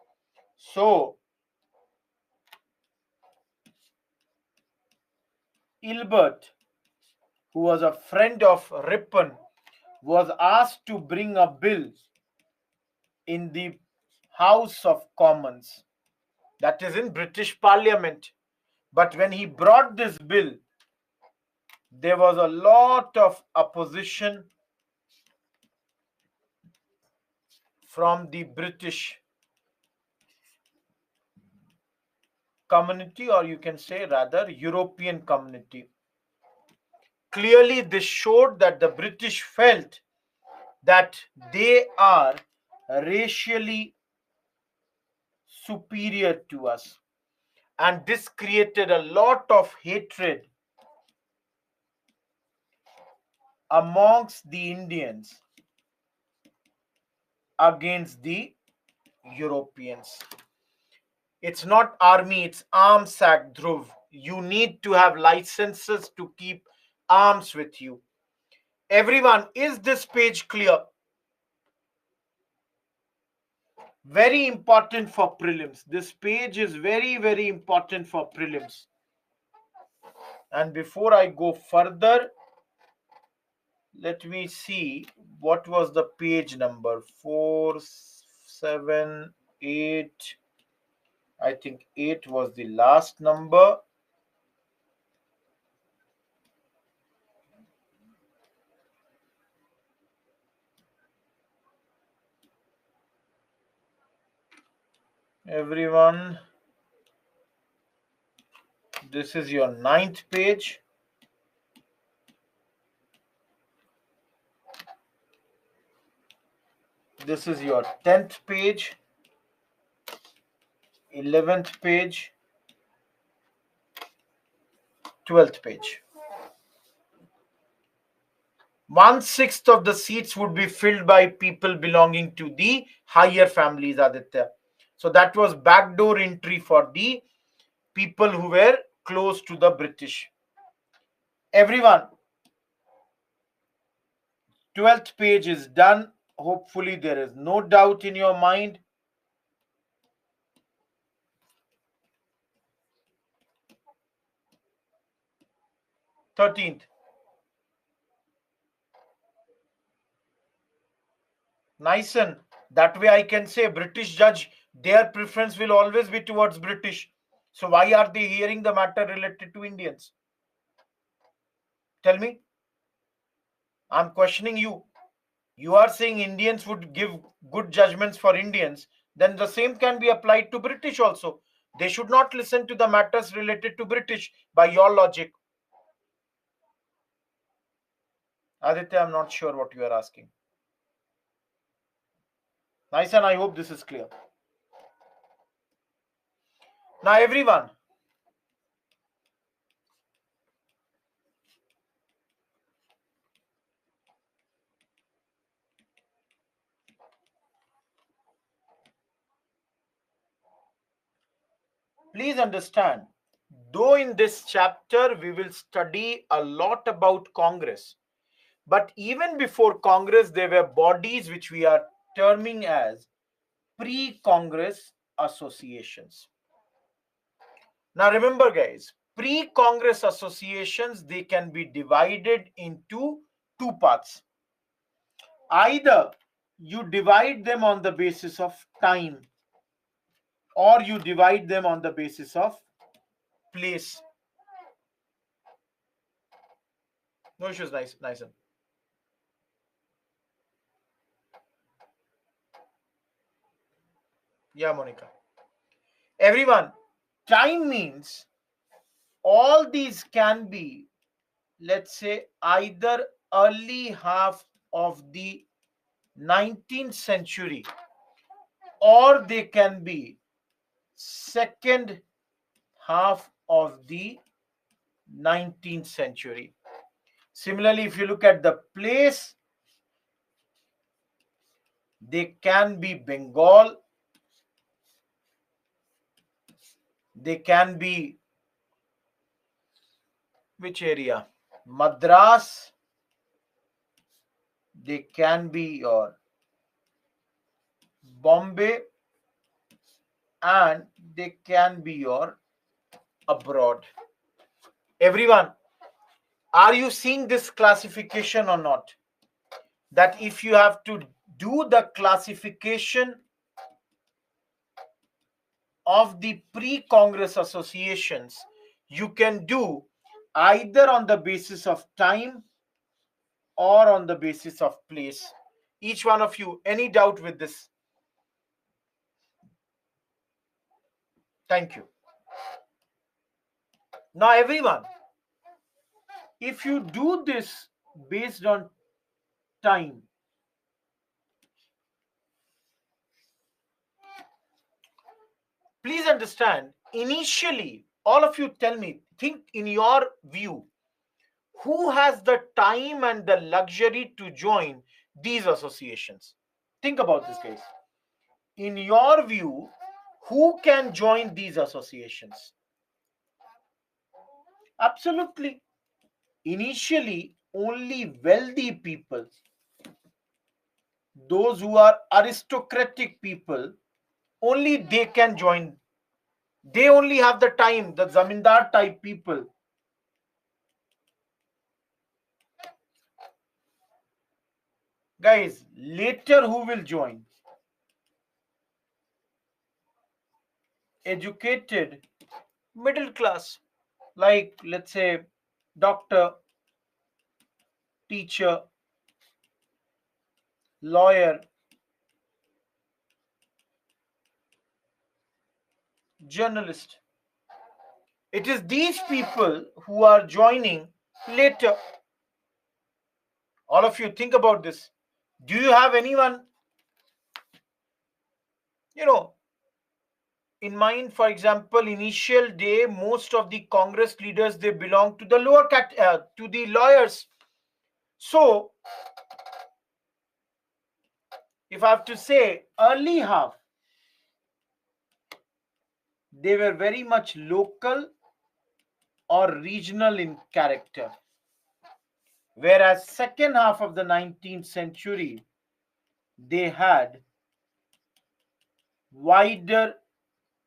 So, Ilbert, who was a friend of Ripon, was asked to bring a bill in the House of Commons, that is in British Parliament. But when he brought this bill, there was a lot of opposition from the British community, or you can say rather European community. Clearly, this showed that the British felt that they are racially superior to us. And this created a lot of hatred amongst the Indians against the Europeans. It's not army, it's arms act, Dhruv. You need to have licenses to keep arms with you. Everyone, is this page clear? Very important for prelims. This page is very, very important for prelims. And before I go further, let me see what was the page number. 4, 7, 8. I think 8 was the last number. Everyone, this is your 9th page. This is your 10th page, 11th page, 12th page. 1/6 of the seats would be filled by people belonging to the higher families, Aditya. So that was backdoor entry for the people who were close to the British. Everyone, 12th page is done. Hopefully there is no doubt in your mind. Thirteenth. Nice, and that way I can say British judge, their preference will always be towards British. So why are they hearing the matter related to Indians? Tell me. I'm questioning you. You are saying Indians would give good judgments for Indians, then the same can be applied to British also. They should not listen to the matters related to British by your logic. Aditya, I'm not sure what you are asking. Nice, and I hope this is clear. Now, everyone, please understand, though in this chapter we will study a lot about Congress, but even before Congress, there were bodies which we are terming as pre-Congress associations. Now remember guys, pre-Congress associations, they can be divided into two parts. Either you divide them on the basis of time, or you divide them on the basis of place. No issues, nice. Yeah, Monica. Everyone, time means all these can be, let's say, either early half of the 19th century, or they can be second half of the 19th century. Similarly, if you look at the place, they can be Bengal, they can be which area? Madras, they can be your Bombay, and they can be your abroad. Everyone, are you seeing this classification or not? That if you have to do the classification of the pre-Congress associations, you can do either on the basis of time or on the basis of place. Each one of you, any doubt with this? Thank you. Now, everyone, if you do this based on time, please understand, initially, all of you tell me, think in your view, who has the time and the luxury to join these associations? Think about this, guys. In your view, who can join these associations? Absolutely. Initially, only wealthy people, those who are aristocratic people, only they can join. They only have the time, the zamindar type people. Guys, later who will join? Educated middle class, like let's say doctor, teacher, lawyer, journalist. It is these people who are joining later. All of you think about this. Do you have anyone, you know, in mind? For example, initial day, most of the Congress leaders, they belong to the to the lawyers. So, if I have to say, early half, they were very much local or regional in character. Whereas second half of the 19th century, they had wider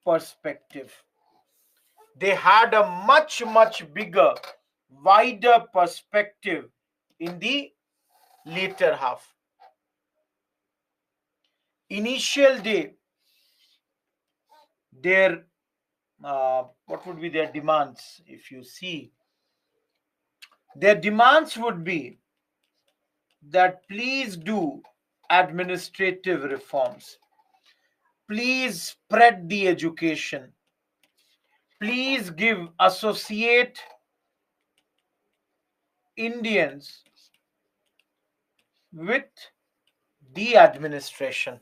perspective. They had a much, much bigger, wider perspective in the later half. Initial day, their what would be their demands? If you see, their demands would be that please do administrative reforms, please spread the education, please give associate Indians with the administration.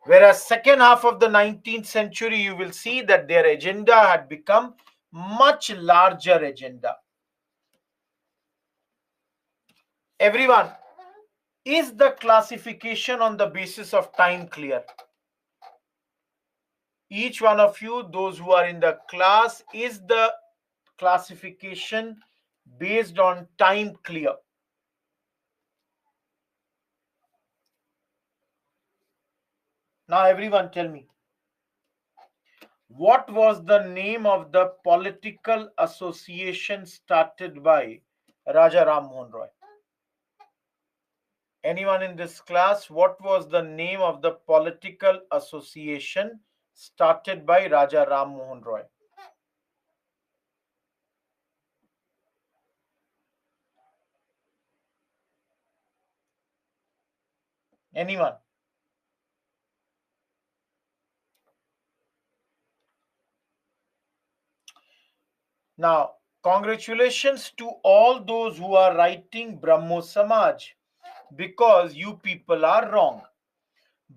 Whereas second half of the 19th century, you will see that their agenda had become much larger agenda. Everyone, is the classification on the basis of time clear? Each one of you, those who are in the class, is the classification based on time clear? Now everyone tell me, what was the name of the political association started by Raja Ram Mohan Roy? Anyone in this class, what was the name of the political association started by Raja Ram Mohan Roy? Anyone? Now, congratulations to all those who are writing Brahmo Samaj, because you people are wrong.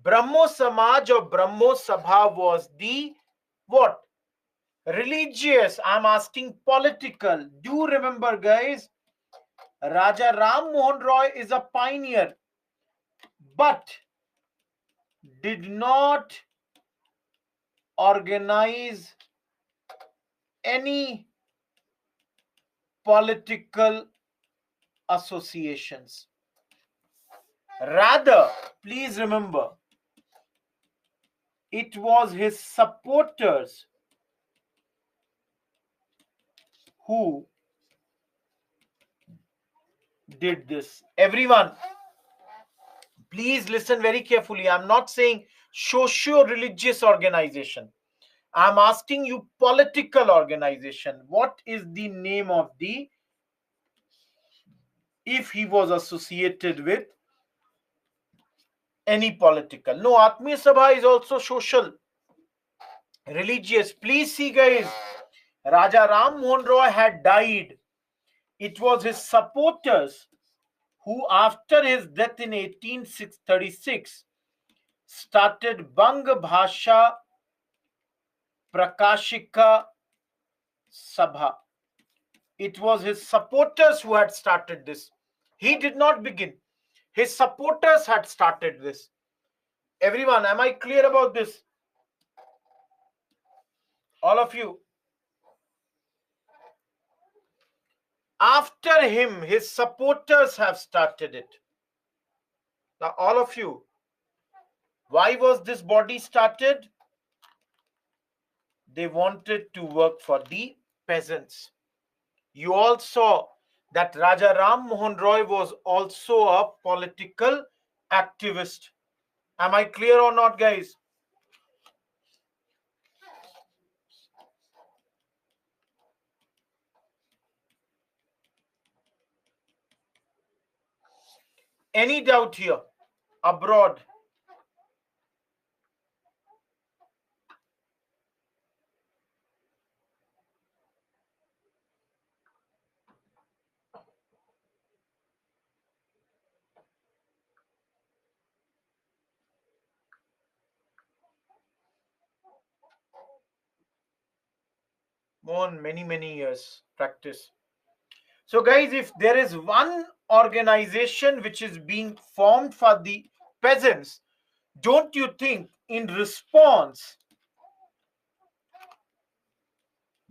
Brahmo Samaj or Brahmo Sabha was the what? Religious. I'm asking political. Do remember, guys, Raja Ram Mohan Roy is a pioneer, but did not organize any political associations. Rather, please remember, it was his supporters who did this. Everyone, please listen very carefully. I'm not saying socio-religious organization. I'm asking you political organization. What is the name of the, if he was associated with any political? No, Atmiya Sabha is also social, religious. Please see, guys, Raja Ram Mohan Roy had died. It was his supporters who, after his death in 1836, started Bang Bhasha Prakashika Sabha. It was his supporters who had started this. He did not begin. His supporters had started this. Everyone, am I clear about this? All of you. After him, his supporters have started it. Now, all of you, why was this body started? They wanted to work for the peasants. You all saw that Raja Ram Mohan Roy was also a political activist. Am I clear or not, guys? Any doubt here? Abroad? On many years practice. So guys, if there is one organization which is being formed for the peasants, don't you think in response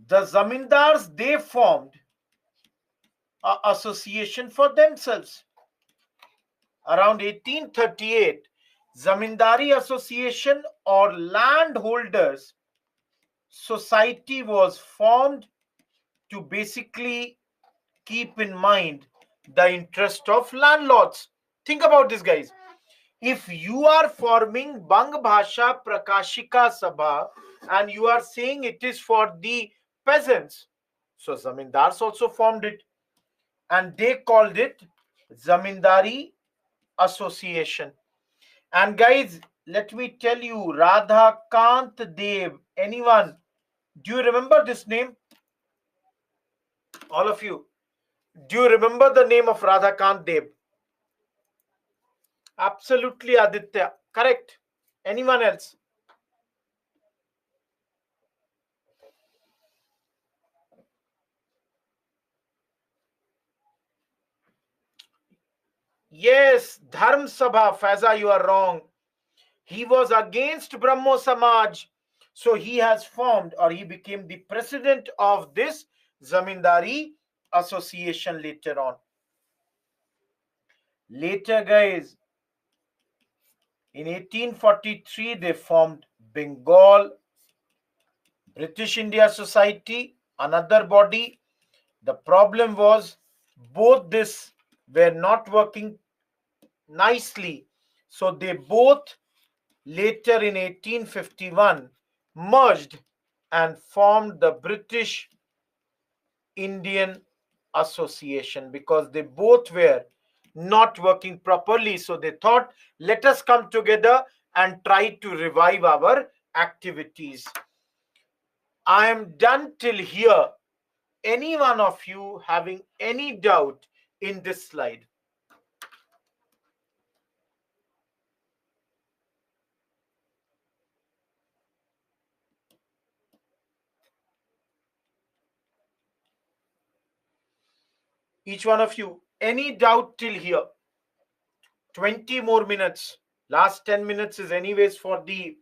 the zamindars they formed association for themselves. Around 1838, Zamindari Association or Landholders Society was formed to basically keep in mind the interest of landlords. Think about this, guys. If you are forming Bang Bhasha Prakashika Sabha and you are saying it is for the peasants, so Zamindars also formed it and they called it Zamindari Association. And guys, let me tell you, Radha Kant Dev. Anyone? Do you remember this name? All of you. Do you remember the name of Radha Kant Dev? Absolutely, Aditya. Correct. Anyone else? Yes, Dharm Sabha. Faiza, you are wrong. He was against Brahmo Samaj. So he has formed or he became the president of this Zamindari association later on. Later, guys, in 1843, they formed Bengal British India Society, another body. The problem was both this were not working nicely. So they both later in 1851 merged and formed the British Indian Association because they both were not working properly. So they thought, let us come together and try to revive our activities. I am done till here. Any one of you having any doubt in this slide? Each one of you, any doubt till here? 20 more minutes. Last 10 minutes is anyways for the,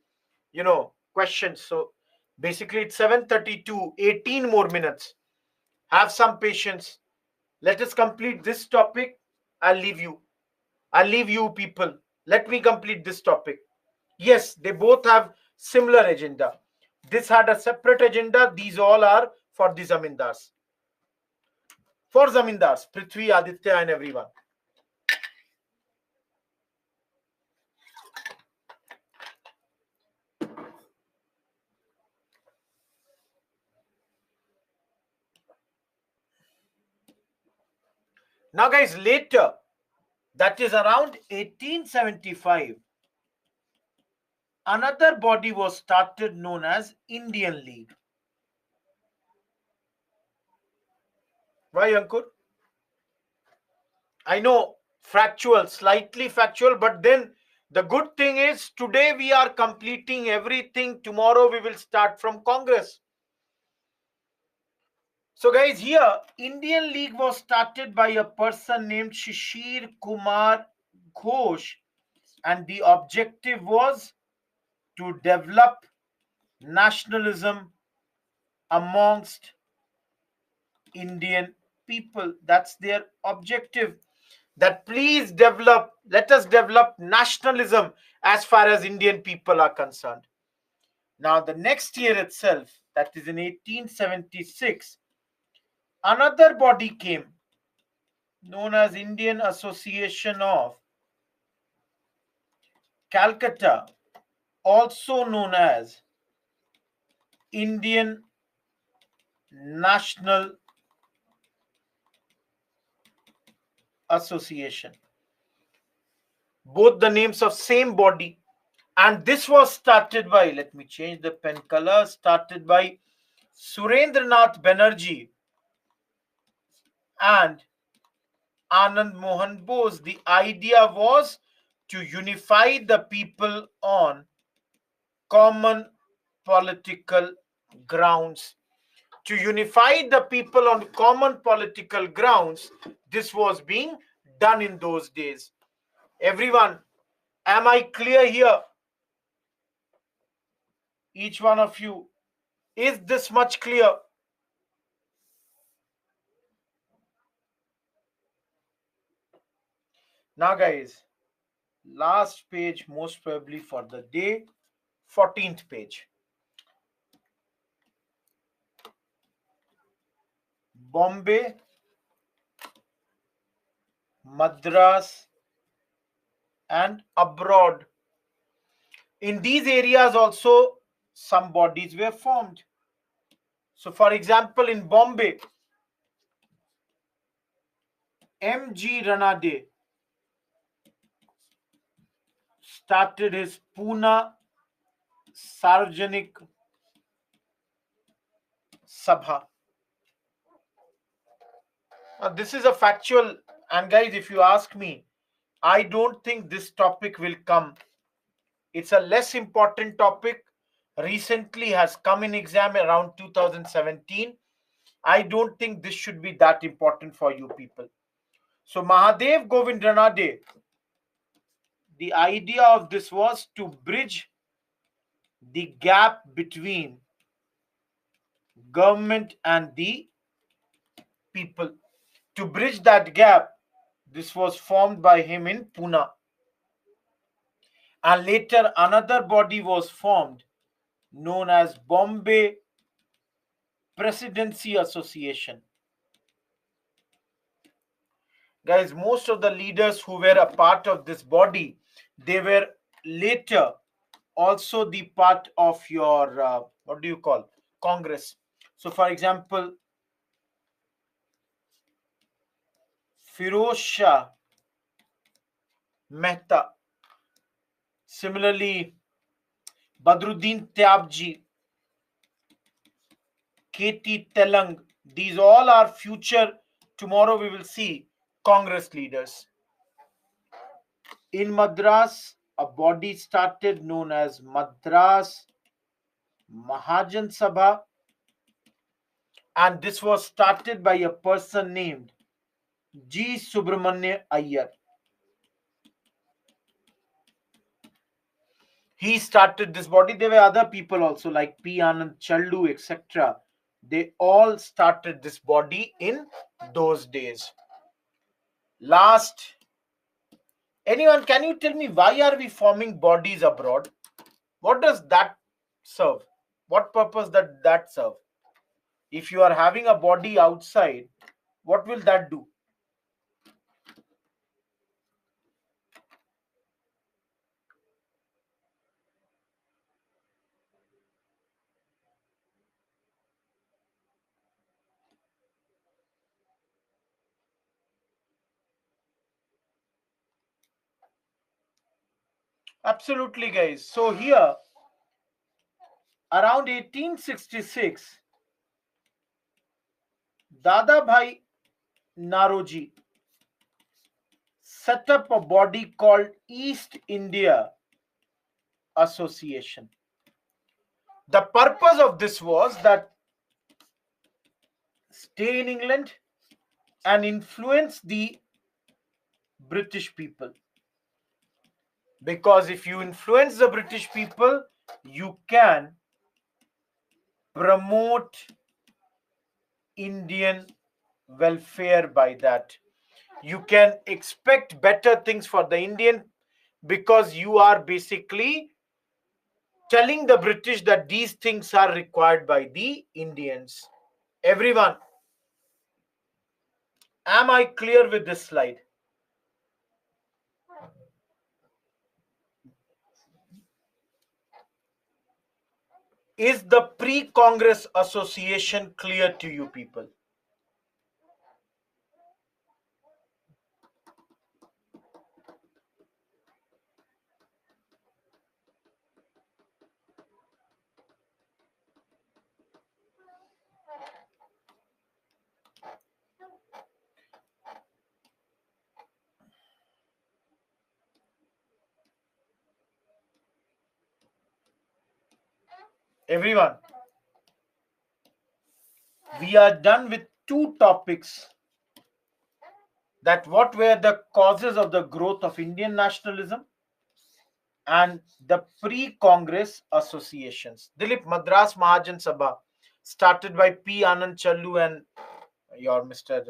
questions. So basically it's 7:32, 18 more minutes. Have some patience. Let us complete this topic. I'll leave you. I'll leave you people. Let me complete this topic. Yes, they both have similar agenda. This had a separate agenda. These all are for the Zamindars. For Zamindars, Prithvi, Aditya, and everyone. Now, guys, later, that is around 1875, another body was started known as Indian League. Why, Ankur? I know, factual, slightly factual, but then the good thing is today we are completing everything. Tomorrow we will start from Congress. So, guys, here Indian League was started by a person named Shishir Kumar Ghosh, and the objective was to develop nationalism amongst Indian people. That's their objective. That please develop, let us develop nationalism as far as Indian people are concerned. Now, the next year itself, that is in 1876, another body came known as Indian Association of Calcutta, also known as Indian National Association. Both the names of same body. And this was started by, let me change the pen color, started by Surendranath Banerjee and Anand Mohan Bose. The idea was to unify the people on common political grounds. To unify the people on common political grounds, this was being done in those days. Everyone, am I clear here? Each one of you, is this much clear? Now, guys, last page, most probably for the day, 14th page. Bombay, Madras, and abroad. In these areas, also, some bodies were formed. So, for example, in Bombay, M.G. Ranade started his Pune Sarvajanik Sabha. Now, this is a factual, and guys, if you ask me, I don't think this topic will come. It's a less important topic. Recently has come in exam around 2017. I don't think this should be that important for you people. So Mahadev Govind Ranade, the idea of this was to bridge the gap between government and the people. To bridge that gap, this was formed by him in Pune. And later another body was formed known as Bombay Presidency Association. Guys, most of the leaders who were a part of this body, they were later also the part of your what do you call, Congress. So for example, Firoz Shah Mehta, similarly Badruddin Tyabji, KT Telang, these all are future, tomorrow we will see, Congress leaders. In Madras, a body started known as Madras Mahajan Sabha, and this was started by a person named G. Subramanya Iyer. He started this body. There were other people also like P. Anand Challu, etc. They all started this body in those days. Last, anyone, can you tell me why are we forming bodies abroad? What does that serve? What purpose that serve? If you are having a body outside, what will that do? Absolutely, guys. So here, around 1866, Dadabhai Naroji set up a body called East India Association. The purpose of this was that stay in England and influence the British people. Because if you influence the British people, you can promote Indian welfare by that. You can expect better things for the Indian, because you are basically telling the British that these things are required by the Indians. Everyone, am I clear with this slide? Is the pre-Congress association clear to you people? Everyone, we are done with two topics. That what were the causes of the growth of Indian nationalism and the pre-Congress associations. Dilip, Madras Mahajan Sabha, started by P. Anand Challu and your Mr.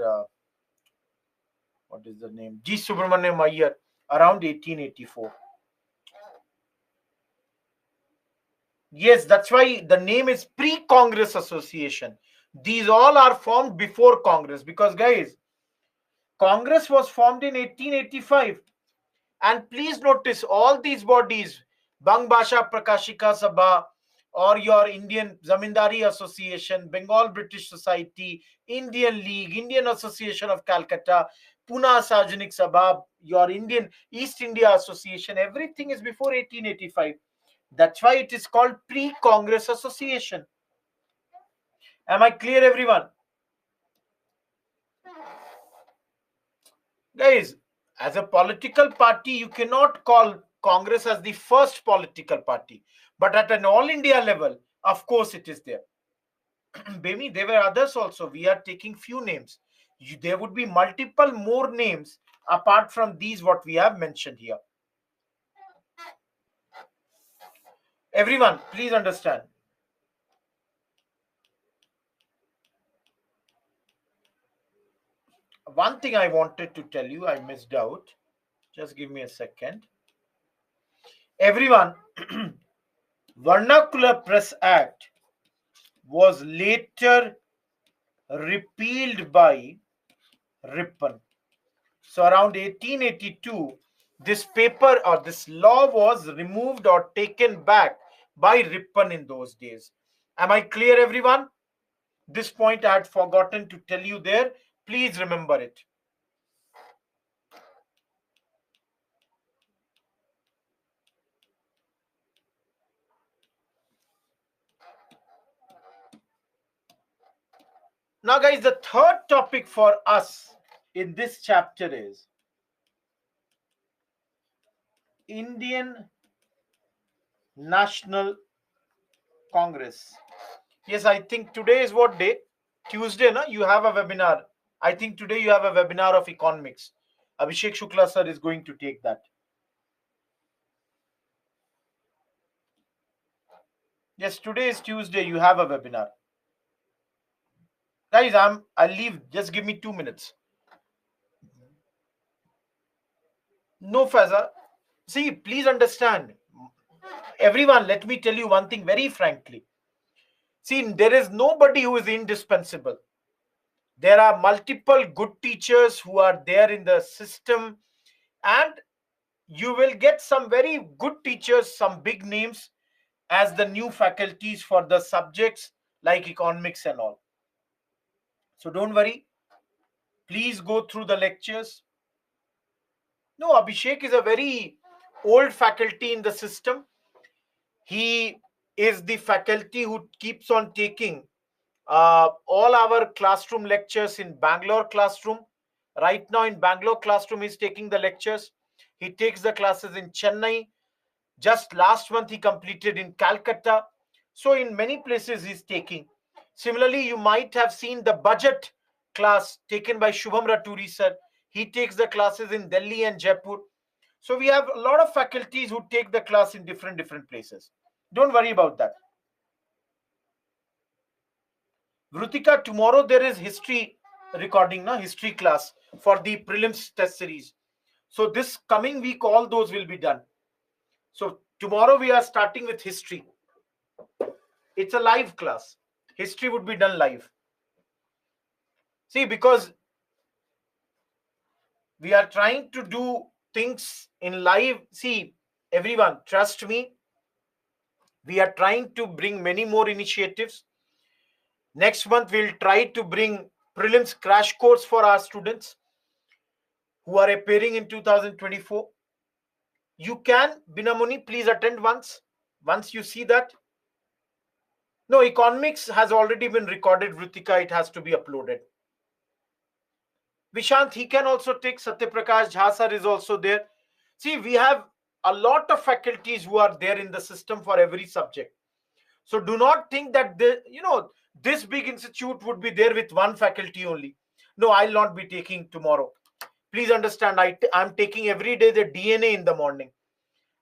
what is the name? G. Subramaniam Iyer, around 1884. Yes, that's why the name is Pre-Congress Association. These all are formed before Congress because, guys, Congress was formed in 1885. And please notice all these bodies, Bang Bhasha Prakashika Sabha, or your Indian Zamindari Association, Bengal British Society, Indian League, Indian Association of Calcutta, Pune Sarjanik Sabha, your Indian East India Association, everything is before 1885. That's why it is called Pre-Congress Association. Am I clear, everyone? Guys, as a political party, you cannot call Congress as the first political party. But at an all India level, of course, it is there. Bemi, there were others also. We are taking few names. There would be multiple more names apart from these, what we have mentioned here. Everyone, please understand. One thing I wanted to tell you, I missed out. Just give me a second. Everyone, Vernacular Press Act was later repealed by Ripon. So around 1882, this paper or this law was removed or taken back by Ripon in those days. Am I clear, everyone? This point I had forgotten to tell you there. Please remember it. Now, guys, the third topic for us in this chapter is Indian National Congress. Yes, I think today is what day? Tuesday, no? You have a webinar. I think today you have a webinar of economics. Abhishek Shukla sir is going to take that. Yes, today is Tuesday. You have a webinar. Guys, I'll leave. Just give me 2 minutes. No, Faza. See, please understand. Everyone, let me tell you one thing very frankly. See, there is nobody who is indispensable. There are multiple good teachers who are there in the system, and you will get some very good teachers, some big names as the new faculties for the subjects like economics and all. So don't worry. Please go through the lectures. No, Abhishek is a very old faculty in the system. He is the faculty who keeps on taking all our classroom lectures in Bangalore classroom. Right now in Bangalore classroom, he's taking the lectures. He takes the classes in Chennai. Just last month, he completed in Calcutta. So in many places, he's taking. Similarly, you might have seen the budget class taken by Shubham Raturi sir. He takes the classes in Delhi and Jaipur. So we have a lot of faculties who take the class in different places. Don't worry about that. Vrutika, tomorrow there is history recording, na history class for the prelims test series. So this coming week, all those will be done. So tomorrow we are starting with history. It's a live class. History would be done live. See, because we are trying to do things in live. See, everyone, trust me. We are trying to bring many more initiatives. Next month, we'll try to bring prelims crash course for our students who are appearing in 2024. You can, Binamuni, please attend once. Once you see that. No, economics has already been recorded, Vritika. It has to be uploaded. Vishant, he can also take. Satyaprakash Jha sir is also there. See, we have a lot of faculties who are there in the system for every subject. So do not think that this big institute would be there with one faculty only. No, I'll not be taking tomorrow. Please understand, I'm taking every day the DNA in the morning.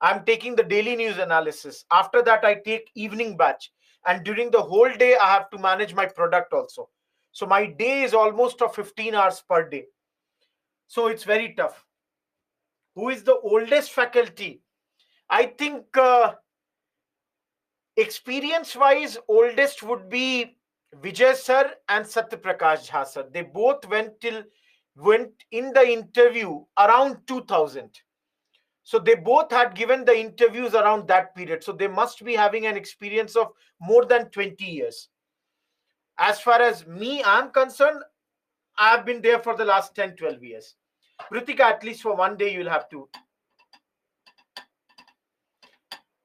I'm taking the daily news analysis. After that, I take evening batch. And during the whole day, I have to manage my product also. So my day is almost of 15 hours per day. So it's very tough. Who is the oldest faculty? I think experience wise, oldest would be Vijay sir and Satyaprakash Jha sir. They both went in the interview around 2000. So they both had given the interviews around that period. So they must be having an experience of more than 20 years. As far as me, I'm concerned, I've been there for the last 10, 12 years. Ritika, at least for one day, you'll have to.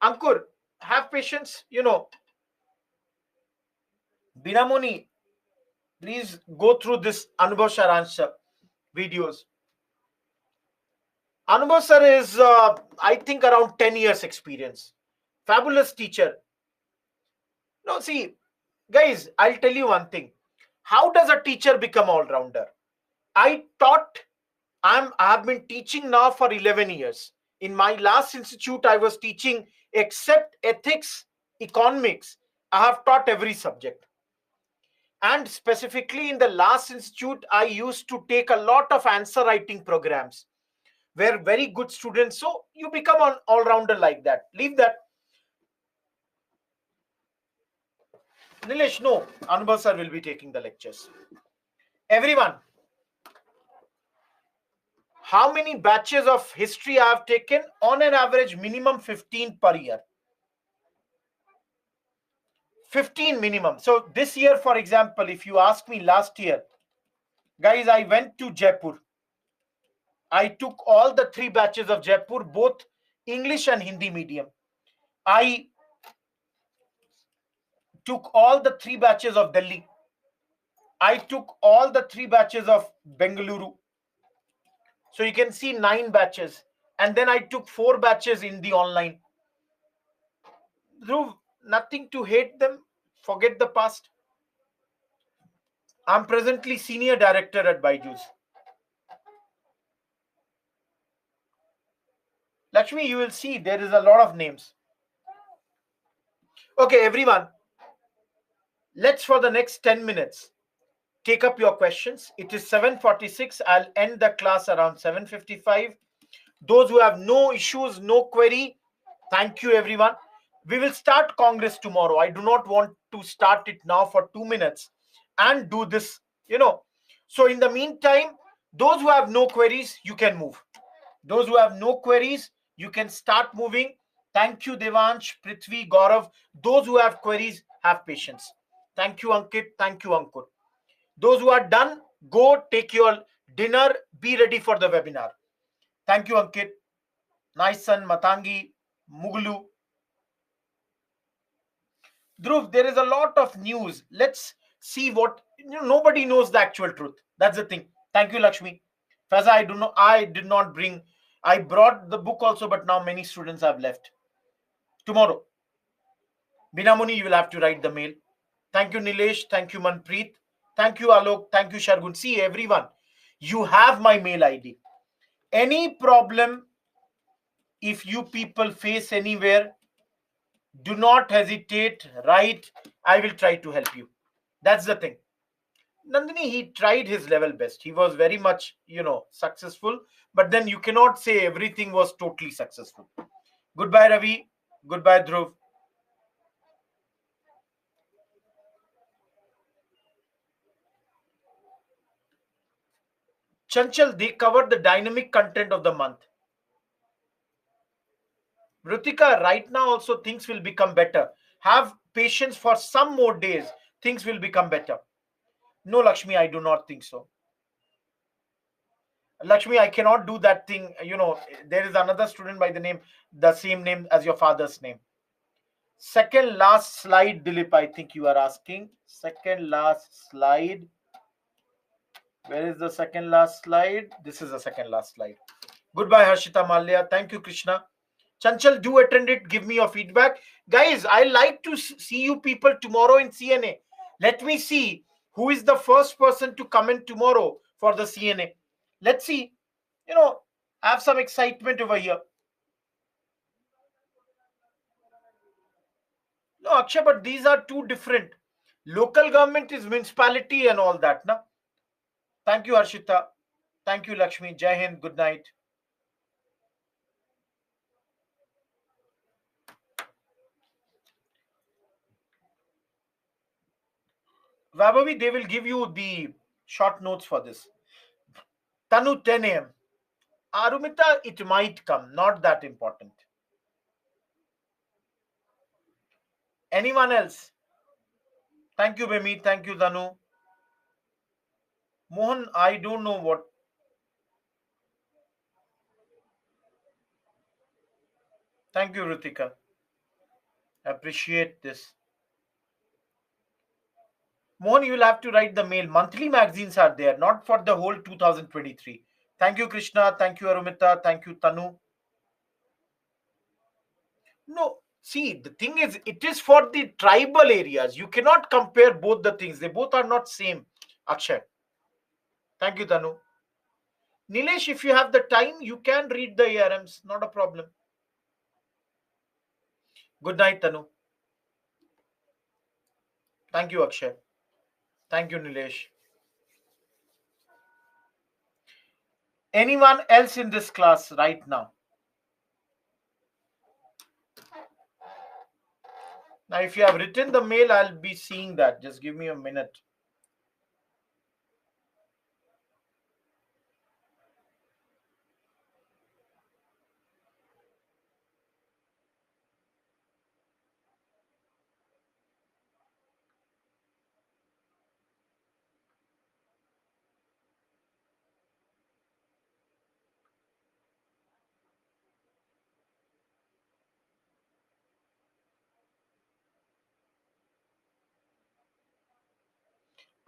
Ankur, have patience. Binamoni, please go through this Anubhav Saransh videos. Anubhav sir is, I think, around 10 years experience. Fabulous teacher. No, see, guys, I'll tell you one thing. How does a teacher become all-rounder? I have been teaching now for 11 years. In my last institute, I was teaching except ethics, economics. I have taught every subject. And specifically in the last institute, I used to take a lot of answer writing programs where very good students. So you become an all-rounder like that. Leave that. Nilesh, no. Anubhav sir will be taking the lectures. Everyone, how many batches of history I have taken? On an average, minimum 15 per year. 15 minimum. So this year, for example, if you ask me last year, guys, I went to Jaipur. I took all the 3 batches of Jaipur, both English and Hindi medium. I took all the 3 batches of Delhi. I took all the 3 batches of Bengaluru. So you can see 9 batches. And then I took 4 batches in the online. Dhruv, nothing to hate them. Forget the past. I'm presently senior director at Byju's. Lakshmi, you will see there is a lot of names. Okay, everyone. Let's, for the next 10 minutes, take up your questions. It is 7:46. I'll end the class around 7:55. Those who have no issues, no query, thank you, everyone. We will start Congress tomorrow. I do not want to start it now for 2 minutes and do this, So in the meantime, those who have no queries, you can move. Those who have no queries, you can start moving. Thank you, Devansh, Prithvi, Gaurav. Those who have queries, have patience. Thank you, Ankit. Thank you, Ankur. Those who are done, go take your dinner. Be ready for the webinar. Thank you, Ankit. Nisan, Matangi, Muglu. Dhruv, there is a lot of news. Let's see what, nobody knows the actual truth. That's the thing. Thank you, Lakshmi. Faza, I did not bring, I brought the book also, but now many students have left. Tomorrow, Binamuni, you will have to write the mail. Thank you, Nilesh. Thank you, Manpreet. Thank you, Alok. Thank you, Shargun. See, everyone, you have my mail ID. Any problem, if you people face anywhere, do not hesitate. Write. I will try to help you. That's the thing. Nandini, he tried his level best. He was very much, successful. But then you cannot say everything was totally successful. Goodbye, Ravi. Goodbye, Dhruv. Chanchal, they covered the dynamic content of the month. Rutika, right now also things will become better. Have patience for some more days. Things will become better. No, Lakshmi, I do not think so. Lakshmi, I cannot do that thing. There is another student by the same name as your father's name. Second last slide, Dilip, I think you are asking. Second last slide. Where is the second last slide? This is the second last slide. Goodbye, Harshita Malya. Thank you, Krishna. Chanchal, do attend it. Give me your feedback. Guys, I like to see you people tomorrow in CNA. Let me see who is the first person to comment tomorrow for the CNA. Let's see. Have some excitement over here. No, Akshay, but these are two different. Local government is municipality and all that, na? Thank you, Harshita. Thank you, Lakshmi. Jai Hind. Good night. Vabavi, they will give you the short notes for this. Tanu, 10 a.m. Arumita, it might come. Not that important. Anyone else? Thank you, Bemi. Thank you, Tanu. Mohan, I don't know what. Thank you, Ritika. Appreciate this. Mohan, you will have to write the mail. Monthly magazines are there, not for the whole 2023. Thank you, Krishna. Thank you, Arumita. Thank you, Tanu. No, see, the thing is, it is for the tribal areas. You cannot compare both the things. They both are not same. Akshay. Thank you, Tanu. Nilesh, if you have the time, you can read the ARMs. Not a problem. Good night, Tanu. Thank you, Akshay. Thank you, Nilesh. Anyone else in this class right now? Now, if you have written the mail, I'll be seeing that. Just give me a minute.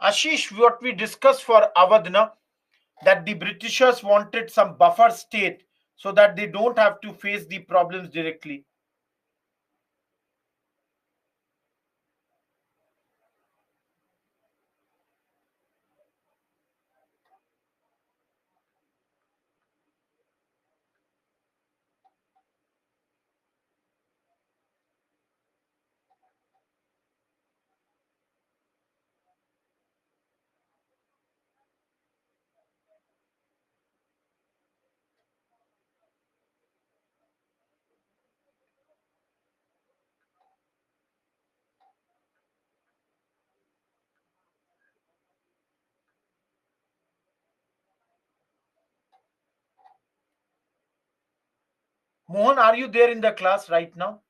Ashish, what we discussed for Avadna, that the Britishers wanted some buffer state so that they don't have to face the problems directly. Mohan, are you there in the class right now?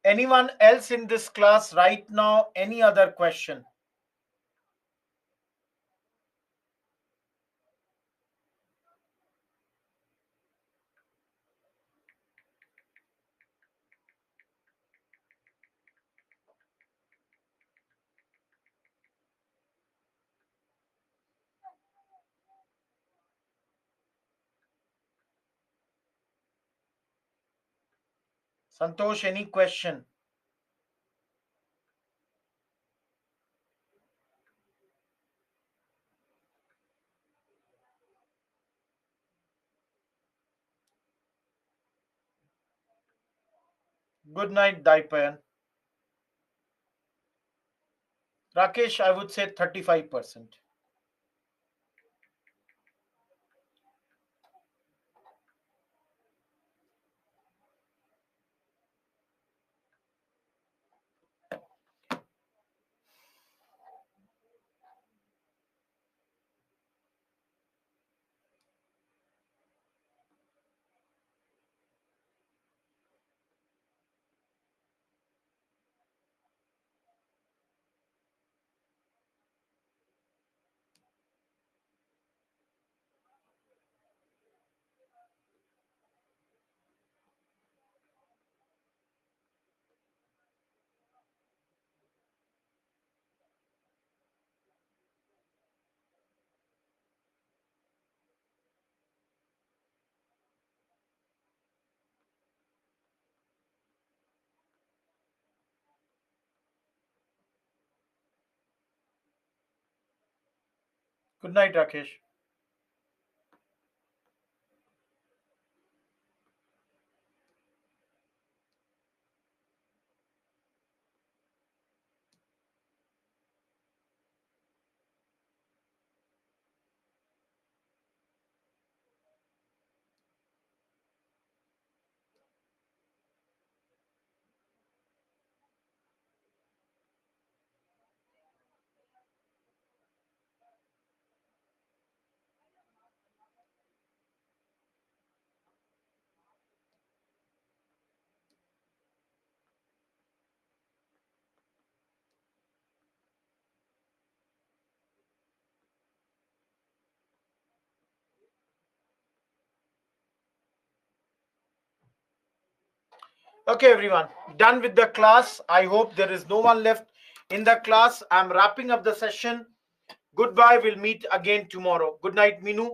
Anyone else in this class right now? Any other question? Santosh, any question? Good night, Daipayan. Rakesh, I would say 35%. Good night, Rakesh. Okay, everyone, done with the class. I hope there is no one left in the class. I'm wrapping up the session. Goodbye. We'll meet again tomorrow. Good night, Minu.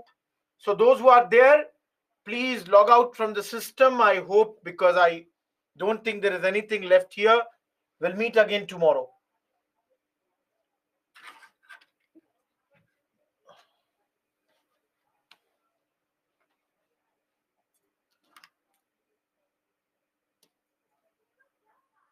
So those who are there, please log out from the system. I hope, because I don't think there is anything left here. We'll meet again tomorrow.